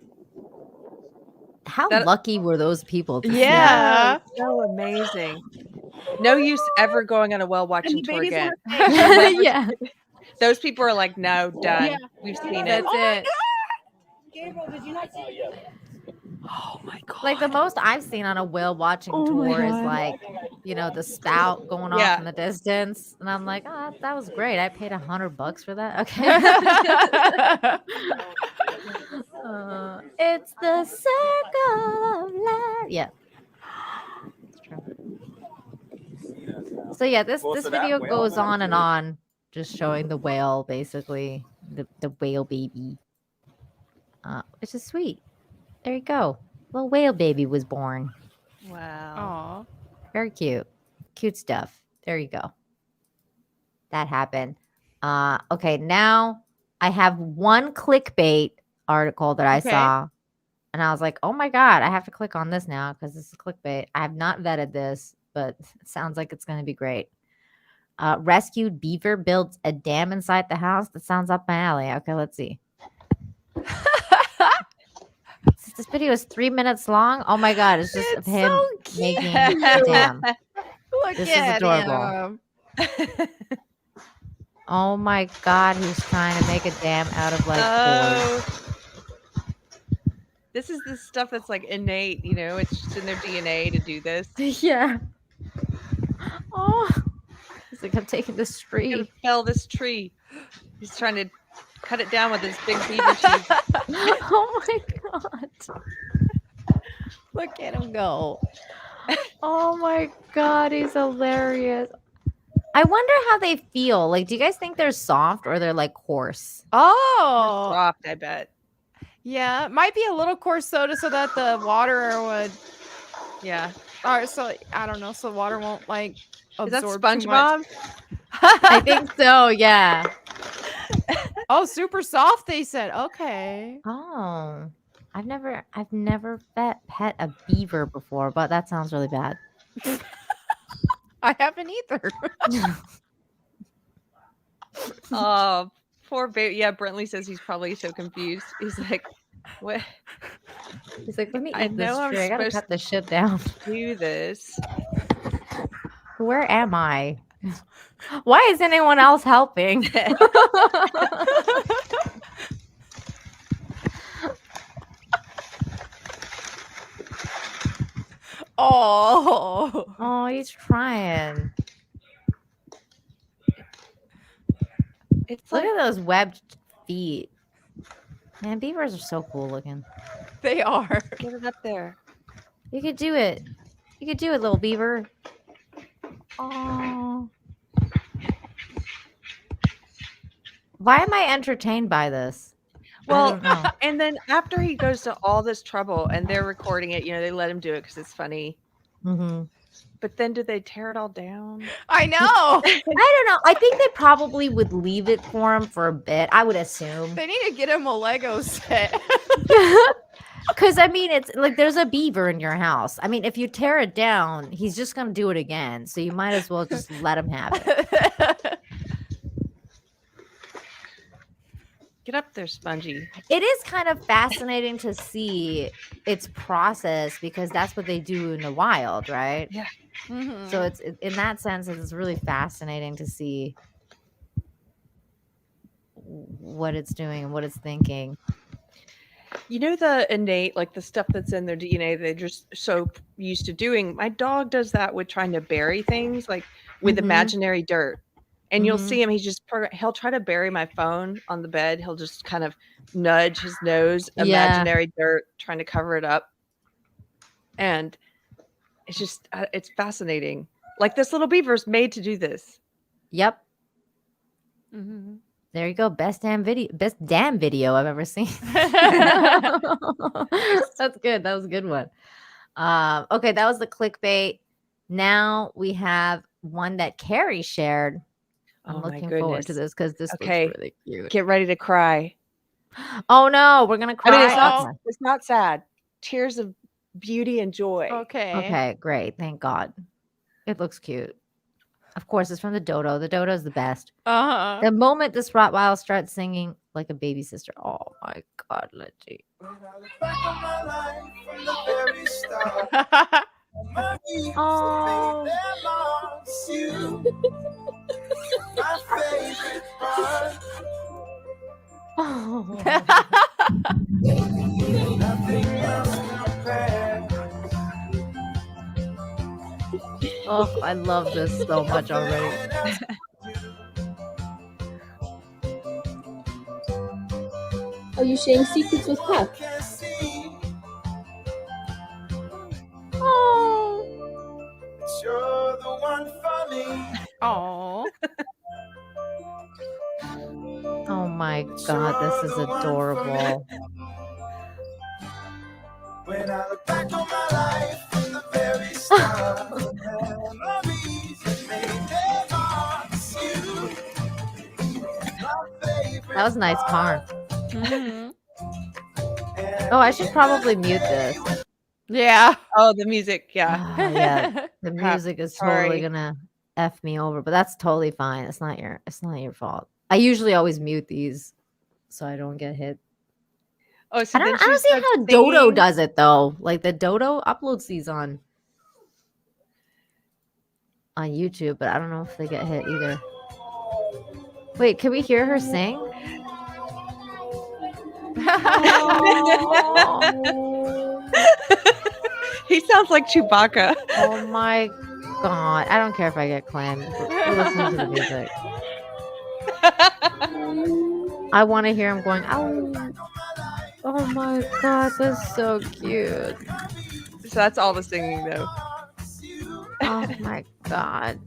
How That- lucky were those people? To see Yeah. No, so amazing. No use ever going on a whale watching tour again. Yeah. Those people are like, no, done. Yeah. We've seen That's it. it. Gabriel, did you not see? Oh my god. Like the most I've seen on a whale watching Oh my tour is God. like, the spout going off in the distance, and I'm like, oh, that was great. I paid $100 for that. Okay. It's the circle of life. Yeah, it's true. So yeah, this video goes on and on, just showing the whale, basically the whale baby, which is sweet. There you go. Little whale baby was born. Wow. Very cute. Cute stuff. There you go. That happened. Okay, now I have one clickbait article that I saw. And I was like, oh my God, I have to click on this now because this is clickbait. I have not vetted this, but it sounds like it's going to be great. Rescued beaver builds a dam inside the house. That sounds up my alley. Okay, let's see. This video is 3 minutes long. Oh my God, it's just of him making a dam. Look This is at adorable. him. Oh my God, he's trying to make a dam out of like boards. This is the stuff that's like innate, it's just in their DNA to do this. Yeah. Oh, he's like, I'm taking this He's gonna tree. fell this tree. He's trying to cut it down with his big beaver teeth. Oh my God. Look at him go. Oh my God, he's hilarious. I wonder how they feel. Like, do you guys think they're soft or they're like coarse? Oh. Soft, I bet. Yeah, might be a little coarse soda so that the water would. Yeah. Or so I don't know, so water won't like Is that absorb too much. SpongeBob? I think so, yeah. Oh, super soft, they said. Okay. Oh. I've never pet a beaver before, but that sounds really bad. I haven't either. Oh, poor baby. Yeah, Brentley says he's probably so confused. He's like, what? He's like, let me I eat know this I'm tree. I gotta supposed cut this shit down. to do this. Where am I? Why is anyone else helping? Oh. Oh, he's trying. It's Look like at those webbed feet. Man, beavers are so cool looking. They are. Get it up there. You could do it. You could do it, little beaver. Oh. Why am I entertained by this? I Well, don't know. and then after he goes to all this trouble and they're recording it, they let him do it because it's funny. Mm-hmm. But then do they tear it all down? I know. I don't know. I think they probably would leave it for him for a bit. I would assume. They need to get him a Lego set. Because, I mean, it's like there's a beaver in your house. I mean, if you tear it down, he's just going to do it again. So you might as well just let him have it. Get up there, Spongy. It is kind of fascinating to see its process because that's what they do in the wild, right? Yeah. Mhm. So it's in that sense, it's really fascinating to see what it's doing and what it's thinking. The innate, like the stuff that's in their DNA, they're just so used to doing. My dog does that with trying to bury things, like with imaginary dirt. And you'll see him, he'll try to bury my phone on the bed. He'll just kind of nudge his nose, imaginary dirt, trying to cover it up. And it's just, it's fascinating. Like this little beaver's made to do this. Yep. Mm-hmm. There you go. Best damn video I've ever seen. That's good. That was a good one. Okay, that was the clickbait. Now we have one that Carrie shared. I'm looking forward to this because this looks really cute. Get ready to cry. Oh no, we're gonna cry. I mean, it's not sad. Tears of beauty and joy. Okay. Okay, great. Thank God. It looks cute. Of course, it's from the dodo. The dodo's the best. Uh-huh. The moment this Rottweiler starts singing like a baby sister, oh my God, let's see. Oh. Oh, I love this so much already. Are you sharing secrets with Puff? Oh. You're the one for me. Oh. Oh my God, this is adorable. When I look back on my life from the very start, memories made their marks. That was a nice car. Mm-hmm. Oh, I should probably mute this. Yeah. Oh, the music. Yeah. Yeah, the Crap, music is totally sorry. gonna F me over, but that's totally fine. It's not your fault. I usually always mute these so I don't get hit. Oh, so I then don't she see starts how Dodo singing. does it though. Like the Dodo uploads these on YouTube, but I don't know if they get hit either. Wait, can we hear her sing? He sounds like Chewbacca. Oh my God. I don't care if I get claimed. We're listening to the music. I want to hear him going, ow. Oh my God, that's so cute. So that's all the singing though. Oh my God.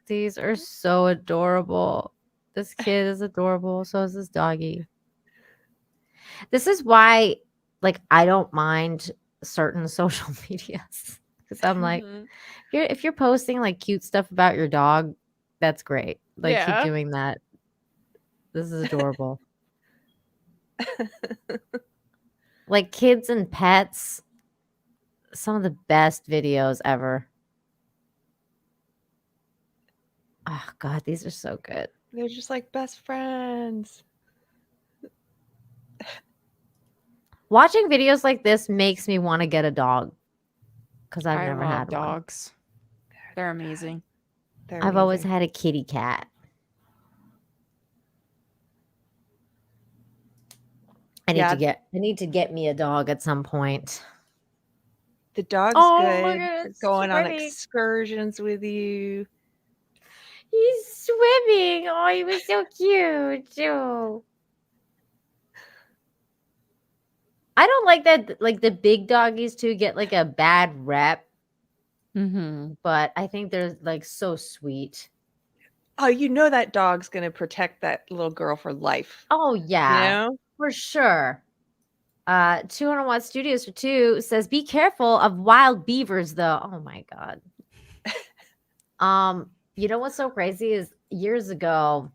These are so adorable. This kid is adorable. So is this doggy. This is why, like, I don't mind certain social medias. Because I'm like, if you're posting like cute stuff about your dog, that's great. Like, Yeah. keep doing that. This is adorable. Like kids and pets, some of the best videos ever. Oh God, these are so good. They're just like best friends. Watching videos like this makes me want to get a dog because I've I never love had one. dogs. They're amazing. I've always had a kitty cat. I need to get me a dog at some point. The dog's Oh good. my God, it's Going on swimming. excursions with you. He's swimming. Oh, he was so cute too. I don't like that. Like the big doggies too get like a bad rep, but I think they're like so sweet. Oh, you know that dog's gonna protect that little girl for life. Oh yeah, You know? for sure. 200 Watt Studios for 2 says, "Be careful of wild beavers, though." Oh my God. You know what's so crazy is years ago,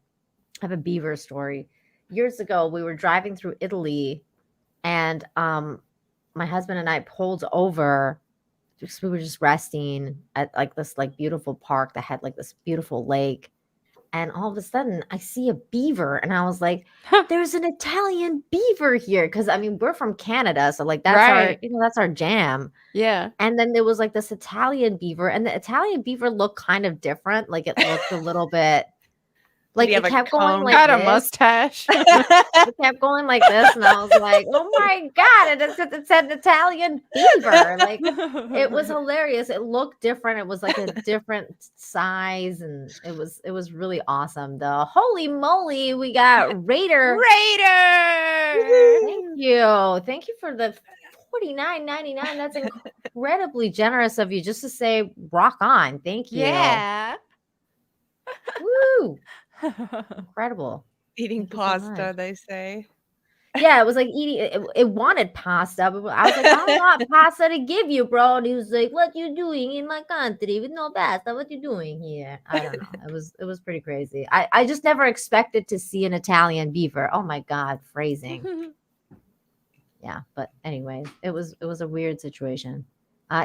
I have a beaver story. Years ago, we were driving through Italy, and my husband and I pulled over because we were just resting at like this like beautiful park that had like this beautiful lake. And all of a sudden, I see a beaver, and I was like, "There's an Italian beaver here." Because I mean, we're from Canada, so like that's our, that's our jam. Yeah. And then there was like this Italian beaver, and the Italian beaver looked kind of different. Like it looked a little bit, like it kept going like Got a this. mustache. It kept going like this, and I was like, "Oh my God!" It said Italian beaver. Like it was hilarious. It looked different. It was like a different size, and it was really awesome. The holy moly, we got Raider. Thank you for the $49.99. That's incredibly generous of you, just to say rock on. Thank you. Yeah. Woo! Incredible. Eating Thank you so pasta, much. they say. Yeah, it was like eating. It wanted pasta. But I was like, I don't want pasta to give you, bro. And he was like, "What you doing in my country with no pasta? What you doing here?" I don't know. It was pretty crazy. I just never expected to see an Italian beaver. Oh my God, phrasing. Yeah, but anyway, it was a weird situation.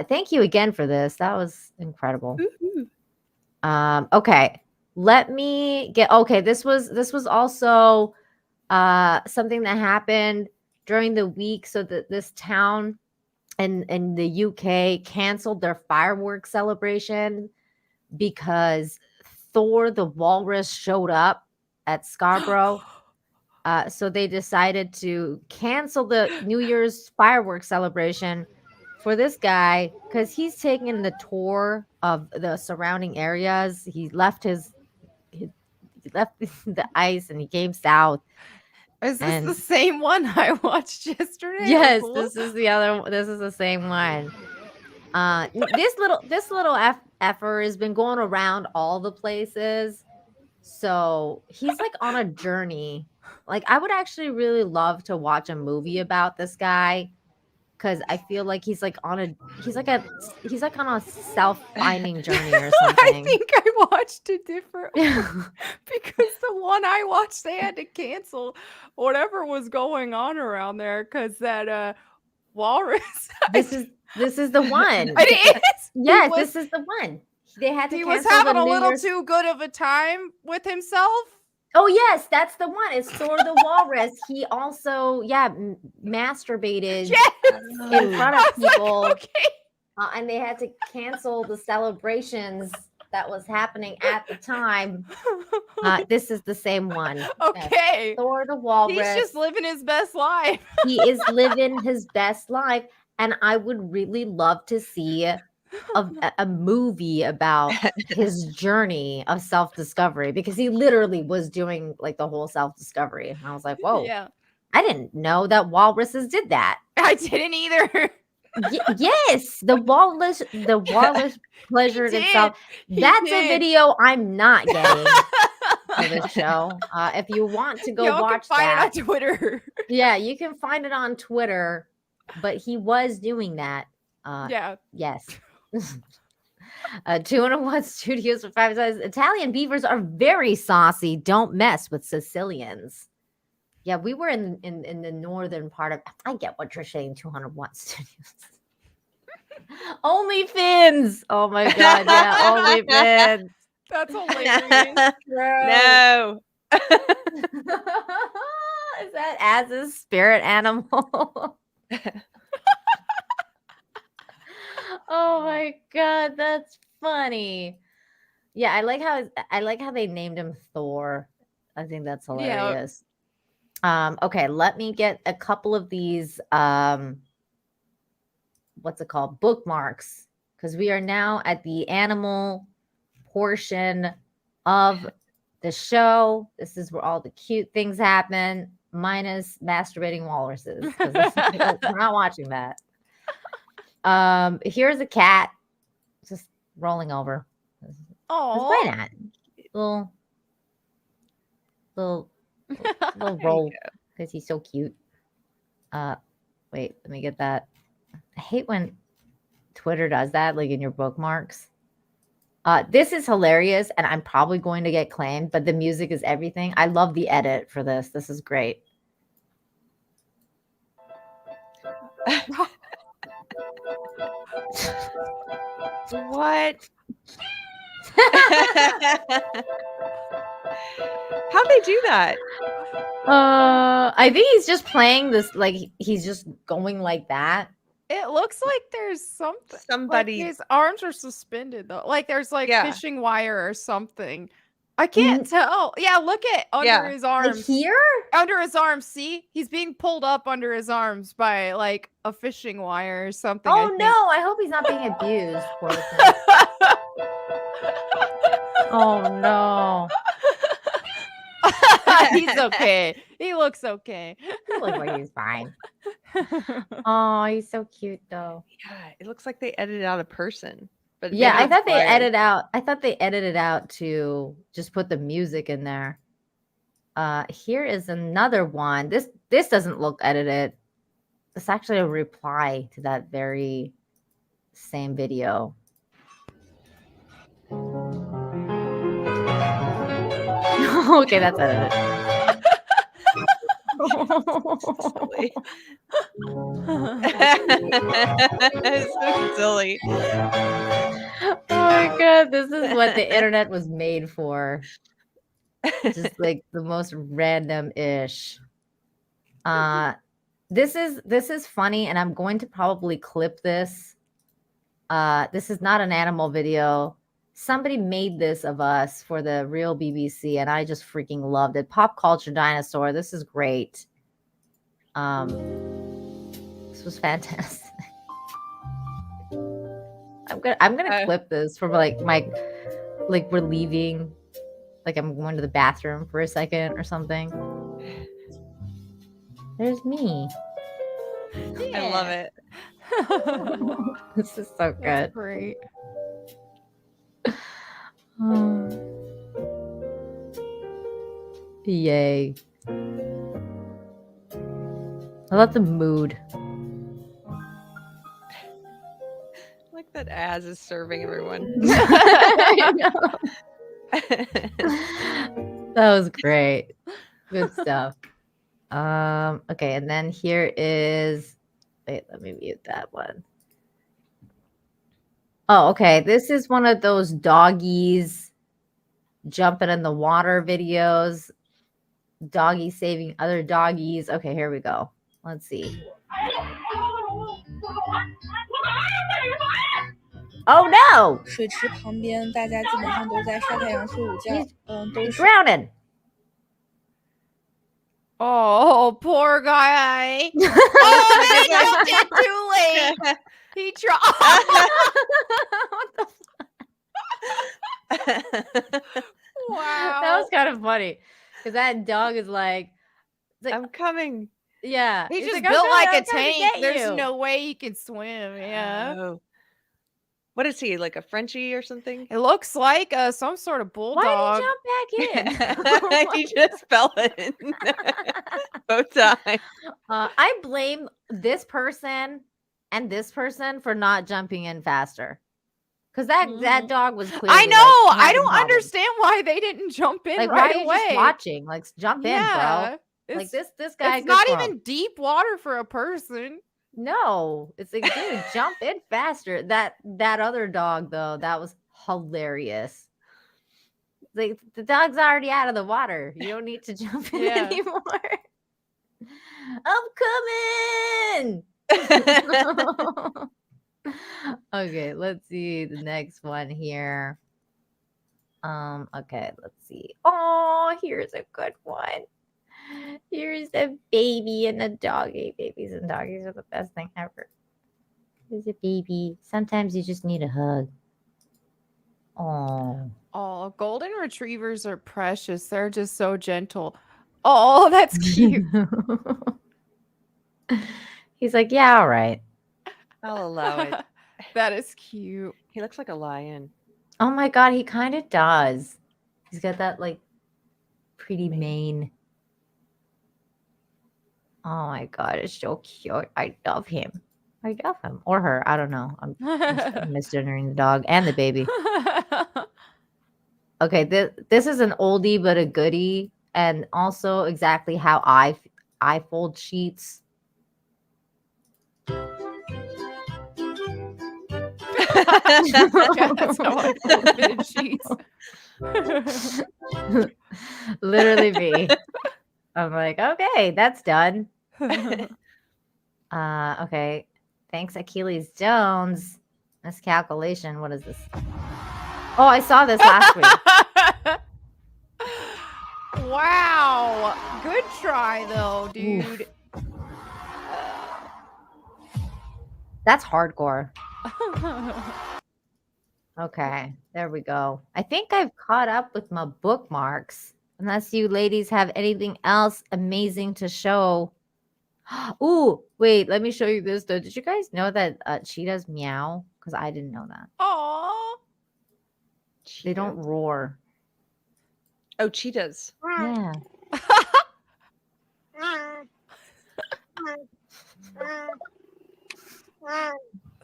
Thank you again for this. That was incredible. Okay. Let me get. Okay, this was also something that happened during the week. So that this town in the UK canceled their fireworks celebration because Thor the Walrus showed up at Scarborough. So they decided to cancel the New Year's fireworks celebration for this guy because he's taking the tour of the surrounding areas. He left he left the ice and he came south. Is this the And same one I watched yesterday? yes, Cool. this is the other. This is the same one. This little effer has been going around all the places. So he's like on a journey. Like I would actually really love to watch a movie about this guy because I feel like he's like on a self-finding journey or I something. think I watched a different one because the one I watched, they had to cancel whatever was going on around there because that walrus. This is the one. It is. Yes, this is the one. They had to He cancel was having the a New little Year's. too good of a time with himself. Oh yes, that's the one. It's Thor the Walrus. He also, masturbated in front of people, and they had to cancel the celebrations that was happening at the time. This is the same one. Okay, Thor the Walrus. He's just living his best life. He is living his best life, and I would really love to see a movie about his journey of self-discovery because he literally was doing like the whole self-discovery. And I was like, whoa, Yeah. I didn't know that walruses did that. I didn't either. Yes, the walrus pleasured itself. That's a video I'm not getting for this show. If you want to go Y'all watch can find that it on Twitter. Yeah, you can find it on Twitter, but he was doing that. Yeah. Yes. 201 Studios for 5 says Italian beavers are very saucy. Don't mess with Sicilians. Yeah, we were in the northern part of. I get what you're saying. 201 Studios. Only fins. Oh my god. Yeah, only fins. That's hilarious. No. Is that as a spirit animal? Oh my god, that's funny. Yeah, I like how they named him Thor. I think that's hilarious. Okay, let me get a couple of these what's it called? Bookmarks, because we are now at the animal portion of the show. This is where all the cute things happen, minus masturbating walruses. We're not watching that. Here's a cat just rolling over. Oh, Why not? Little roll because he's so cute. Wait, let me get that. I hate when Twitter does that, like in your bookmarks. This is hilarious, and I'm probably going to get claimed, but the music is everything. I love the edit for this. This is great. What? How'd they do that? I think he's just playing this, like he's just going like that. It looks like there's something. Somebody- Like his arms are suspended though. Like there's like Yeah. fishing wire or something. I can't tell. Yeah, look at under his arms. Like here? Under his arms. See, he's being pulled up under his arms by like a fishing wire or something. Oh no! I hope he's not being abused. Poor thing. Oh no! He's okay. He looks okay. He looks like he's fine. Oh, he's so cute though. Yeah, it looks like they edited out a person. But Yeah, maybe I thought it's they blurry. edited out to just put the music in there. Here is another one. This doesn't look edited. It's actually a reply to that very same video. Okay, that's edited. Silly. It's so silly. Oh my god, this is what the internet was made for. Just like the most random-ish. This is funny, and I'm going to probably clip this. This is not an animal video. Somebody made this of us for the real BBC, and I just freaking loved it. Pop culture dinosaur. This is great. This was fantastic. I'm gonna clip this from like we're leaving, like I'm going to the bathroom for a second or something. There's me. I love it. This is so good. That's great. Yay. I love the mood. Like that Az is serving everyone. I know. That was great. Good stuff. Okay, and then here is, wait, let me mute that one. Oh, okay. This is one of those doggies jumping in the water videos. Doggies saving other doggies. Okay, here we go. Let's see. Oh no! 水池旁边，大家基本上都在晒太阳、睡午觉。都 He's 是 drowning. Oh, poor guy. Oh, he jumped in too late. He tried. Wow. That was kind of funny because that dog is like, I'm coming. Yeah. He he's just like, "I'm built coming, like a I'm coming to tank. get There's you." no way he can swim. Yeah. Oh. What is he, like a Frenchie or something? It looks like some sort of bulldog. Why did he jump back in? He just fell in both times. I blame this person and this person for not jumping in faster. Because that dog was clearly I know. like, I having don't problems. understand why they didn't jump in Like, right why are you away. just watching? Like, jump in, bro. Like It's- this guy. It's good not for him. even deep water for a person. No, it's like, dude, jump in faster. That other dog though, that was hilarious. Like the dog's already out of the water. You don't need to jump in Yeah. anymore. I'm coming. Okay, let's see the next one here. Okay, let's see. Oh, here's a good one. Here's a baby and a doggy. Babies and doggies are the best thing ever. Here's a baby. Sometimes you just need a hug. Oh. Oh, golden retrievers are precious. They're just so gentle. Oh, that's cute. He's like, yeah, all right. I'll allow it. That is cute. He looks like a lion. Oh my god, he kind of does. He's got that like pretty mane. Oh my god, it's so cute. I love him. I love him. Or her. I don't know. I'm misgendering the dog and the baby. Okay, this is an oldie but a goodie, and also exactly how I fold sheets. That's how I folded sheets. Literally me. I'm like, okay, that's done. Okay. Thanks, Achilles Jones. Miscalculation. What is this? Oh, I saw this last week. Wow. Good try though, dude. That's hardcore. Okay, there we go. I think I've caught up with my bookmarks. Unless you ladies have anything else amazing to show. Ooh, wait, let me show you this though. Did you guys know that cheetahs meow? Because I didn't know that. Aww. They don't roar. Oh, cheetahs. Yeah.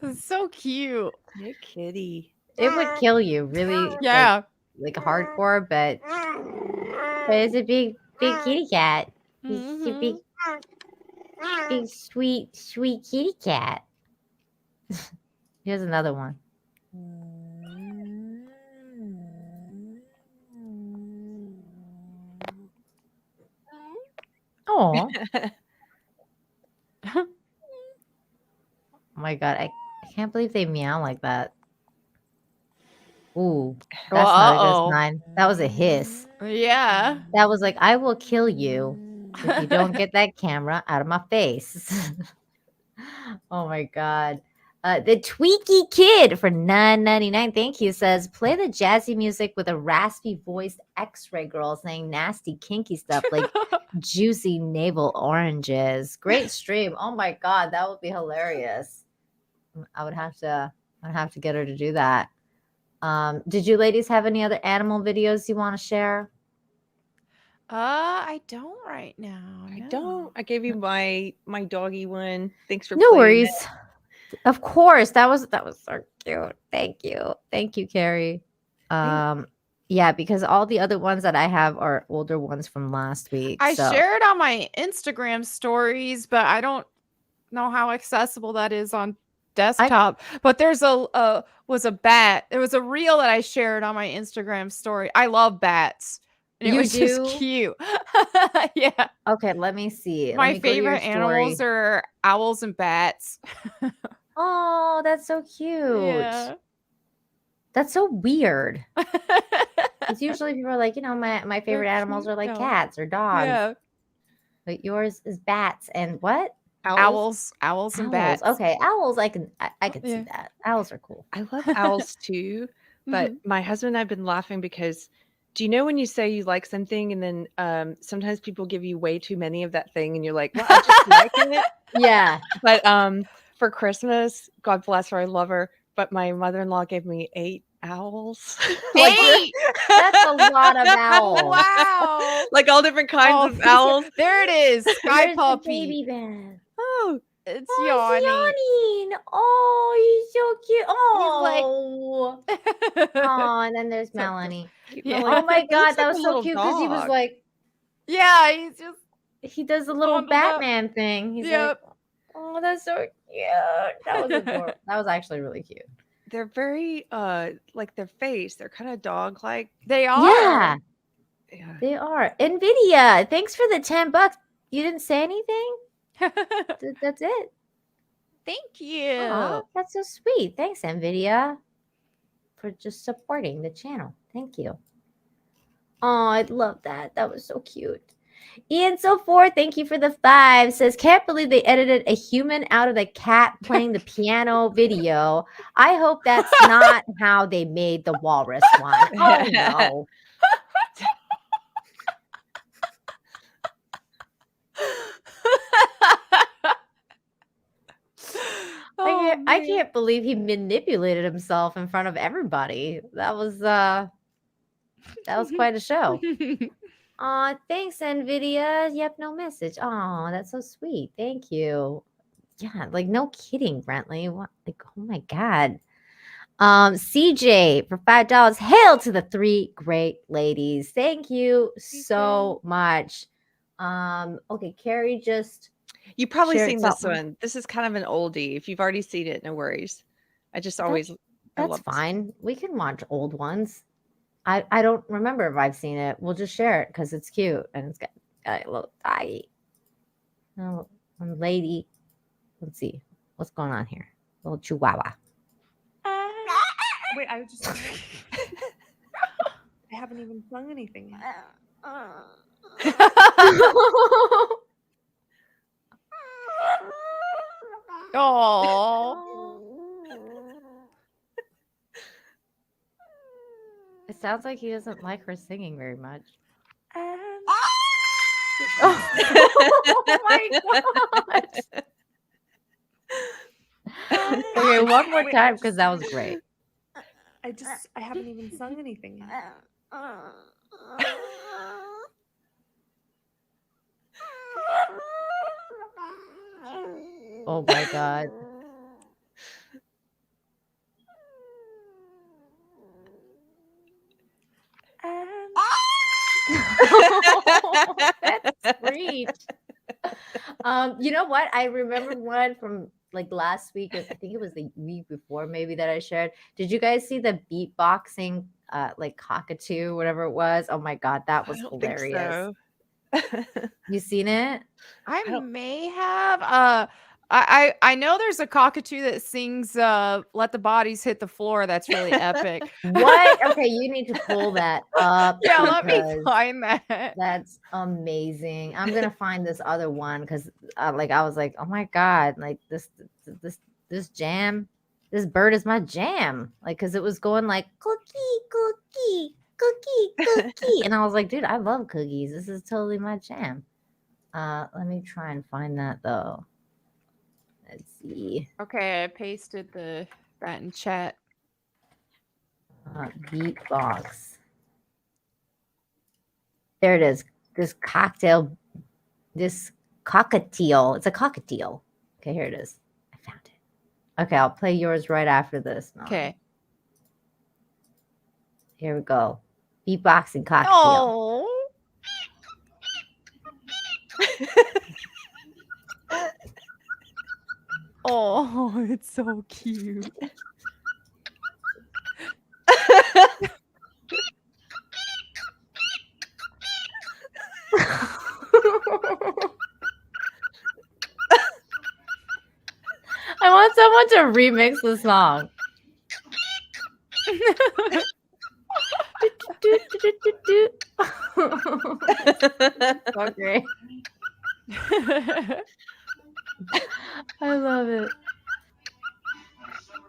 It's so cute. You're kitty. It would kill you, really. Yeah. Like hardcore, but it's a big kitty cat. He's a big, sweet kitty cat. Here's another one. Oh. Oh my god, I can't believe they meow like that. Ooh, that's not a good Uh-oh. sign. That was a hiss. Yeah. That was like, I will kill you if you don't get that camera out of my face. Oh my god. The Tweaky Kid for $9.99. Thank you. Says play the jazzy music with a raspy voiced X-ray girl saying nasty kinky stuff like juicy navel oranges. Great stream. Oh my god, that would be hilarious. I'd have to get her to do that. Did you ladies have any other animal videos you want to share? I don't right now. I no. don't. I gave you my doggy one. Thanks for No playing worries. it. Of course. That was so cute. Thank you. Thank you, Carrie. Yeah, because all the other ones that I have are older ones from last week. I so shared on my Instagram stories, but I don't know how accessible that is on desktop. But there's a bat. There was a reel that I shared on my Instagram story. I love bats. And it You was just do? cute. Yeah. Okay, let me see. Let My me go to your favorite animals story. are owls and bats. Oh, that's so cute. Yeah. That's so weird. Because usually people are like, my favorite animals are like though. cats or dogs. Yeah. But yours is bats and what? Owls and bats. Okay, owls. I can see Yeah. that. Owls are cool. I love owls too, but my husband and I have been laughing because do you know when you say you like something and then sometimes people give you way too many of that thing and you're like, well, I just like it. Yeah. But for Christmas, God bless her, I love her, but my mother-in-law gave me 8 owls. Like, 8? That's a lot of owls. Wow. like all different kinds of owls. There it is. Sky Where's the puppy. baby bear? Oh, It's Oh, yawning. he's yawning. Oh, he's so cute. He's like, Oh, and then there's Melanie. Yeah. Oh my He god, looks that like was a so little cute because he was dog. like, Yeah, he's just he does the little bundled up. Batman thing. He's Yep. like, oh, that's so cute. That was adorable. That was actually really cute. They're very like their face, they're kind of dog-like. They are. Yeah, Yeah. they are. Nvidia, thanks for the $10. You didn't say anything? That's it. Thank you. Aw, that's so sweet. Thanks, Nvidia, for just supporting the channel. Thank you. Oh, I love that. That was so cute. Ian So Forth, thank you for the 5. Says, can't believe they edited a human out of the cat playing the piano video. I hope that's not how they made the walrus one. Oh no. I can't believe he manipulated himself in front of everybody. That was quite a show. Aw, thanks, Nvidia. Yep, no message. Aw, that's so sweet. Thank you. Yeah, like no kidding, Brentley. What, like, oh my god. CJ for $5. Hail to the 3 great ladies. Thank you so much. Okay, Carrie just You probably shared seen this something. one. This is kind of an oldie. If you've already seen it, no worries. I just always I That's love this. fine. We can watch old ones. I don't remember if I've seen it. We'll just share it because it's cute and it's got a little doggy. Oh, lady. Let's see what's going on here. Little chihuahua. Wait, I was just. I haven't even sung anything yet. Oh. It sounds like he doesn't like her singing very much. Oh my god. Okay, one more time because that was great. I haven't even sung anything yet. Oh my god. That's sweet. You know what? I remember one from like last week, or I think it was the week before, maybe, that I shared. Did you guys see the beatboxing like cockatoo, whatever it was? Oh my god, that was hilarious. You seen it? I may have. I know there's a cockatoo that sings "Let the Bodies Hit the Floor." That's really epic. What? Okay, you need to pull that up. Yeah, let me because find that. That's amazing. I'm gonna find this other one because, like, I was like, oh my god, like this jam, this bird is my jam. Like, because it was going like cookie, cookie, cookie, cookie, and I was like, dude, I love cookies. This is totally my jam. Let me try and find that though. Let's see. Okay, I pasted that in chat. Beatbox. There it is. This cockatiel. It's a cockatiel. Okay, here it is. I found it. Okay, I'll play yours right after this. Okay. Here we go. Beatboxing cockatiel. Oh. Oh, it's so cute. I want someone to remix the song. So great. I love it.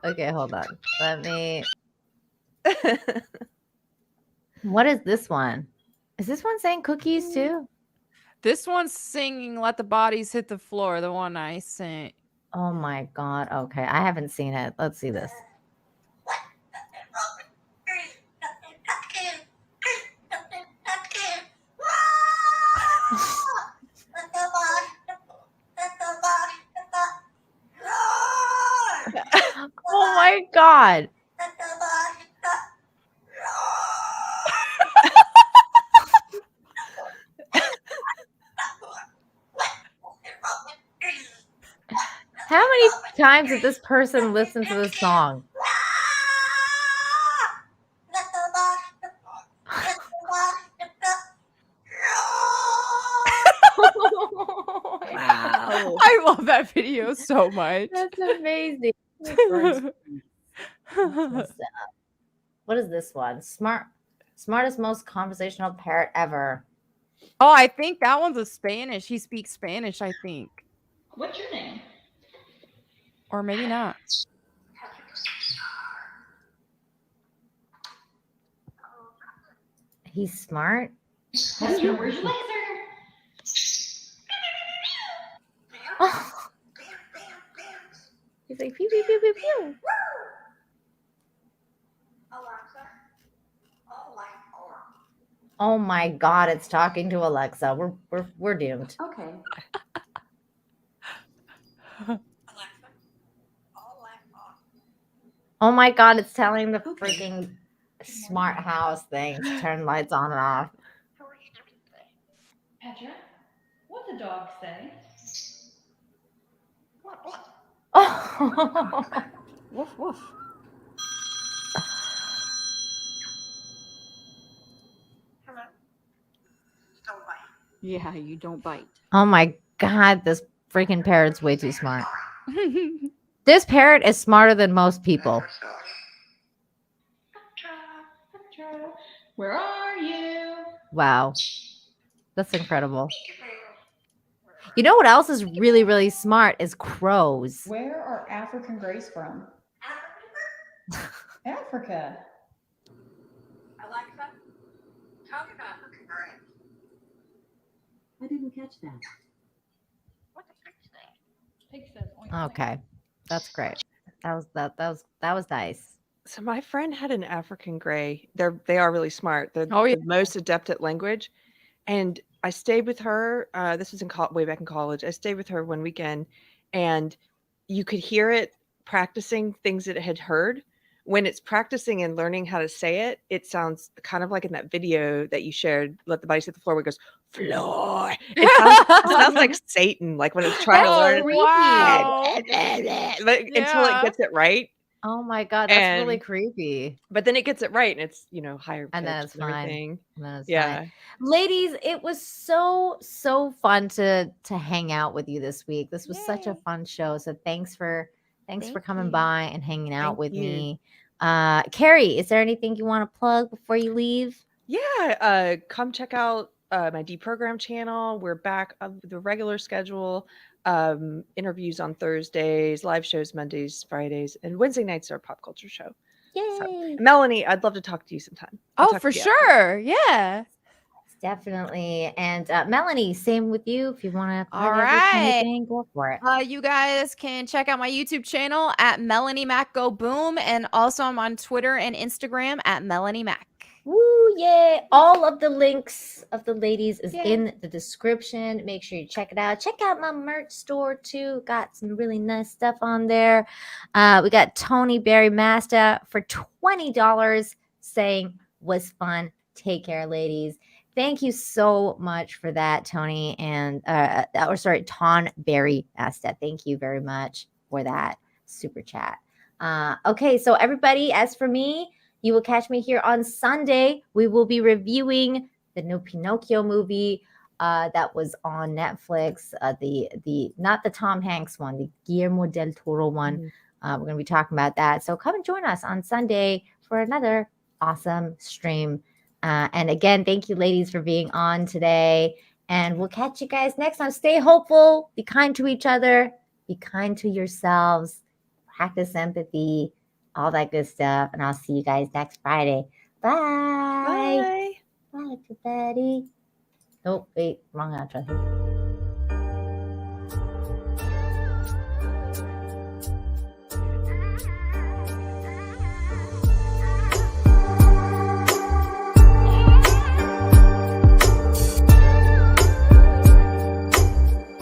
Okay, hold on. Let me. What is this one? Is this one saying cookies too? This one's singing "Let the Bodies Hit the Floor." The one I sent. Oh my god. Okay, I haven't seen it. Let's see this. Oh my god. How many times did this person listen to this song? Wow. I love that video so much. That's amazing. What is this one? Smartest, most conversational parrot ever. Oh, I think that one's a Spanish. He speaks Spanish, I think. What's your name? Or maybe not. He's smart. Where's your laser? Oh. He's like pew pew pew pew pew. Oh my god, it's talking to Alexa. We're doomed. Okay. Oh my god, it's telling the freaking smart house thing to turn lights on and off. Petra, what'd the dog say? Oh. Woof woof. Yeah, you don't bite. Oh my god, this freaking parrot's way too smart. This parrot is smarter than most people. Petra, where are you? Wow. That's incredible. You know what else is really, really smart is crows. Where are African grays from? Africa. Alexa, tell me about African gray. I didn't catch that. What the pig say? Pig says oink. Okay. That's great. That was nice. So my friend had an African gray. They are really smart. They're the most adept at language. And I stayed with her. This was way back in college. I stayed with her one weekend, and you could hear it practicing things that it had heard. When it's practicing and learning how to say it, it sounds kind of like in that video that you shared, "Let the Bodies Hit the Floor," where it goes, floor. It sounds like Satan, like when it's trying to learn. Wow. But until it gets it right. Oh my God, that's really And creepy. but then it gets it right, and it's, higher And then pitched it's and fine. everything. And then it's Yeah. fine. Ladies, it was so fun to hang out with you this week. This was such a fun show. So thanks for coming by and hanging out Thank with you. me. Carrie, is there anything you want to plug before you leave? Yeah, come check out my deprogram channel. We're back on the regular schedule. Interviews on Thursdays, live shows Mondays, Fridays, and Wednesday nights are a pop culture show. So, Yay. Melanie, I'd love to talk to you sometime. I'll Oh, talk for to you after. sure. Yeah. Definitely. And Melanie, same with you. If you want to All plug right. anything, go for it. You guys can check out my YouTube channel at Melanie Mac Go Boom, and also I'm on Twitter and Instagram at Melanie Mac. Woo, yay. All of the links of the ladies is in the description. Make sure you check it out. Check out my merch store too. Got some really nice stuff on there. We got Tony Berry Master for $20 saying was fun. Take care, ladies. Thank you so much for that, Tony. And Ton Berry Master. Thank you very much for that super chat. Okay, so everybody, as for me, you will catch me here on Sunday. We will be reviewing the new Pinocchio movie that was on Netflix. The not the Tom Hanks one, the Guillermo del Toro one. We're going to be talking about that. So come and join us on Sunday for another awesome stream. And again, thank you, ladies, for being on today. And we'll catch you guys next time. Stay hopeful. Be kind to each other. Be kind to yourselves. Practice empathy. All that good stuff. And I'll see you guys next Friday. Bye. Bye. Bye, everybody. Oh, wait. Wrong outro.